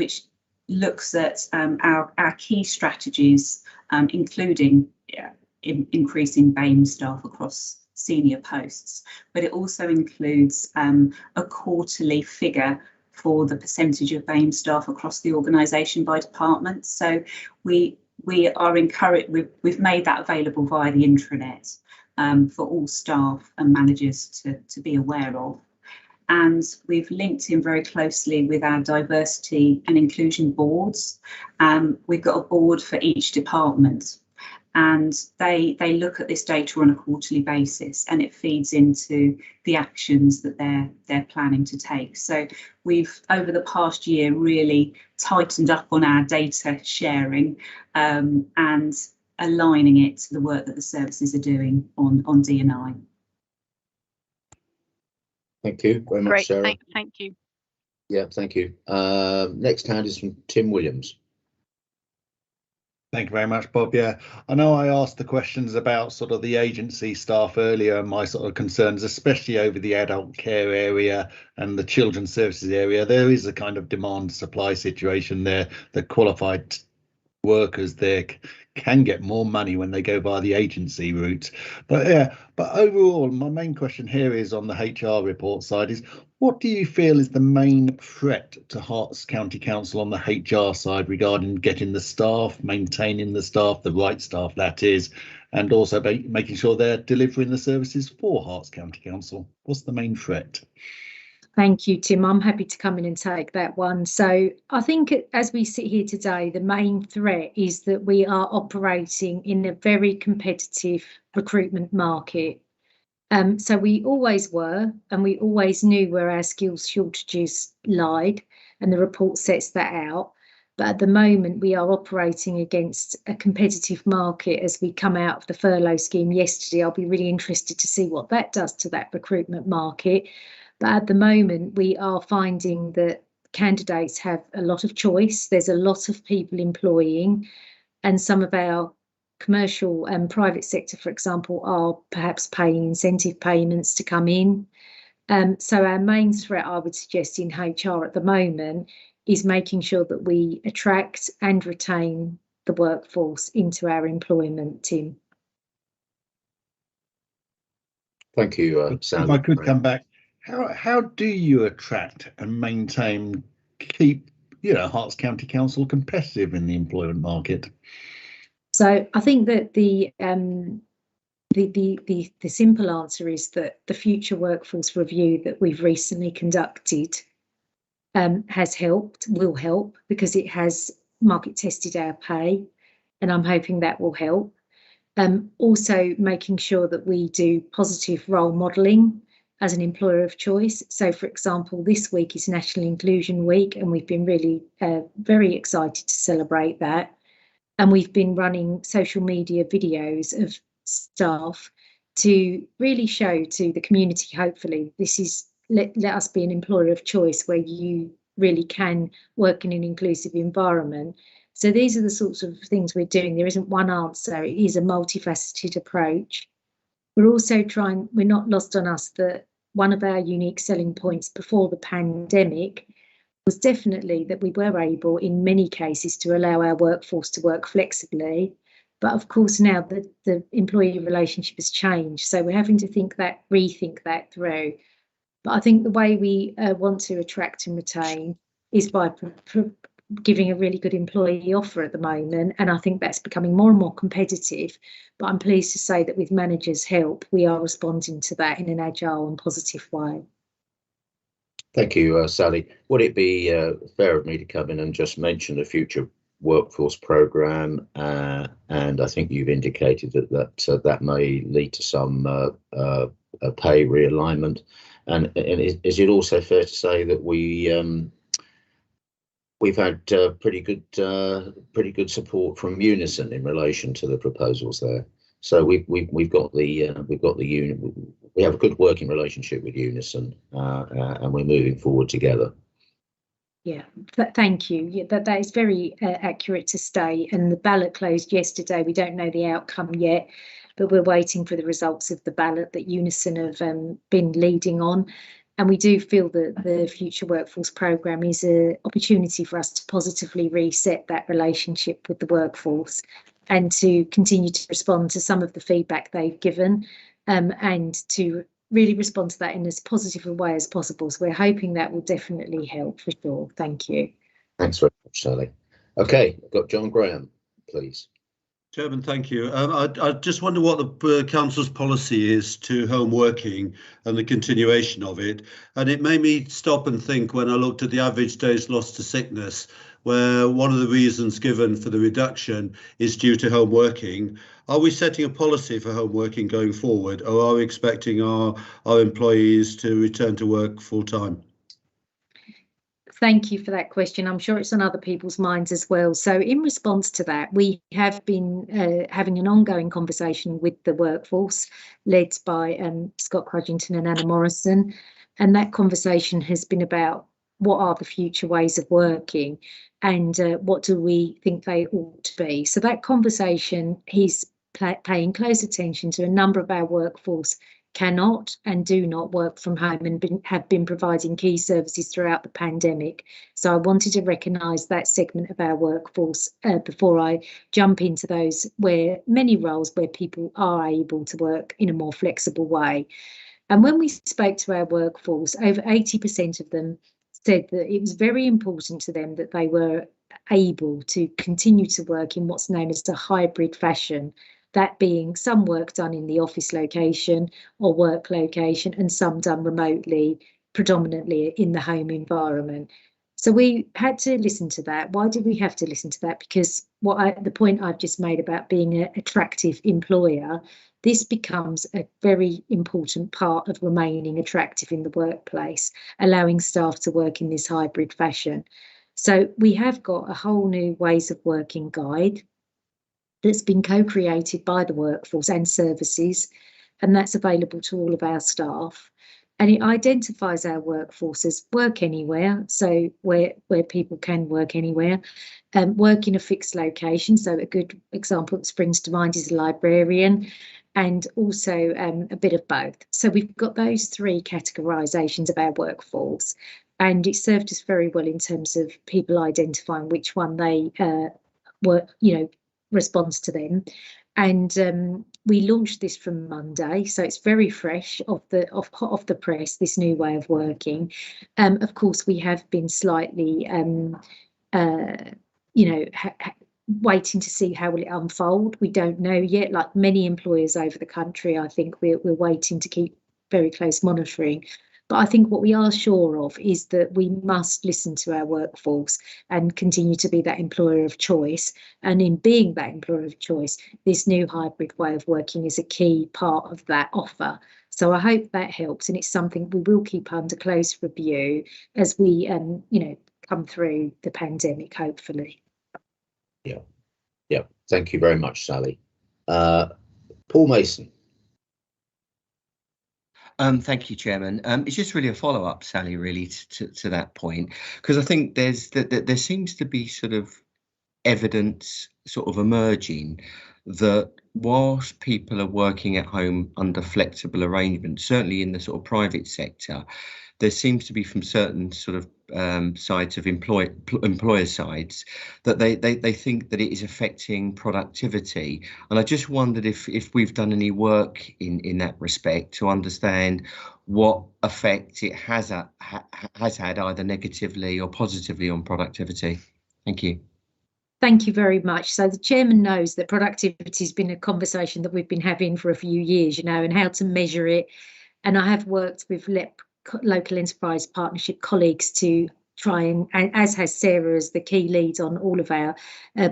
looks at our key strategies, including increasing BAME staff across senior posts, but it also includes a quarterly figure for the percentage of BAME staff across the organisation by department. So we are encouraged. We've made that available via the intranet for all staff and managers to be aware of, and we've linked in very closely with our diversity and inclusion boards. We've got a board for each department, and they look at this data on a quarterly basis, and it feeds into the actions that they're planning to take. So we've, over the past year, really tightened up on our data sharing and aligning it to the work that the services are doing on D&I. Thank you very much, Great. Sarah. Thank you. Yeah, thank you. Next hand is from Tim Williams. Thank you very much, Bob. Yeah, I know I asked the questions about sort of the agency staff earlier and my sort of concerns, especially over the adult care area and the children's services area. There is a kind of demand supply situation there. The qualified workers there can get more money when they go by the agency route. But overall, my main question here is on the HR report side is, what do you feel is the main threat to Herts County Council on the HR side regarding getting the staff, maintaining the staff, the right staff that is, and also making sure they're delivering the services for Herts County Council? What's the main threat? Thank you, Tim. I'm happy to come in and take that one. So I think as we sit here today, the main threat is that we are operating in a very competitive recruitment market. So we always were, and we always knew where our skills shortages lied, and the report sets that out. But at the moment, we are operating against a competitive market as we come out of the furlough scheme yesterday. I'll be really interested to see what that does to that recruitment market. But at the moment, we are finding that candidates have a lot of choice. There's a lot of people employing, and some of our commercial and private sector, for example, are perhaps paying incentive payments to come in. So our main threat, I would suggest, in HR at the moment is making sure that we attract and retain the workforce into our employment, Tim. Thank you, Sally. If I could come back, how do you attract and maintain, keep Herts County Council competitive in the employment market? So I think that the simple answer is that the future workforce review that we've recently conducted has helped, will help, because it has market tested our pay, and I'm hoping that will help. Also making sure that we do positive role modelling as an employer of choice. So, for example, this week is National Inclusion Week, and we've been really very excited to celebrate that. And we've been running social media videos of staff to really show to the community, hopefully, this is let us be an employer of choice where you really can work in an inclusive environment. So these are the sorts of things we're doing. There isn't one answer. It is a multifaceted approach. We're also we're not lost on us that one of our unique selling points before the pandemic was definitely that we were able, in many cases, to allow our workforce to work flexibly. But of course, now the employee relationship has changed. So we're having to rethink that through. But I think the way we want to attract and retain is by giving a really good employee offer at the moment, and I think that's becoming more and more competitive. But I'm pleased to say that with managers' help, we are responding to that in an agile and positive way. Thank you, Sally. Would it be fair of me to come in and just mention the future workforce programme, and I think you've indicated that may lead to some pay realignment, and is it also fair to say that we've had pretty good support from Unison in relation to the proposals there? So we've got the union. We have a good working relationship with Unison, and we're moving forward together. Yeah, thank you. Yeah, that is very accurate to state. And the ballot closed yesterday. We don't know the outcome yet, but we're waiting for the results of the ballot that Unison have been leading on. And we do feel that the Future Workforce Programme is an opportunity for us to positively reset that relationship with the workforce and to continue to respond to some of the feedback they've given, and to really respond to that in as positive a way as possible. So we're hoping that will definitely help for sure. Thank you. Thanks very much, Sally. Okay, I've got John Graham, please. Chairman, thank you. I just wonder what the Council's policy is to home working and the continuation of it. And it made me stop and think when I looked at the average days lost to sickness, where one of the reasons given for the reduction is due to home working. Are we setting a policy for home working going forward, or are we expecting our employees to return to work full time? Thank you for that question. I'm sure it's on other people's minds as well. So in response to that, we have been having an ongoing conversation with the workforce led by Scott Crudgington and Anna Morrison. And that conversation has been about what are the future ways of working and what do we think they ought to be. So that conversation is paying close attention to a number of our workforce cannot and do not work from home and have been providing key services throughout the pandemic. So I wanted to recognise that segment of our workforce before I jump into those many roles where people are able to work in a more flexible way. And when we spoke to our workforce, over 80% of them said that it was very important to them that they were able to continue to work in what's known as a hybrid fashion. That being some work done in the office location or work location and some done remotely, predominantly in the home environment. So we had to listen to that. Why did we have to listen to that? Because the point I've just made about being an attractive employer, this becomes a very important part of remaining attractive in the workplace, allowing staff to work in this hybrid fashion. So we have got a whole new ways of working guide that's been co-created by the workforce and services, and that's available to all of our staff. And it identifies our workforce as work anywhere, so where people can work anywhere, work in a fixed location. So a good example that springs to mind is a librarian, and also a bit of both. So we've got those three categorisations of our workforce, and it served us very well in terms of people identifying which one they responds to them. And we launched this from Monday, so it's very fresh off the press, this new way of working. Of course, we have been slightly waiting to see how will it unfold. We don't know yet. Like many employers over the country, I think we're waiting to keep very close monitoring. But I think what we are sure of is that we must listen to our workforce and continue to be that employer of choice. And in being that employer of choice, this new hybrid way of working is a key part of that offer. So I hope that helps, and it's something we will keep under close review as we, come through the pandemic, hopefully. Yeah. Thank you very much, Sally. Paul Mason. Thank you, Chairman. It's just really a follow-up, Sally, really, to that point, because I think there seems to be sort of evidence sort of emerging that whilst people are working at home under flexible arrangements, certainly in the sort of private sector, there seems to be from certain sort of sides of employer sides that they think that it is affecting productivity. And I just wondered if we've done any work in that respect to understand what effect it has had either negatively or positively on productivity. Thank you. Thank you very much. So the chairman knows that productivity has been a conversation that we've been having for a few years, and how to measure it. And I have worked with local enterprise partnership colleagues to try and as has Sarah as the key lead on all of our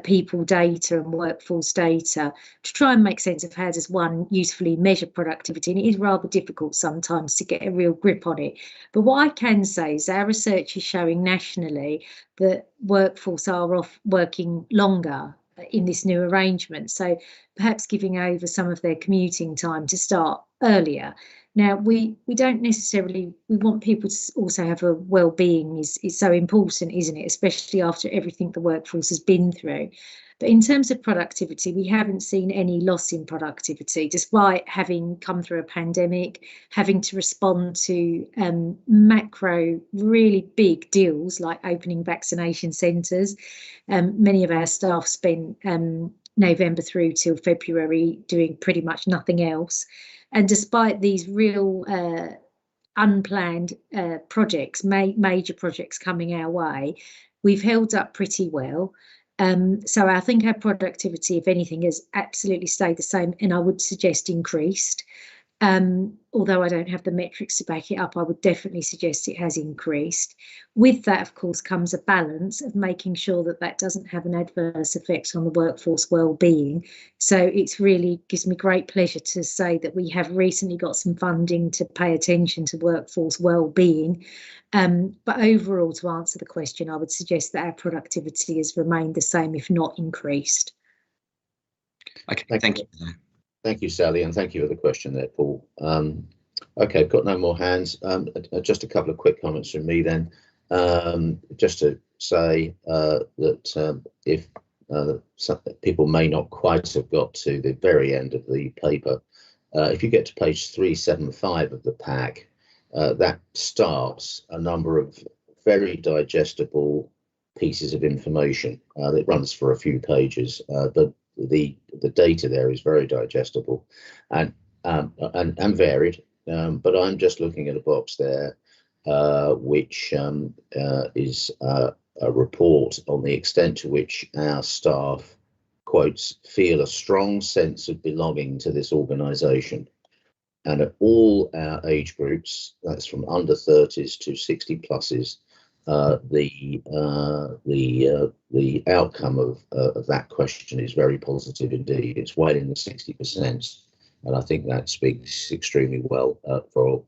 people data and workforce data, to try and make sense of how does one usefully measure productivity. And it is rather difficult sometimes to get a real grip on it. But what I can say is our research is showing nationally that workforce are off working longer in this new arrangement. So perhaps giving over some of their commuting time to start earlier. Now, we don't necessarily, we want people to also have a well-being is so important, isn't it? Especially after everything the workforce has been through. But in terms of productivity, we haven't seen any loss in productivity, despite having come through a pandemic, having to respond to macro, really big deals like opening vaccination centres. Many of our staff spent November through till February doing pretty much nothing else. And despite these real unplanned projects, major projects coming our way, we've held up pretty well. So I think our productivity, if anything, has absolutely stayed the same, and I would suggest increased. Although I don't have the metrics to back it up, I would definitely suggest it has increased. With that, of course, comes a balance of making sure that that doesn't have an adverse effect on the workforce well-being. So it's really gives me great pleasure to say that we have recently got some funding to pay attention to workforce well-being. But overall, to answer the question, I would suggest that our productivity has remained the same, if not increased. Okay, thank you. Thank you, Sally, and thank you for the question there, Paul. Okay, I've got no more hands. Just a couple of quick comments from me then. Just to say that if some people may not quite have got to the very end of the paper, if you get to page 375 of the pack, that starts a number of very digestible pieces of information. It runs for a few pages, but the data there is very digestible and varied. But I'm just looking at a box there, which is a report on the extent to which our staff, quotes, feel a strong sense of belonging to this organisation. And at all our age groups, that's from under 30s to 60 pluses, the outcome of that question is very positive indeed. It's well in the 60%, and I think that speaks extremely well for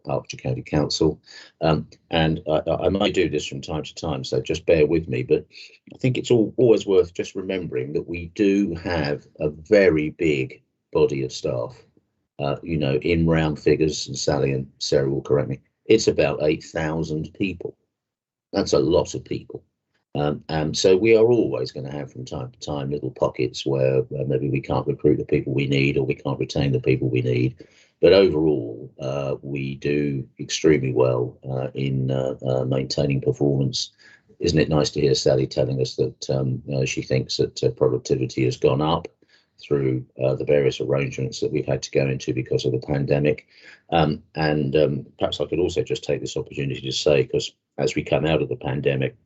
Hertfordshire County Council. And I might do this from time to time, so just bear with me. But I think it's always worth just remembering that we do have a very big body of staff. In round figures, and Sally and Sarah will correct me, it's about 8,000 people. That's a lot of people. So we are always going to have from time to time little pockets where maybe we can't recruit the people we need, or we can't retain the people we need. But overall, we do extremely well in maintaining performance. Isn't it nice to hear Sally telling us that she thinks that productivity has gone up through the various arrangements that we've had to go into because of the pandemic. Perhaps I could also just take this opportunity to say, because as we come out of the pandemic,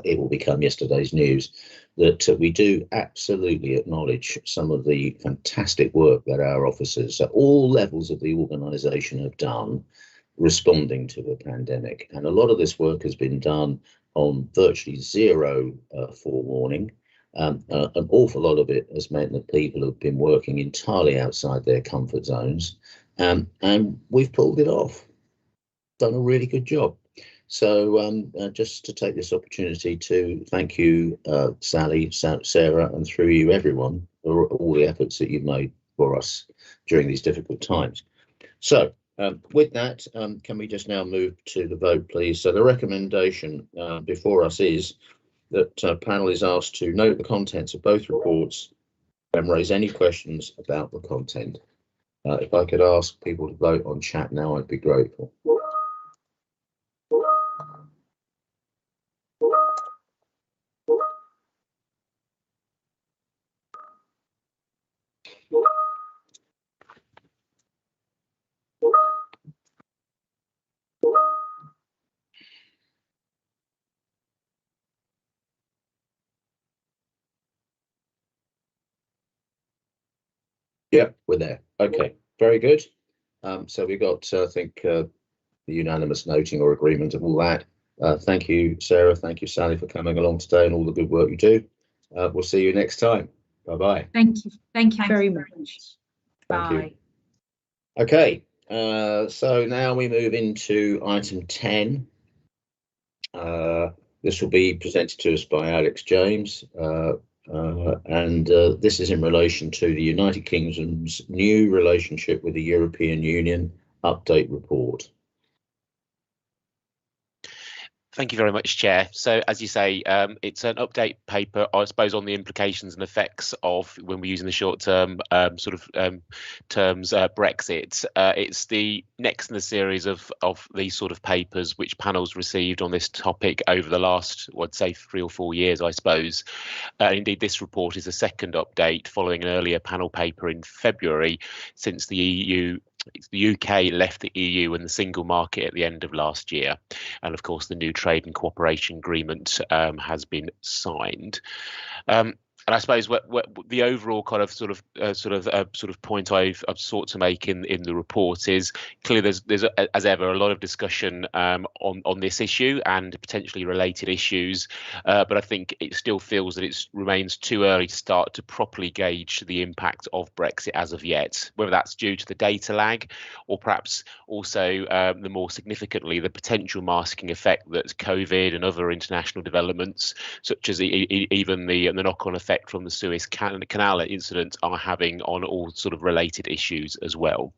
it will become yesterday's news, that we do absolutely acknowledge some of the fantastic work that our officers at all levels of the organisation have done responding to the pandemic. And a lot of this work has been done on virtually zero forewarning. An awful lot of it has meant that people have been working entirely outside their comfort zones, and we've pulled it off, done a really good job. So just to take this opportunity to thank you, Sally, Sarah, and through you everyone, for all the efforts that you've made for us during these difficult times. So with that, can we just now move to the vote, please? So the recommendation before us is that panel is asked to note the contents of both reports and raise any questions about the content. If I could ask people to vote on chat now, I'd be grateful. Yeah, we're there. Okay, very good. So we got, I think, the unanimous noting or agreement of all that. Thank you, Sarah. Thank you, Sally, for coming along today and all the good work you do. We'll see you next time. Bye-bye. Thank you. Thank you very much. Thank Bye. you. Okay, so now we move into item 10. This will be presented to us by Alex James, and this is in relation to the United Kingdom's new relationship with the European Union update report. Thank you very much, Chair. So, as you say, it's an update paper, I suppose, on the implications and effects of, when we're using the short-term terms, Brexit. It's the next in the series of these sort of papers which panels received on this topic over the last, I'd say, 3 or 4 years, I suppose. Indeed, this report is a second update following an earlier panel paper in February, since the UK left the EU and the single market at the end of last year, and of course the new trade and cooperation agreement has been signed. And I suppose what the overall kind of sort of point I've sought to make in the report is, clearly there's as ever a lot of discussion on this issue and potentially related issues, but I think it still feels that it remains too early to start to properly gauge the impact of Brexit as of yet, whether that's due to the data lag or perhaps also the more significantly the potential masking effect that COVID and other international developments, such as even the knock-on effect from the Suez Canal incident, are having on all sort of related issues as well.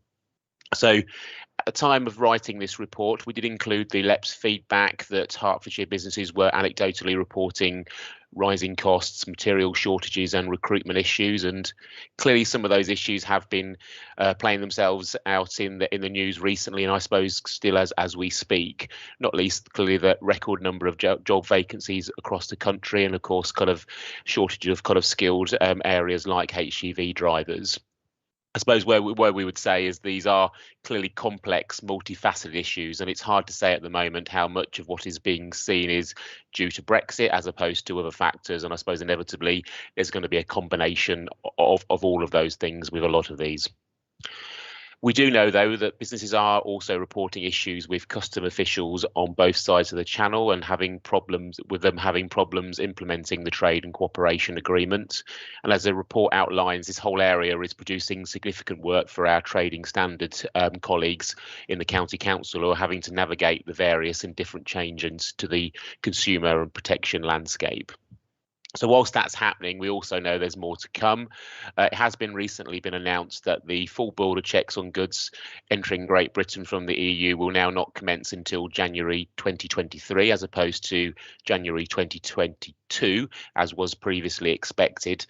So at the time of writing this report, we did include the LEPS feedback that Hertfordshire businesses were anecdotally reporting rising costs, material shortages and recruitment issues, and clearly some of those issues have been playing themselves out in the news recently, and I suppose still as we speak, not least clearly the record number of job vacancies across the country, and of course kind of shortage of kind of skilled areas like HGV drivers. I suppose where we would say is these are clearly complex, multifaceted issues, and it's hard to say at the moment how much of what is being seen is due to Brexit as opposed to other factors. And I suppose inevitably there's going to be a combination of all of those things with a lot of these. We do know, though, that businesses are also reporting issues with custom officials on both sides of the channel and having problems implementing the trade and cooperation agreement. And as the report outlines, this whole area is producing significant work for our trading standards colleagues in the County Council, who are having to navigate the various and different changes to the consumer and protection landscape. So whilst that's happening, we also know there's more to come. It has recently been announced that the full border checks on goods entering Great Britain from the EU will now not commence until January 2023, as opposed to January 2022, as was previously expected.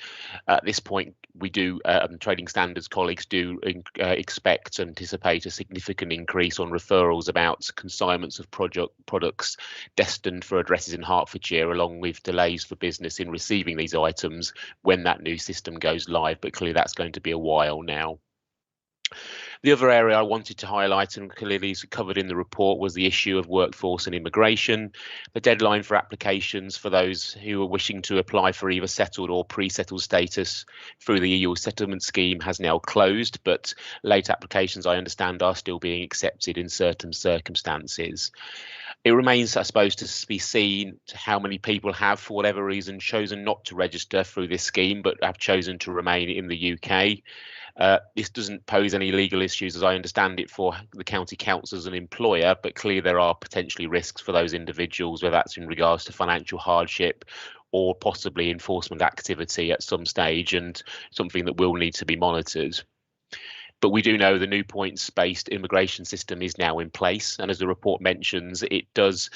At this point, we do, trading standards colleagues do expect, anticipate a significant increase on referrals about consignments of products destined for addresses in Hertfordshire, along with delays for business in receiving these items when that new system goes live, but clearly that's going to be a while now. The other area I wanted to highlight, and clearly is covered in the report, was the issue of workforce and immigration. The deadline for applications for those who are wishing to apply for either settled or pre-settled status through the EU settlement scheme has now closed, but late applications, I understand, are still being accepted in certain circumstances. It remains, I suppose, to be seen how many people have, for whatever reason, chosen not to register through this scheme, but have chosen to remain in the UK. This doesn't pose any legal issues, as I understand it, for the county council as an employer, but clearly there are potentially risks for those individuals, whether that's in regards to financial hardship or possibly enforcement activity at some stage, and something that will need to be monitored. But we do know the new points-based immigration system is now in place, and as the report mentions, it does,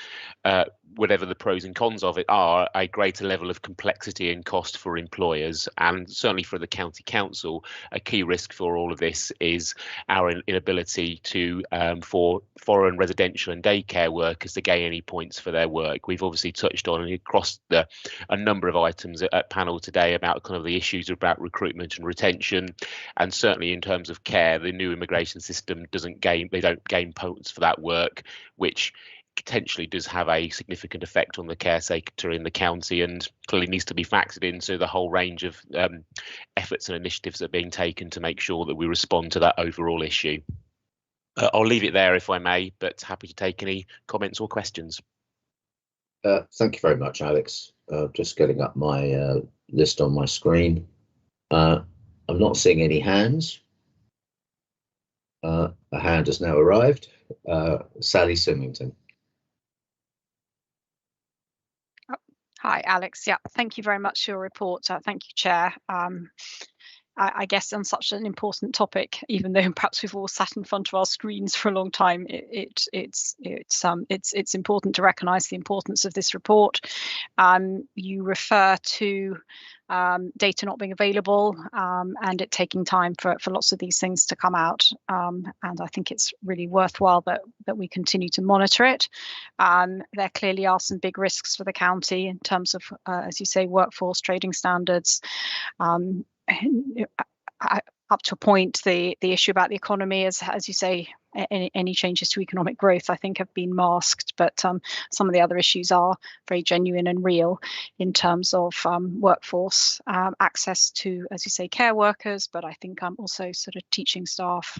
whatever the pros and cons of it are, a greater level of complexity and cost for employers, and certainly for the county council. A key risk for all of this is our inability to for foreign residential and daycare workers to gain any points for their work. We've obviously touched on across a number of items at panel today about kind of the issues about recruitment and retention, and certainly in terms of care, the new immigration system don't gain points for that work, which potentially does have a significant effect on the care sector in the county, and clearly needs to be factored into the whole range of efforts and initiatives that are being taken to make sure that we respond to that overall issue. I'll leave it there if I may, but happy to take any comments or questions. Thank you very much, Alex. Just getting up my list on my screen. I'm not seeing any hands. A hand has now arrived. Sally Symington. Hi, Alex. Yeah, thank you very much for your report. Thank you, Chair. I guess on such an important topic, even though perhaps we've all sat in front of our screens for a long time, it's important to recognise the importance of this report. You refer to data not being available and it taking time for lots of these things to come out, and I think it's really worthwhile that we continue to monitor it. There clearly are some big risks for the county in terms of, as you say, workforce, trading standards. Up to a point, the issue about the economy, as you say, any changes to economic growth, I think, have been masked, but some of the other issues are very genuine and real in terms of workforce, access to, as you say, care workers, but I think also sort of teaching staff,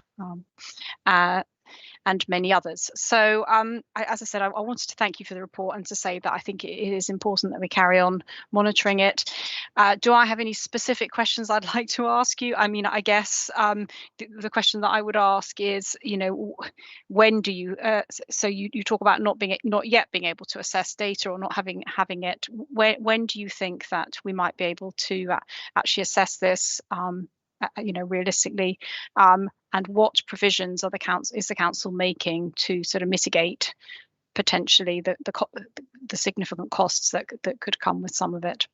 and many others. So as I said, I wanted to thank you for the report and to say that I think it is important that we carry on monitoring it. Do I have any specific questions I'd like to ask you? I mean, I guess the question that I would ask is, you know, when do you, so you talk about not yet being able to assess data or not having it. When do you think that we might be able to actually assess this, you know, realistically, and what provisions is the council making to sort of mitigate potentially the significant costs that could come with some of it?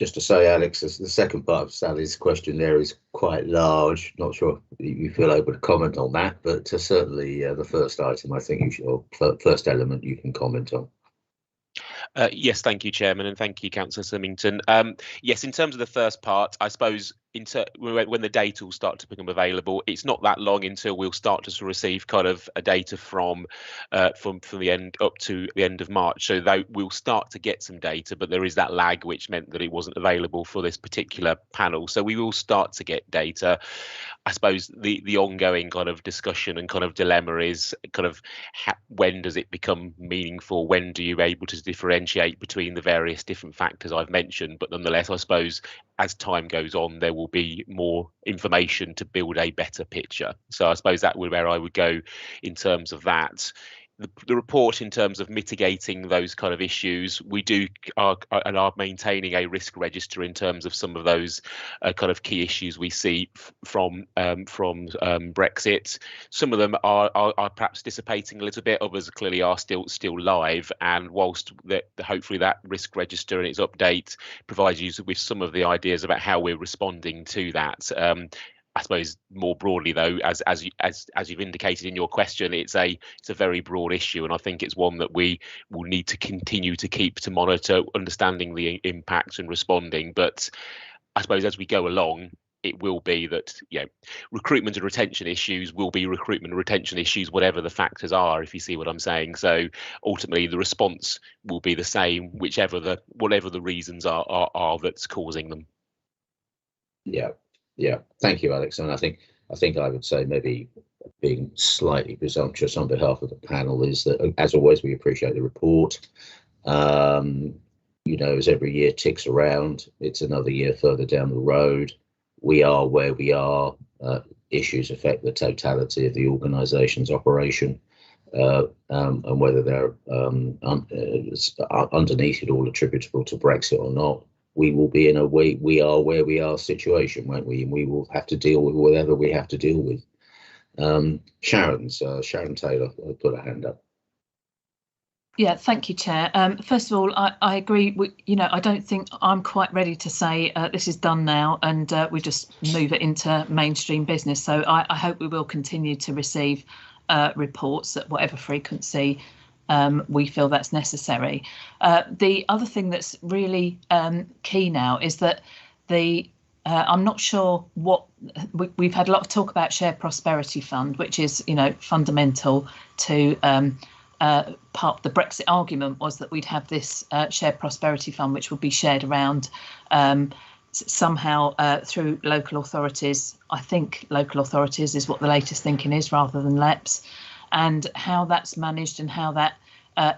Just to say, Alex, the second part of Sally's question there is quite large. Not sure you feel able to comment on that, but certainly the first item, I think you should, or first element, you can comment on. Yes, thank you, Chairman, and thank you, Councillor Symington. Yes, in terms of the first part, I suppose when the data will start to become available, it's not that long until we'll start to receive kind of a data from the end up to the end of March. So we'll start to get some data, but there is that lag, which meant that it wasn't available for this particular panel. So we will start to get data. I suppose the ongoing kind of discussion and kind of dilemma is kind of when does it become meaningful? When do you able to differentiate between the various different factors I've mentioned? But nonetheless, I suppose as time goes on, there will be more information to build a better picture. So I suppose that would where I would go in terms of that. The report, in terms of mitigating those kind of issues, we are maintaining a risk register in terms of some of those kind of key issues we see from Brexit. Some of them are perhaps dissipating a little bit. Others clearly are still live. And whilst hopefully that risk register and its update provides you with some of the ideas about how we're responding to that. I suppose more broadly, though, as you've indicated in your question, it's a very broad issue, and I think it's one that we will need to continue to keep to monitor, understanding the impacts and responding. But I suppose as we go along, it will be that, you know, recruitment and retention issues will be recruitment and retention issues, whatever the factors are, if you see what I'm saying. So ultimately, the response will be the same, whatever the reasons are that's causing them. Yeah, thank you, Alex. And I think I would say, maybe being slightly presumptuous on behalf of the panel, is that, as always, we appreciate the report. You know, as every year ticks around, it's another year further down the road. We are where we are. Issues affect the totality of the organisation's operation, and whether they're underneath it all attributable to Brexit or not. We will be in a we are where we are situation, won't we? And we will have to deal with whatever we have to deal with. Sharon Taylor put her hand up. Yeah, thank you, Chair. First of all, I agree. I don't think I'm quite ready to say this is done now and we just move it into mainstream business. So I hope we will continue to receive reports at whatever frequency we feel that's necessary. The other thing that's really key now is that the I'm not sure what we've had a lot of talk about Shared Prosperity Fund, which is, you know, fundamental to part of the Brexit argument was that we'd have this Shared Prosperity Fund, which would be shared around somehow through local authorities. I think local authorities is what the latest thinking is, rather than LEPs, and how that's managed and how that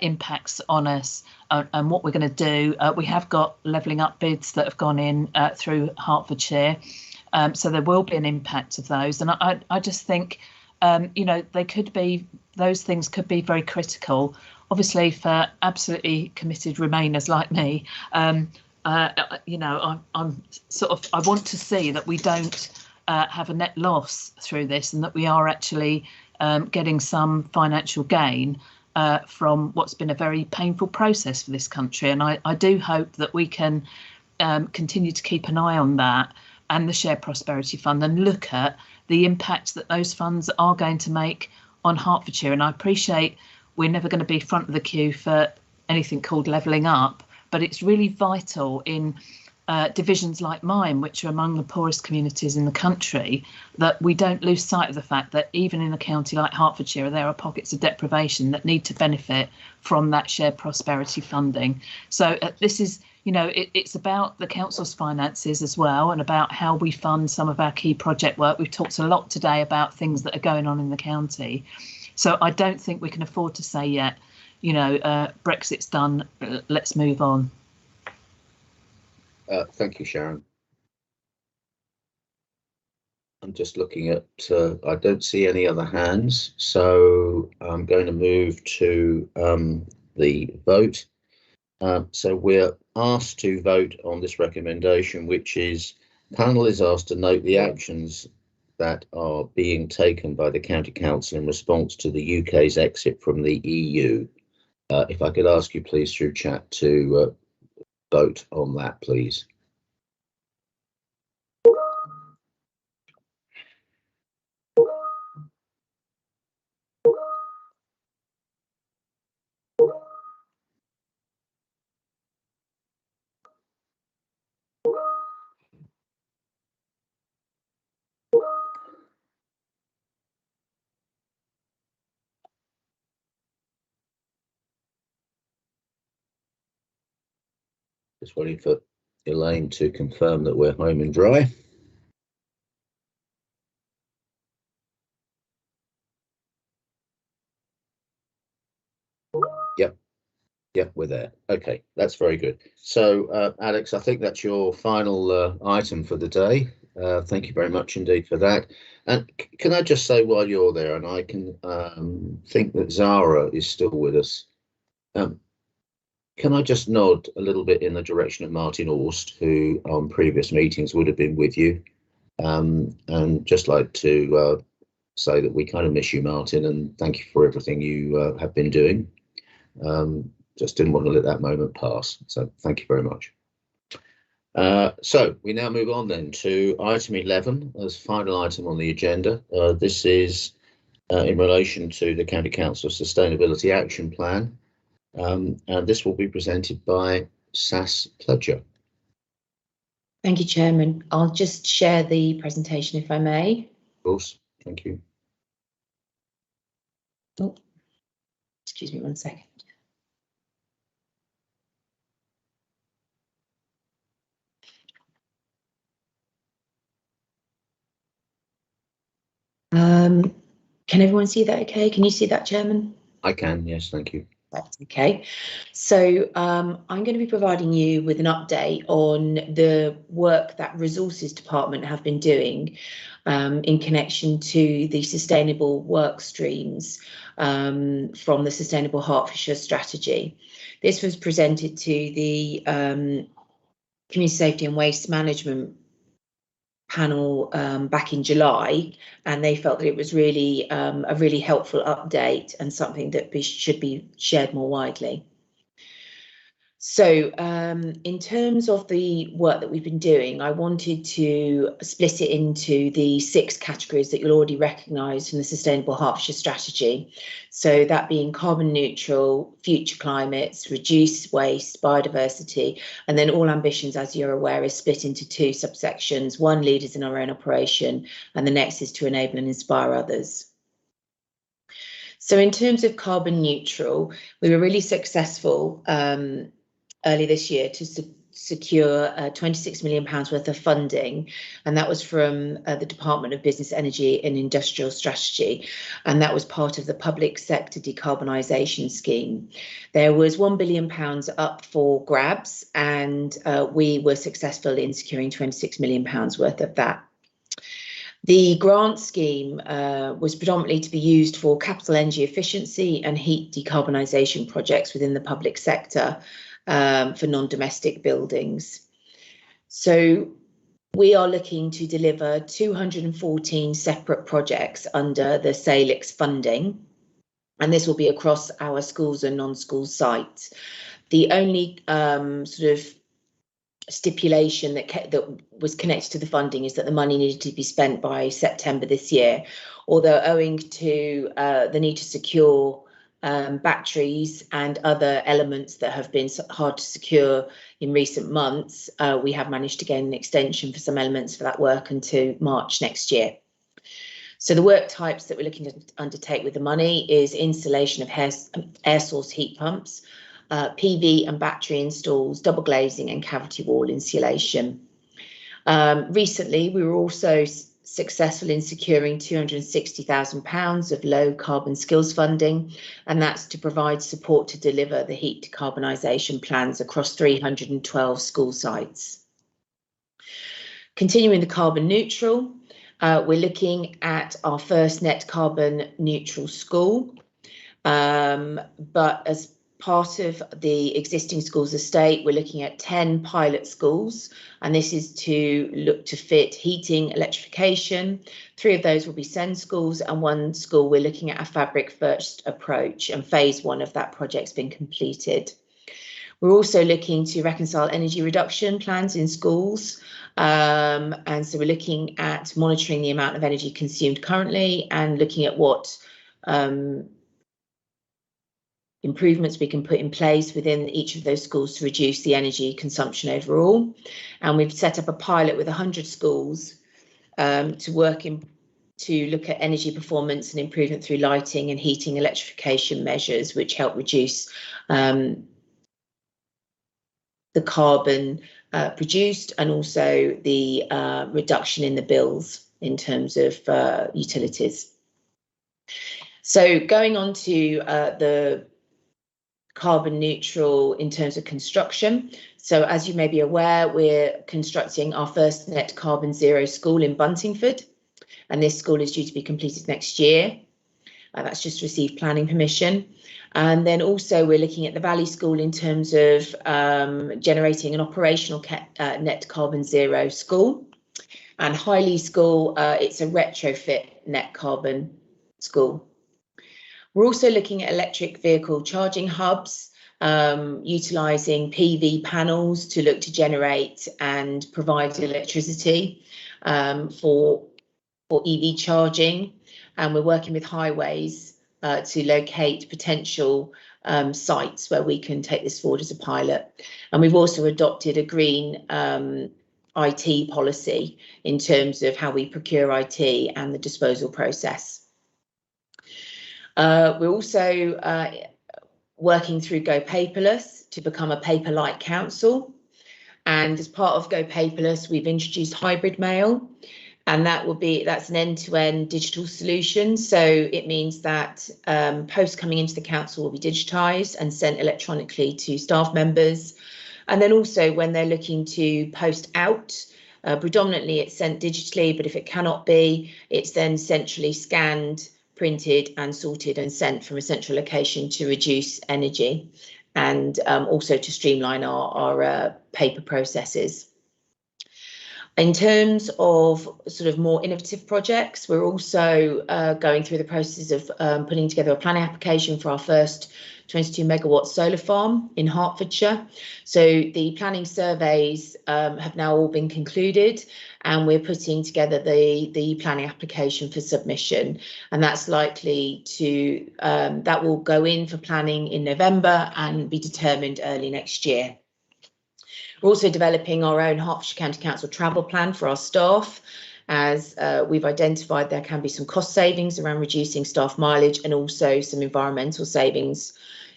impacts on us and what we're going to do. We have got levelling up bids that have gone in through Hertfordshire, so there will be an impact of those. And I just think, you know, they could be, those things could be very critical, obviously, for absolutely committed Remainers like me. You know, I'm sort of, I want to see that we don't have a net loss through this, and that we are actually getting some financial gain from what's been a very painful process for this country. And I do hope that we can continue to keep an eye on that and the Shared Prosperity Fund, and look at the impact that those funds are going to make on Hertfordshire. And I appreciate we're never going to be front of the queue for anything called levelling up, but it's really vital in divisions like mine, which are among the poorest communities in the country, that we don't lose sight of the fact that even in a county like Hertfordshire, there are pockets of deprivation that need to benefit from that shared prosperity funding. So this is, you know, it's about the council's finances as well, and about how we fund some of our key project work. We've talked a lot today about things that are going on in the county. So I don't think we can afford to say yet, you know, Brexit's done, let's move on. Thank you, Sharon. I'm just looking at, I don't see any other hands, so I'm going to move to the vote. So we're asked to vote on this recommendation, which is, panel is asked to note the actions that are being taken by the County Council in response to the UK's exit from the EU. If I could ask you please through chat to vote on that, please. Just waiting for Elaine to confirm that we're home and dry. Yep, we're there. Okay, that's very good. So, Alex, I think that's your final item for the day. Thank you very much indeed for that. And can I just say, while you're there, and I can think that Zara is still with us, can I just nod a little bit in the direction of Martin Orst, who on previous meetings would have been with you, and just like to say that we kind of miss you, Martin, and thank you for everything you have been doing. Just didn't want to let that moment pass, so thank you very much. So we now move on then to item 11 as final item on the agenda. This is in relation to the County Council Sustainability Action Plan, and this will be presented by Sass Pledger. Thank you, Chairman. I'll just share the presentation if I may. Of course, thank you. Oh, excuse me 1 second. Can everyone see that okay? Can you see that, Chairman? I can, yes, thank you. That's okay. So I'm going to be providing you with an update on the work that Resources Department have been doing in connection to the sustainable work streams from the Sustainable Hertfordshire Strategy. This was presented to the Community Safety and Waste Management panel back in July, and they felt that it was really a really helpful update and something that should be shared more widely. So in terms of the work that we've been doing, I wanted to split it into the 6 categories that you'll already recognise from the Sustainable Hertfordshire Strategy. So that being carbon neutral, future climates, reduce waste, biodiversity, and then all ambitions, as you're aware, is split into 2 subsections. One, leaders in our own operation, and the next is to enable and inspire others. So in terms of carbon neutral, we were really successful early this year to secure £26 million worth of funding, and that was from the Department of Business, Energy and Industrial Strategy, and that was part of the public sector decarbonisation scheme. There was £1 billion up for grabs, and we were successful in securing £26 million worth of that. The grant scheme was predominantly to be used for capital energy efficiency and heat decarbonisation projects within the public sector for non-domestic buildings. So we are looking to deliver 214 separate projects under the SALIX funding, and this will be across our schools and non-school sites. The only sort of stipulation that was connected to the funding is that the money needed to be spent by September this year, although owing to the need to secure batteries and other elements that have been hard to secure in recent months, we have managed to gain an extension for some elements for that work until March next year. So the work types that we're looking to undertake with the money is installation of air source heat pumps, PV and battery installs, double glazing and cavity wall insulation. Recently, we were also successful in securing £260,000 of low carbon skills funding, and that's to provide support to deliver the heat decarbonisation plans across 312 school sites. Continuing the carbon neutral, we're looking at our first net carbon neutral school, but as part of the existing schools estate, we're looking at 10 pilot schools, and this is to look to fit heating, electrification. 3 of those will be SEND schools, and 1 school we're looking at a fabric first approach, and phase 1 of that project's been completed. We're also looking to reconcile energy reduction plans in schools, and so we're looking at monitoring the amount of energy consumed currently and looking at what improvements we can put in place within each of those schools to reduce the energy consumption overall. And we've set up a pilot with 100 schools to look at energy performance and improvement through lighting and heating electrification measures, which help reduce the carbon produced and also the reduction in the bills in terms of utilities. So going on to the carbon neutral in terms of construction. So as you may be aware, we're constructing our first net carbon zero school in Buntingford, and this school is due to be completed next year. That's just received planning permission. And then also we're looking at the Valley School in terms of generating an operational net carbon zero school. And Highley School, it's a retrofit net carbon school. We're also looking at electric vehicle charging hubs, utilising PV panels to look to generate and provide electricity for EV charging. And we're working with highways to locate potential sites where we can take this forward as a pilot. And we've also adopted a green IT policy in terms of how we procure IT and the disposal process. We're also working through Go Paperless to become a paper-light council. And as part of Go Paperless, we've introduced hybrid mail, and that's an end-to-end digital solution. So it means that posts coming into the council will be digitised and sent electronically to staff members. And then also when they're looking to post out, predominantly it's sent digitally, but if it cannot be, it's then centrally scanned, printed and sorted and sent from a central location to reduce energy and also to streamline our paper processes. In terms of sort of more innovative projects, we're also going through the process of putting together a planning application for our first 22 megawatt solar farm in Hertfordshire. So the planning surveys have now all been concluded, and we're putting together the planning application for submission, and that's likely to that will go in for planning in November and be determined early next year. We're also developing our own Hertfordshire County Council travel plan for our staff, as we've identified there can be some cost savings around reducing staff mileage and also some environmental savings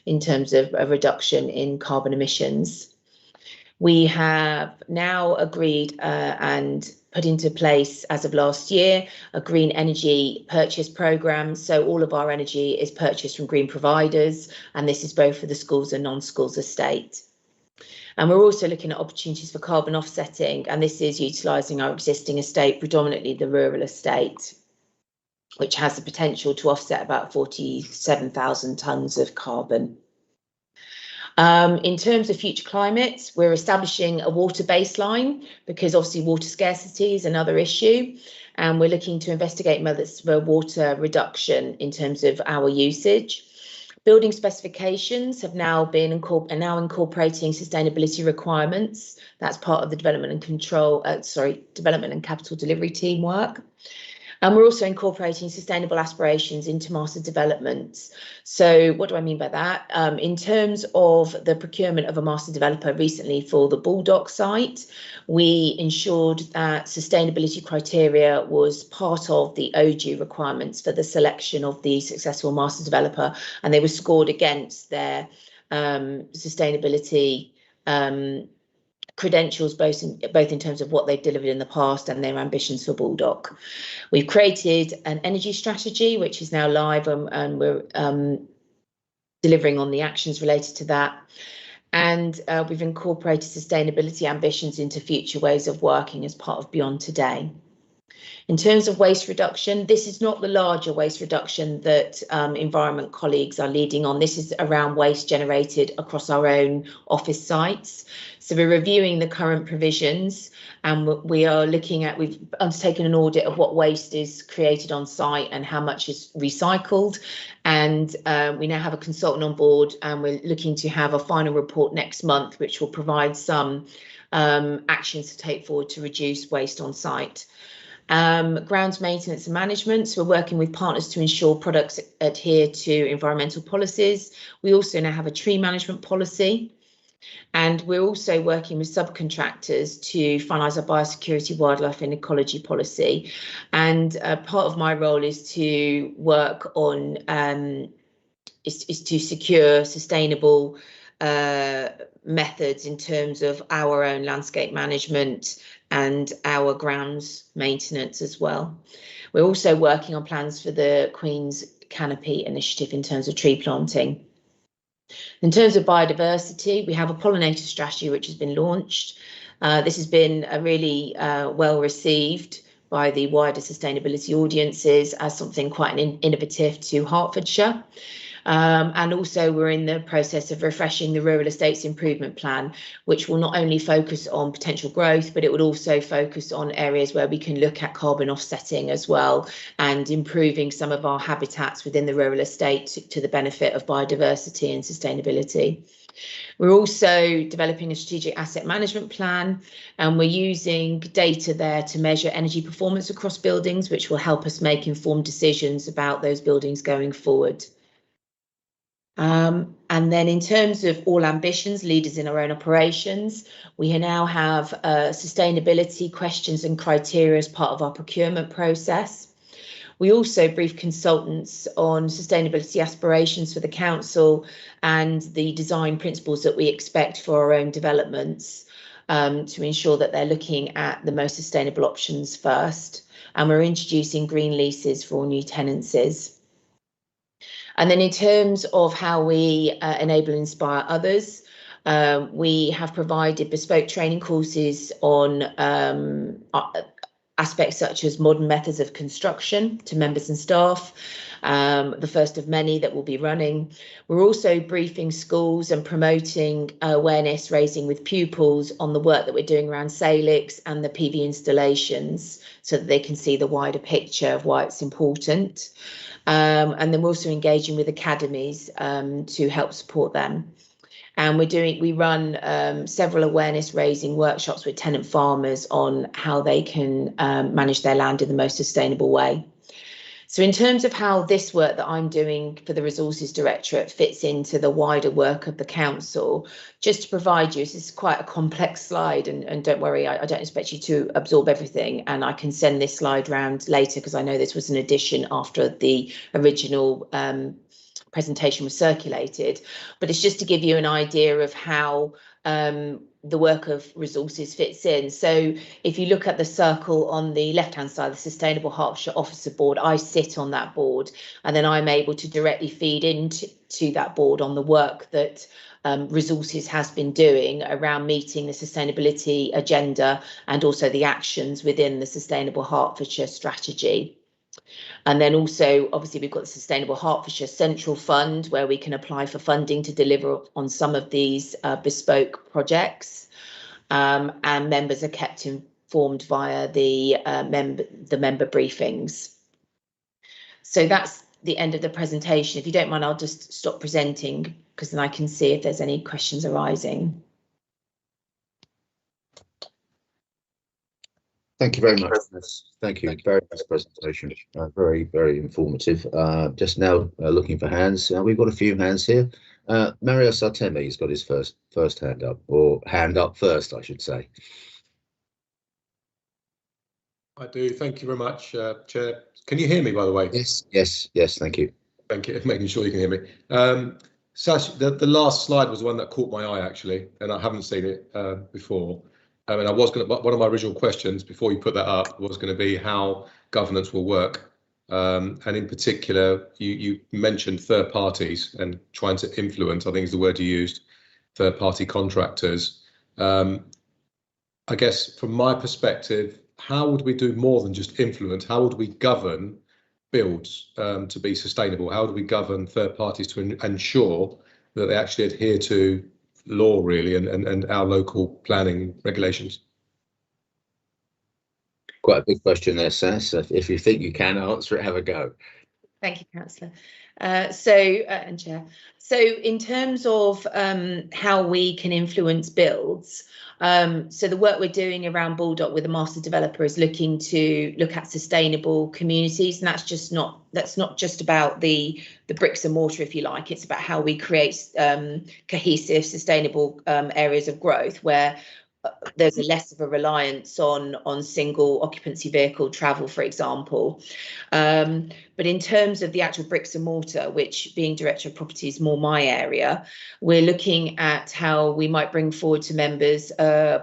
in terms of a reduction in carbon emissions. We have now agreed and put into place, as of last year, a green energy purchase programme. So all of our energy is purchased from green providers, and this is both for the schools and non-schools estate. And we're also looking at opportunities for carbon offsetting, and this is utilising our existing estate, predominantly the rural estate, which has the potential to offset about 47,000 tonnes of carbon. In terms of future climate, we're establishing a water baseline because obviously water scarcity is another issue, and we're looking to investigate methods for water reduction in terms of our usage. Building specifications have now been incorporating sustainability requirements. That's part of the development and capital delivery teamwork. And we're also incorporating sustainable aspirations into master developments. So what do I mean by that? In terms of the procurement of a master developer recently for the Baldock site, we ensured that sustainability criteria was part of the ODU requirements for the selection of the successful master developer, and they were scored against their sustainability credentials, both in terms of what they've delivered in the past and their ambitions for Baldock. We've created an energy strategy, which is now live, and we're delivering on the actions related to that. And we've incorporated sustainability ambitions into future ways of working as part of Beyond Today. In terms of waste reduction, this is not the larger waste reduction that environment colleagues are leading on. This is around waste generated across our own office sites. So we're reviewing the current provisions, and we are looking at, we've undertaken an audit of what waste is created on site and how much is recycled. And we now have a consultant on board, and we're looking to have a final report next month, which will provide some actions to take forward to reduce waste on site. Grounds maintenance and management, so we're working with partners to ensure products adhere to environmental policies. We also now have a tree management policy, and we're also working with subcontractors to finalise our biosecurity, wildlife and ecology policy. And part of my role is to work on is to secure sustainable methods in terms of our own landscape management and our grounds maintenance as well. We're also working on plans for the Queen's Canopy initiative in terms of tree planting. In terms of biodiversity, we have a pollinator strategy which has been launched. This has been really well received by the wider sustainability audiences as something quite innovative to Hertfordshire. And also we're in the process of refreshing the Rural Estates Improvement Plan, which will not only focus on potential growth, but it would also focus on areas where we can look at carbon offsetting as well and improving some of our habitats within the rural estate to the benefit of biodiversity and sustainability. We're also developing a strategic asset management plan, and we're using data there to measure energy performance across buildings, which will help us make informed decisions about those buildings going forward. And then in terms of all ambitions, leaders in our own operations, we now have sustainability questions and criteria as part of our procurement process. We also brief consultants on sustainability aspirations for the council and the design principles that we expect for our own developments to ensure that they're looking at the most sustainable options first. And we're introducing green leases for all new tenancies. And then in terms of how we enable and inspire others, we have provided bespoke training courses on aspects such as modern methods of construction to members and staff, the first of many that we'll be running. We're also briefing schools and promoting awareness raising with pupils on the work that we're doing around Salix and the PV installations, so that they can see the wider picture of why it's important. And then we're also engaging with academies to help support them. And we run several awareness raising workshops with tenant farmers on how they can manage their land in the most sustainable way. So in terms of how this work that I'm doing for the Resources Directorate fits into the wider work of the council, just to provide you, this is quite a complex slide, and don't worry, I don't expect you to absorb everything, and I can send this slide round later because I know this was an addition after the original presentation was circulated, but it's just to give you an idea of how the work of resources fits in. So if you look at the circle on the left hand side, the Sustainable Hertfordshire Officer Board, I sit on that board, and then I'm able to directly feed into that board on the work that resources has been doing around meeting the sustainability agenda and also the actions within the Sustainable Hertfordshire strategy. And then also, obviously, we've got the Sustainable Hertfordshire Central Fund, where we can apply for funding to deliver on some of these bespoke projects. And members are kept informed via the member briefings. So that's the end of the presentation. If you don't mind, I'll just stop presenting, because then I can see if there's any questions arising. Thank you very much. Thank you. Very nice presentation. Very, very informative. Just now looking for hands. We've got a few hands here. Mario Sartemi's got his first hand up, or hand up first, I should say. I do. Thank you very much, Chair. Can you hear me, by the way? Yes. Thank you. Thank you. Making sure you can hear me. Sash, the last slide was one that caught my eye, actually, and I haven't seen it before. And I was going to, one of my original questions before you put that up was going to be how governance will work. And in particular, you mentioned third parties and trying to influence, I think is the word you used, third party contractors. I guess from my perspective, how would we do more than just influence? How would we govern builds to be sustainable? How would we govern third parties to ensure that they actually adhere to law, really, and our local planning regulations? Quite a big question there, Sass. If you think you can answer it, have a go. Thank you, Councillor. And Chair. So in terms of how we can influence builds, so the work we're doing around Bulldog with the master developer is looking at sustainable communities, and that's not just about the bricks and mortar, if you like. It's about how we create cohesive, sustainable areas of growth where there's less of a reliance on single occupancy vehicle travel, for example. But in terms of the actual bricks and mortar, which being Director of Property is more my area, we're looking at how we might bring forward to members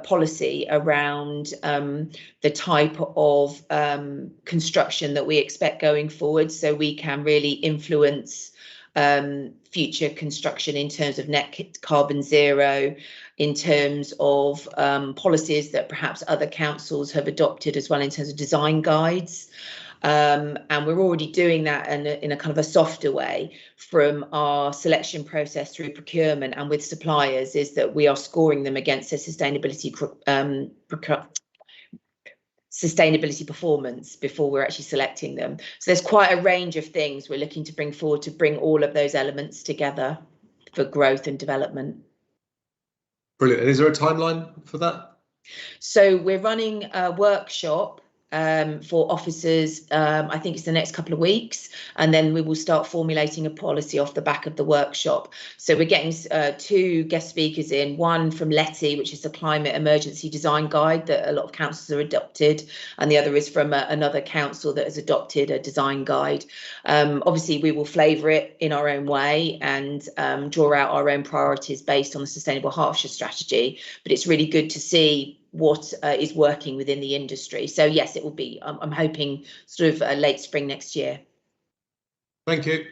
policy around the type of construction that we expect going forward, so we can really influence future construction in terms of net carbon zero, in terms of policies that perhaps other councils have adopted as well in terms of design guides. And we're already doing that in a kind of a softer way from our selection process through procurement and with suppliers, is that we are scoring them against their sustainability performance before we're actually selecting them. So there's quite a range of things we're looking to bring forward to bring all of those elements together for growth and development. Brilliant. And is there a timeline for that? So we're running a workshop for officers, I think it's the next couple of weeks, and then we will start formulating a policy off the back of the workshop. So we're getting 2 guest speakers in, one from LETI, which is the Climate Emergency Design Guide that a lot of councils have adopted, and the other is from another council that has adopted a design guide. Obviously, we will flavour it in our own way and draw out our own priorities based on the Sustainable Hertfordshire strategy, but it's really good to see what is working within the industry. So yes, it will be, I'm hoping, sort of late spring next year. Thank you.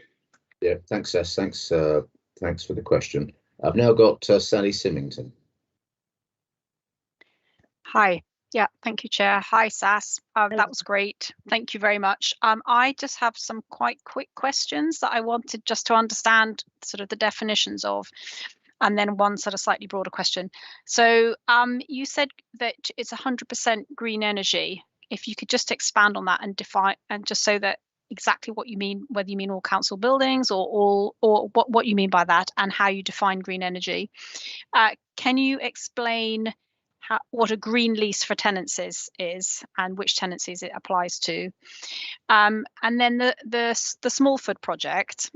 Yeah, thanks, Sess. Thanks for the question. I've now got Sally Symington. Hi. Yeah, thank you, Chair. Hi, Sass. That was great. Thank you very much. I just have some quite quick questions that I wanted just to understand sort of the definitions of, and then one sort of slightly broader question. So you said that it's 100% green energy. If you could just expand on that and define, and just so that exactly what you mean, whether you mean all council buildings or all, or what you mean by that, and how you define green energy. Can you explain what a green lease for tenancies is and which tenancies it applies to? And then the Smallford project,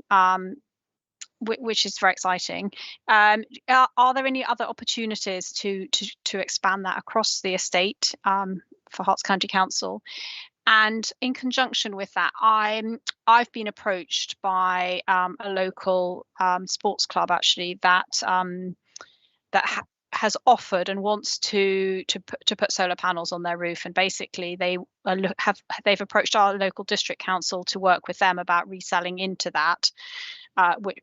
which is very exciting. Are there any other opportunities to expand that across the estate for Herts County Council? And in conjunction with that, I've been approached by a local sports club actually that has offered and wants to put solar panels on their roof, and basically they've approached our local district council to work with them about reselling into that,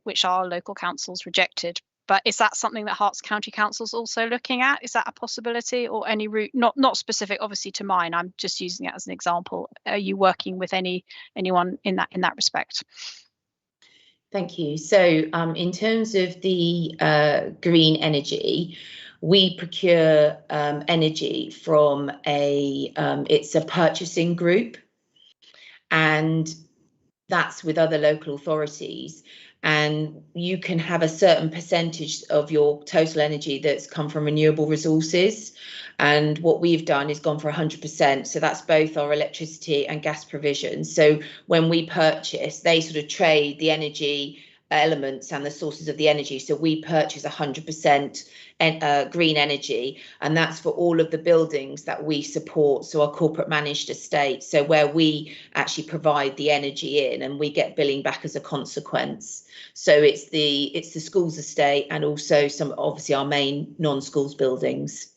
which our local councils rejected. But is that something that Herts County Council is also looking at? Is that a possibility, or any route, not specific obviously to mine, I'm just using it as an example. Are you working with anyone in that respect? Thank you. So in terms of the green energy, we procure energy from it's a purchasing group, and that's with other local authorities. And you can have a certain percentage of your total energy that's come from renewable resources. And what we've done is gone for 100%. So that's both our electricity and gas provision. So when we purchase, they sort of trade the energy elements and the sources of the energy. So we purchase 100% green energy, and that's for all of the buildings that we support. So our corporate managed estate, so where we actually provide the energy in, and we get billing back as a consequence. So it's the schools estate, and also some obviously our main non-schools buildings.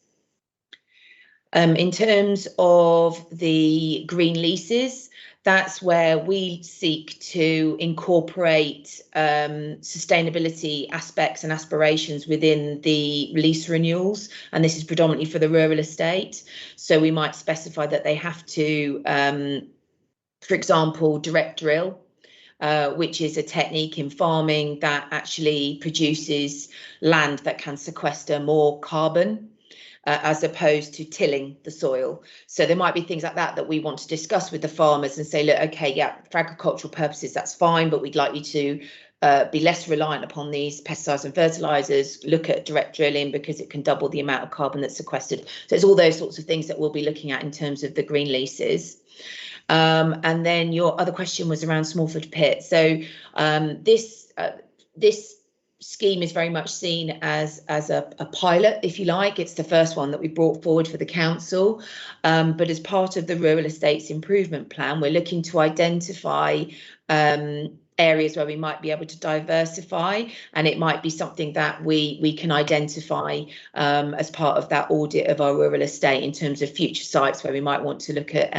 In terms of the green leases, that's where we seek to incorporate sustainability aspects and aspirations within the lease renewals, and this is predominantly for the rural estate. So we might specify that they have to, for example, direct drill, which is a technique in farming that actually produces land that can sequester more carbon, as opposed to tilling the soil. So there might be things like that we want to discuss with the farmers and say, look, okay, yeah, for agricultural purposes, that's fine, but we'd like you to be less reliant upon these pesticides and fertilizers, look at direct drilling because it can double the amount of carbon that's sequestered. So it's all those sorts of things that we'll be looking at in terms of the green leases. And then your other question was around Smallford Pit. So this scheme is very much seen as a pilot, if you like. It's the first one that we brought forward for the council, but as part of the Rural Estates Improvement Plan, we're looking to identify areas where we might be able to diversify, and it might be something that we can identify as part of that audit of our rural estate in terms of future sites where we might want to look at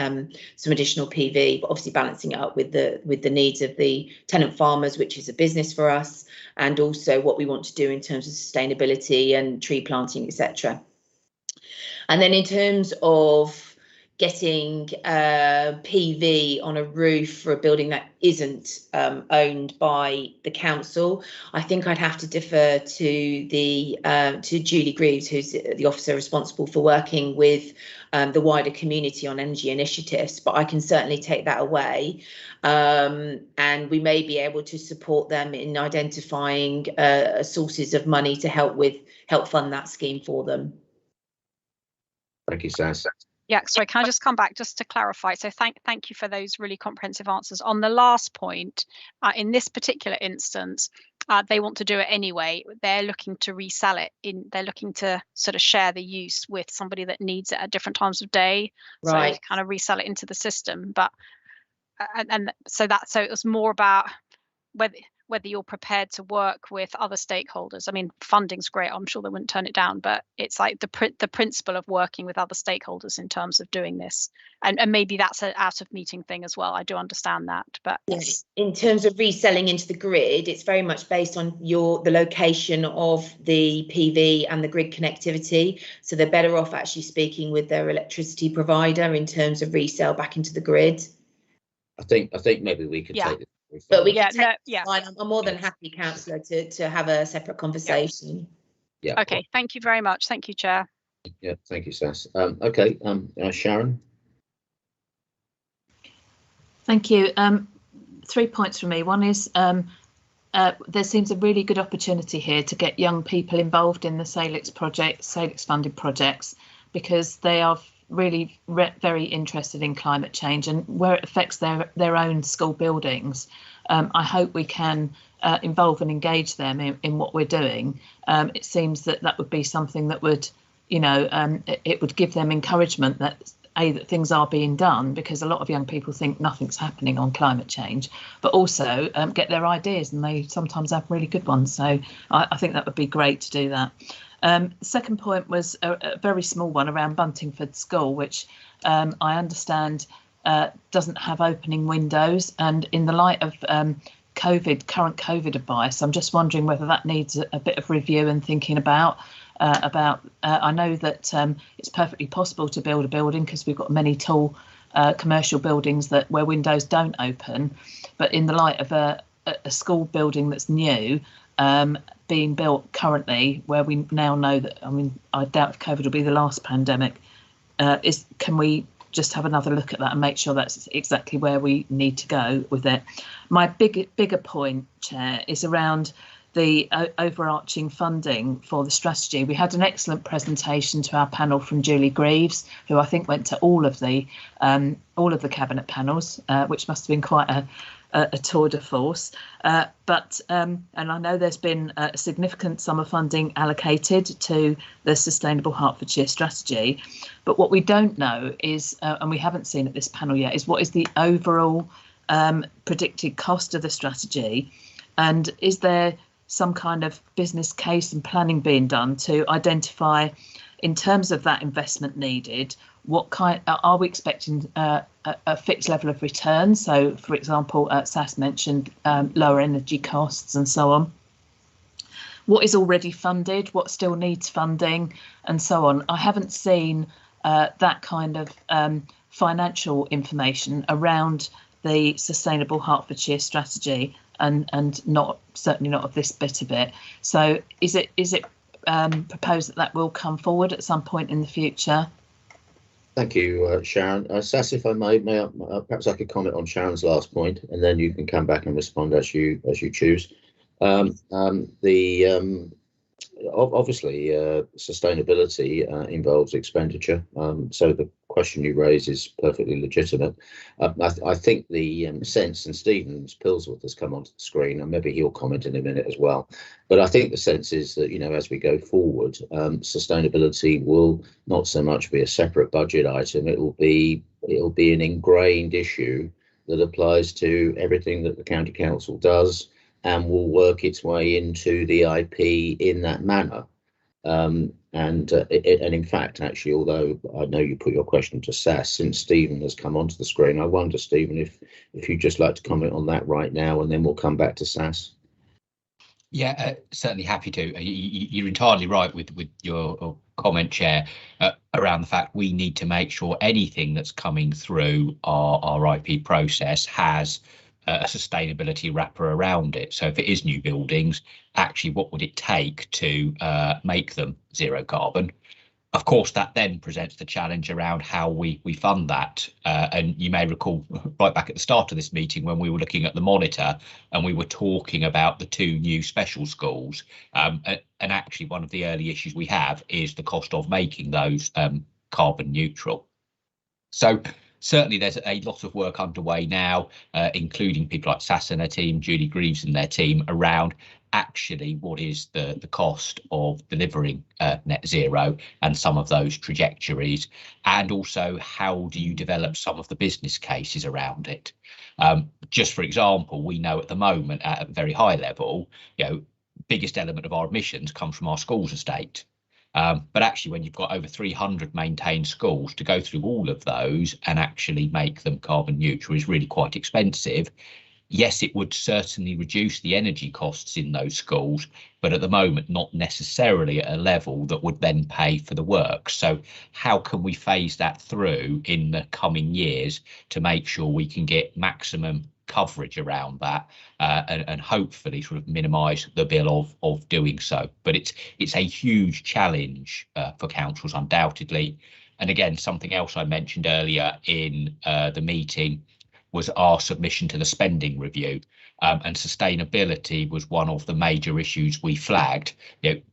some additional PV, but obviously balancing it up with the needs of the tenant farmers, which is a business for us, and also what we want to do in terms of sustainability and tree planting, etc. And then in terms of getting PV on a roof for a building that isn't owned by the council, I think I'd have to defer to to Julie Greaves, who's the officer responsible for working with the wider community on energy initiatives, but I can certainly take that away, and we may be able to support them in identifying sources of money to help fund that scheme for them. Thank you, Sass. Yeah, sorry, can I just come back just to clarify? So thank you for those really comprehensive answers. On the last point, in this particular instance, they want to do it anyway. They're looking to resell it. They're looking to sort of share the use with somebody that needs it at different times of day. Right. So kind of resell it into the system. But so it was more about whether you're prepared to work with other stakeholders. I mean, funding's great. I'm sure they wouldn't turn it down, but it's like the principle of working with other stakeholders in terms of doing this. And maybe that's an out of meeting thing as well. I do understand that, but yes, in terms of reselling into the grid, it's very much based on the location of the PV and the grid connectivity. So they're better off actually speaking with their electricity provider in terms of resale back into the grid. I think maybe we could take this. But we can I'm more than happy, Councillor, to have a separate conversation. Yeah. Okay. Thank you very much. Thank you, Chair. Yeah. Thank you, Sass. Okay. Sharon. Thank you. 3 points from me. One is there seems a really good opportunity here to get young people involved in the Salix project, Salix funded projects, because they are really very interested in climate change and where it affects their own school buildings. I hope we can involve and engage them in what we're doing. It seems that would be something that would, it would give them encouragement that that things are being done, because a lot of young people think nothing's happening on climate change, but also get their ideas, and they sometimes have really good ones. So I think that would be great to do that. The second point was a very small one around Buntingford School, which I understand doesn't have opening windows, and in the light of current COVID advice, I'm just wondering whether that needs a bit of review and thinking about. I know that it's perfectly possible to build a building because we've got many tall commercial buildings where windows don't open, but in the light of a school building that's new being built currently, where we now know that, I mean, I doubt if COVID will be the last pandemic, can we just have another look at that and make sure that's exactly where we need to go with it? My bigger point, Chair, is around the overarching funding for the strategy. We had an excellent presentation to our panel from Julie Greaves, who I think went to all of the cabinet panels, which must have been quite a tour de force. And I know there's been a significant sum of funding allocated to the Sustainable Hertfordshire strategy. But what we don't know is, and we haven't seen at this panel yet, is what is the overall predicted cost of the strategy, and is there some kind of business case and planning being done to identify, in terms of that investment needed, what kind are we expecting a fixed level of return? So, for example, Sass mentioned lower energy costs and so on. What is already funded? What still needs funding, and so on? I haven't seen that kind of financial information around the Sustainable Hertfordshire strategy, and certainly not of this bit of it. So is it proposed that will come forward at some point in the future? Thank you, Sharon. Sass, if I may perhaps I could comment on Sharon's last point, and then you can come back and respond as you choose. Obviously, sustainability involves expenditure, so the question you raise is perfectly legitimate. I think the sense, and Stephen Pillsworth has come onto the screen, and maybe he'll comment in a minute as well, but I think the sense is that, as we go forward, sustainability will not so much be a separate budget item, it'll be an ingrained issue that applies to everything that the County Council does, and will work its way into the IP in that manner. And in fact, actually, although I know you put your question to Sass, since Stephen has come onto the screen, I wonder, Stephen, if you'd just like to comment on that right now, and then we'll come back to Sass. Yeah, certainly happy to. You're entirely right with your comment, Chair, around the fact we need to make sure anything that's coming through our IP process has a sustainability wrapper around it. So if it is new buildings, actually what would it take to make them zero carbon? Of course, that then presents the challenge around how we fund that. And you may recall right back at the start of this meeting when we were looking at the monitor and we were talking about the 2 new special schools. And actually one of the early issues we have is the cost of making those carbon neutral. So certainly there's a lot of work underway now, including people like Sass and her team, Julie Greaves and their team, around actually what is the cost of delivering net zero and some of those trajectories, and also how do you develop some of the business cases around it. Just for example, we know at the moment at a very high level, biggest element of our emissions comes from our schools estate. But actually, when you've got over 300 maintained schools, to go through all of those and actually make them carbon neutral is really quite expensive. Yes, it would certainly reduce the energy costs in those schools, but at the moment, not necessarily at a level that would then pay for the work. So how can we phase that through in the coming years to make sure we can get maximum coverage around that and hopefully sort of minimise the bill of doing so? But it's a huge challenge for councils, undoubtedly. And again, something else I mentioned earlier in the meeting was our submission to the spending review, and sustainability was one of the major issues we flagged.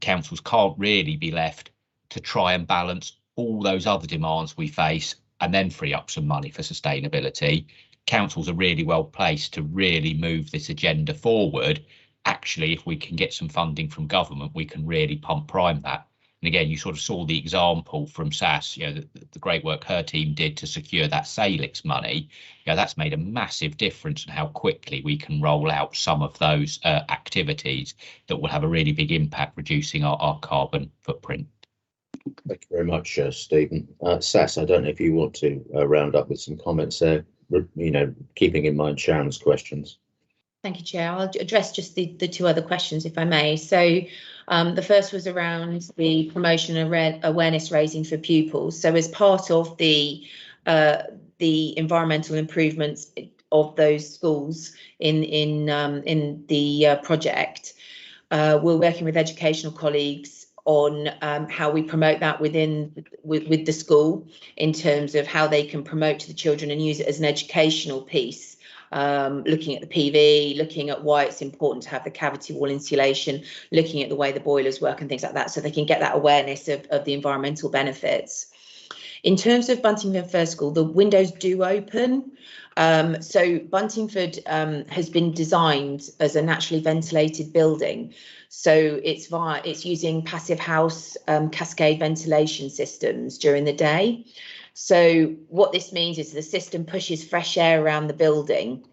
Councils can't really be left to try and balance all those other demands we face and then free up some money for sustainability. Councils are really well placed to really move this agenda forward. Actually, if we can get some funding from government, we can really pump prime that. And again, you sort of saw the example from Sass, the great work her team did to secure that Salix money. That's made a massive difference in how quickly we can roll out some of those activities that will have a really big impact, reducing our carbon footprint. Thank you very much, Stephen. Sass, I don't know if you want to round up with some comments there, keeping in mind Sharon's questions. Thank you, Chair. I'll address just the two other questions, if I may. So the first was around the promotion and awareness raising for pupils. So as part of the environmental improvements of those schools in the project, we're working with educational colleagues on how we promote that with the school in terms of how they can promote to the children and use it as an educational piece. Looking at the PV, looking at why it's important to have the cavity wall insulation, looking at the way the boilers work and things like that, so they can get that awareness of the environmental benefits. In terms of Buntingford First School, the windows do open. So Buntingford has been designed as a naturally ventilated building. So it's using passive house cascade ventilation systems during the day. So what this means is the system pushes fresh air around the building,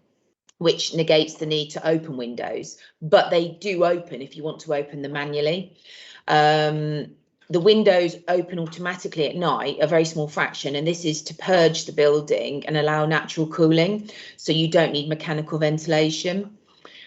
which negates the need to open windows, but they do open if you want to open them manually. The windows open automatically at night, a very small fraction, and this is to purge the building and allow natural cooling, so you don't need mechanical ventilation.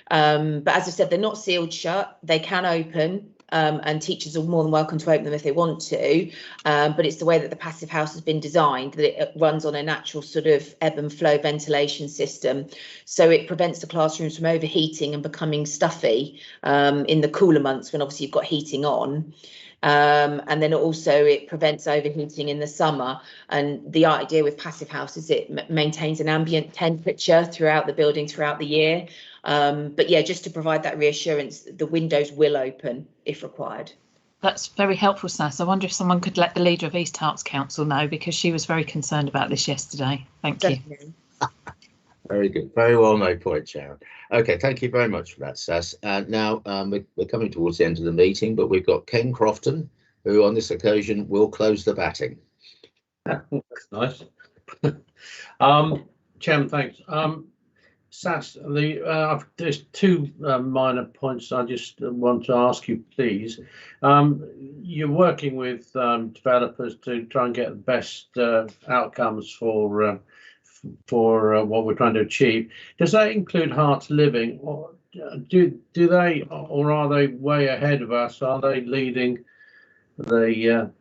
But as I said, they're not sealed shut, they can open. And teachers are more than welcome to open them if they want to, but it's the way that the passive house has been designed that it runs on a natural sort of ebb and flow ventilation system. So it prevents the classrooms from overheating and becoming stuffy in the cooler months when obviously you've got heating on. And then also it prevents overheating in the summer. And the idea with passive house is it maintains an ambient temperature throughout the building throughout the year. But yeah, just to provide that reassurance, the windows will open if required. That's very helpful, Sass. I wonder if someone could let the leader of East Harts Council know, because she was very concerned about this yesterday. Thank you. Very good. Very well made point, Sharon. OK, thank you very much for that, Sass. Now we're coming towards the end of the meeting, but we've got Ken Crofton, who on this occasion will close the batting. That's nice. Chairman, thanks. Sass, there's two minor points I just want to ask you, please. You're working with developers to try and get the best outcomes for what we're trying to achieve. Does that include Hearts Living, or do they, or are they way ahead of us? Are they leading the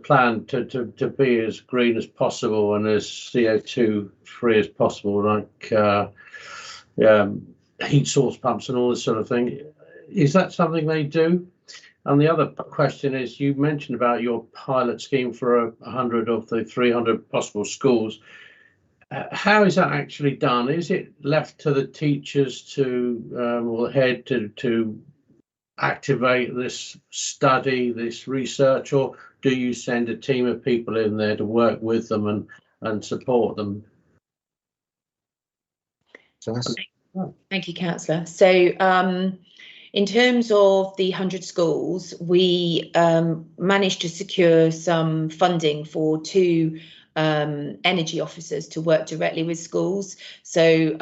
plan to be as green as possible and as CO2 free as possible, like heat source pumps and all this sort of thing? Is that something they do? And the other question is, you mentioned about your pilot scheme for 100 of the 300 possible schools. How is that actually done? Is it left to the teachers or the head to activate this study, this research, or do you send a team of people in there to work with them and support them. Thank you, Councillor. So in terms of the 100 schools, we managed to secure some funding for 2 energy officers to work directly with schools. So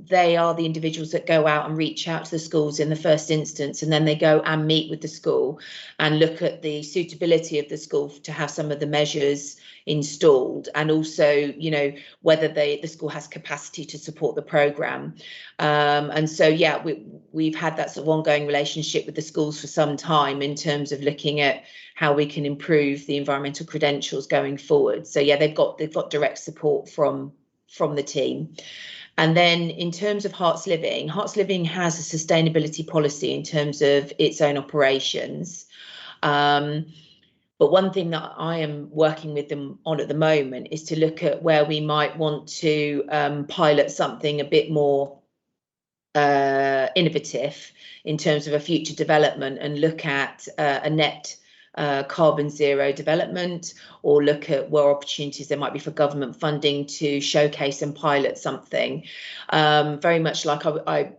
they are the individuals that go out and reach out to the schools in the first instance, and then they go and meet with the school and look at the suitability of the school to have some of the measures installed, and also, you know, whether the school has capacity to support the programme. And so, yeah, we've had that sort of ongoing relationship with the schools for some time in terms of looking at how we can improve the environmental credentials going forward. So yeah, they've got direct support from the team. And then in terms of Hearts Living has a sustainability policy in terms of its own operations. But one thing that I am working with them on at the moment is to look at where we might want to pilot something a bit more innovative in terms of a future development, and look at a net carbon zero development, or look at where opportunities there might be for government funding to showcase and pilot something. Very much like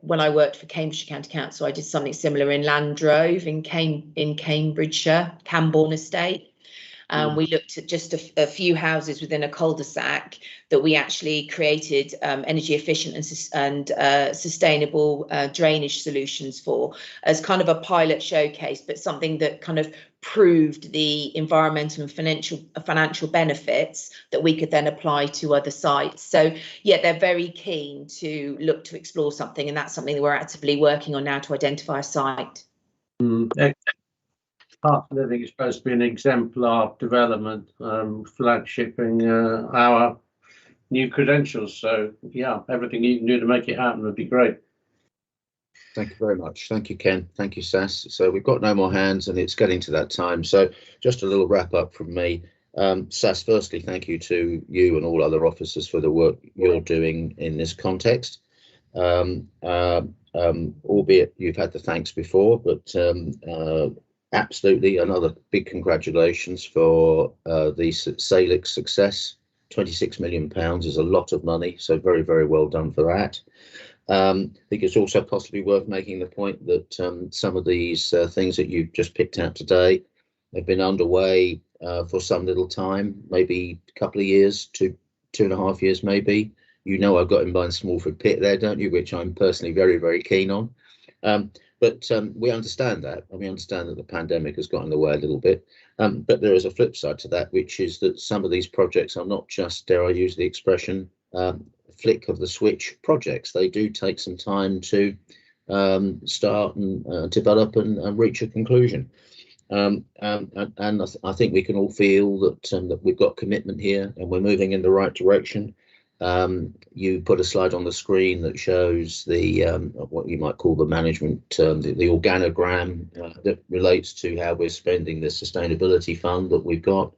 when I worked for Cambridgeshire County Council, I did something similar in Landrove in Cambridgeshire, Cambourne Estate. We looked at just a few houses within a cul-de-sac that we actually created energy efficient and sustainable drainage solutions for, as kind of a pilot showcase, but something that kind of proved the environmental and financial benefits that we could then apply to other sites. So yeah, they're very keen to look to explore something, and that's something that we're actively working on now to identify a site. Hearts Living is supposed to be an exemplar development, flagshipping our new credentials. So yeah, everything you can do to make it happen would be great. Thank you very much. Thank you, Ken. Thank you, Sass. So we've got no more hands, and it's getting to that time. So just a little wrap up from me. Sass, firstly, thank you to you and all other officers for the work you're doing in this context. Albeit you've had the thanks before, but absolutely another big congratulations for the Salix success. £26 million is a lot of money, so very, very well done for that. I think it's also possibly worth making the point that some of these things that you've just picked out today have been underway for some little time, maybe a couple of years, 2.5 years maybe. You know, I've got in mind Smallford Pit there, don't you, which I'm personally very, very keen on. But we understand that, and we understand that the pandemic has got in the way a little bit. But there is a flip side to that, which is that some of these projects are not just, dare I use the expression, flick of the switch projects. They do take some time to start and develop and reach a conclusion. And I think we can all feel that we've got commitment here and we're moving in the right direction. You put a slide on the screen that shows the what you might call the management the organogram that relates to how we're spending the sustainability fund that we've got.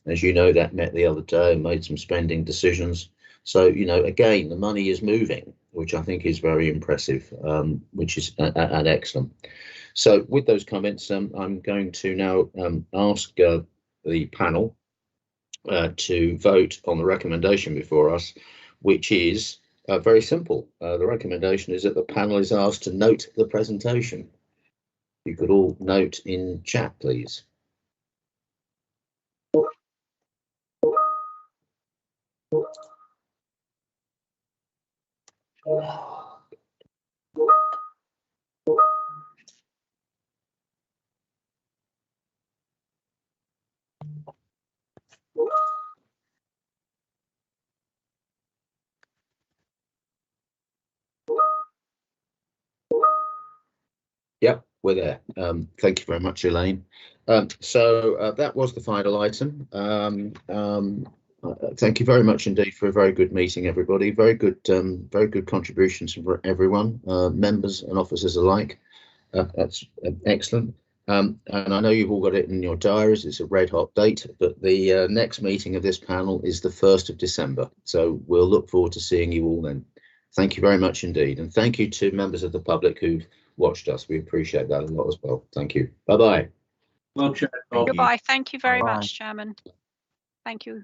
As you know, that met the other day and made some spending decisions. So, you know, again, the money is moving, which I think is very impressive, which is and excellent. So with those comments, I'm going to now ask the panel to vote on the recommendation before us, which is very simple. The recommendation is that the panel is asked to note the presentation. You could all note in chat, please. Yep, we're there. Thank you very much, Elaine. So that was the final item. Thank you very much indeed for a very good meeting, everybody. Very good contributions from everyone, members and officers alike. That's excellent. And I know you've all got it in your diaries. It's a red hot date, but the next meeting of this panel is the 1st of December. So we'll look forward to seeing you all then. Thank you very much indeed. And thank you to members of the public who've watched us. We appreciate that a lot as well. Thank you. Bye-bye. Well, Chair. Goodbye. Thank you very much, Chairman. Thank you.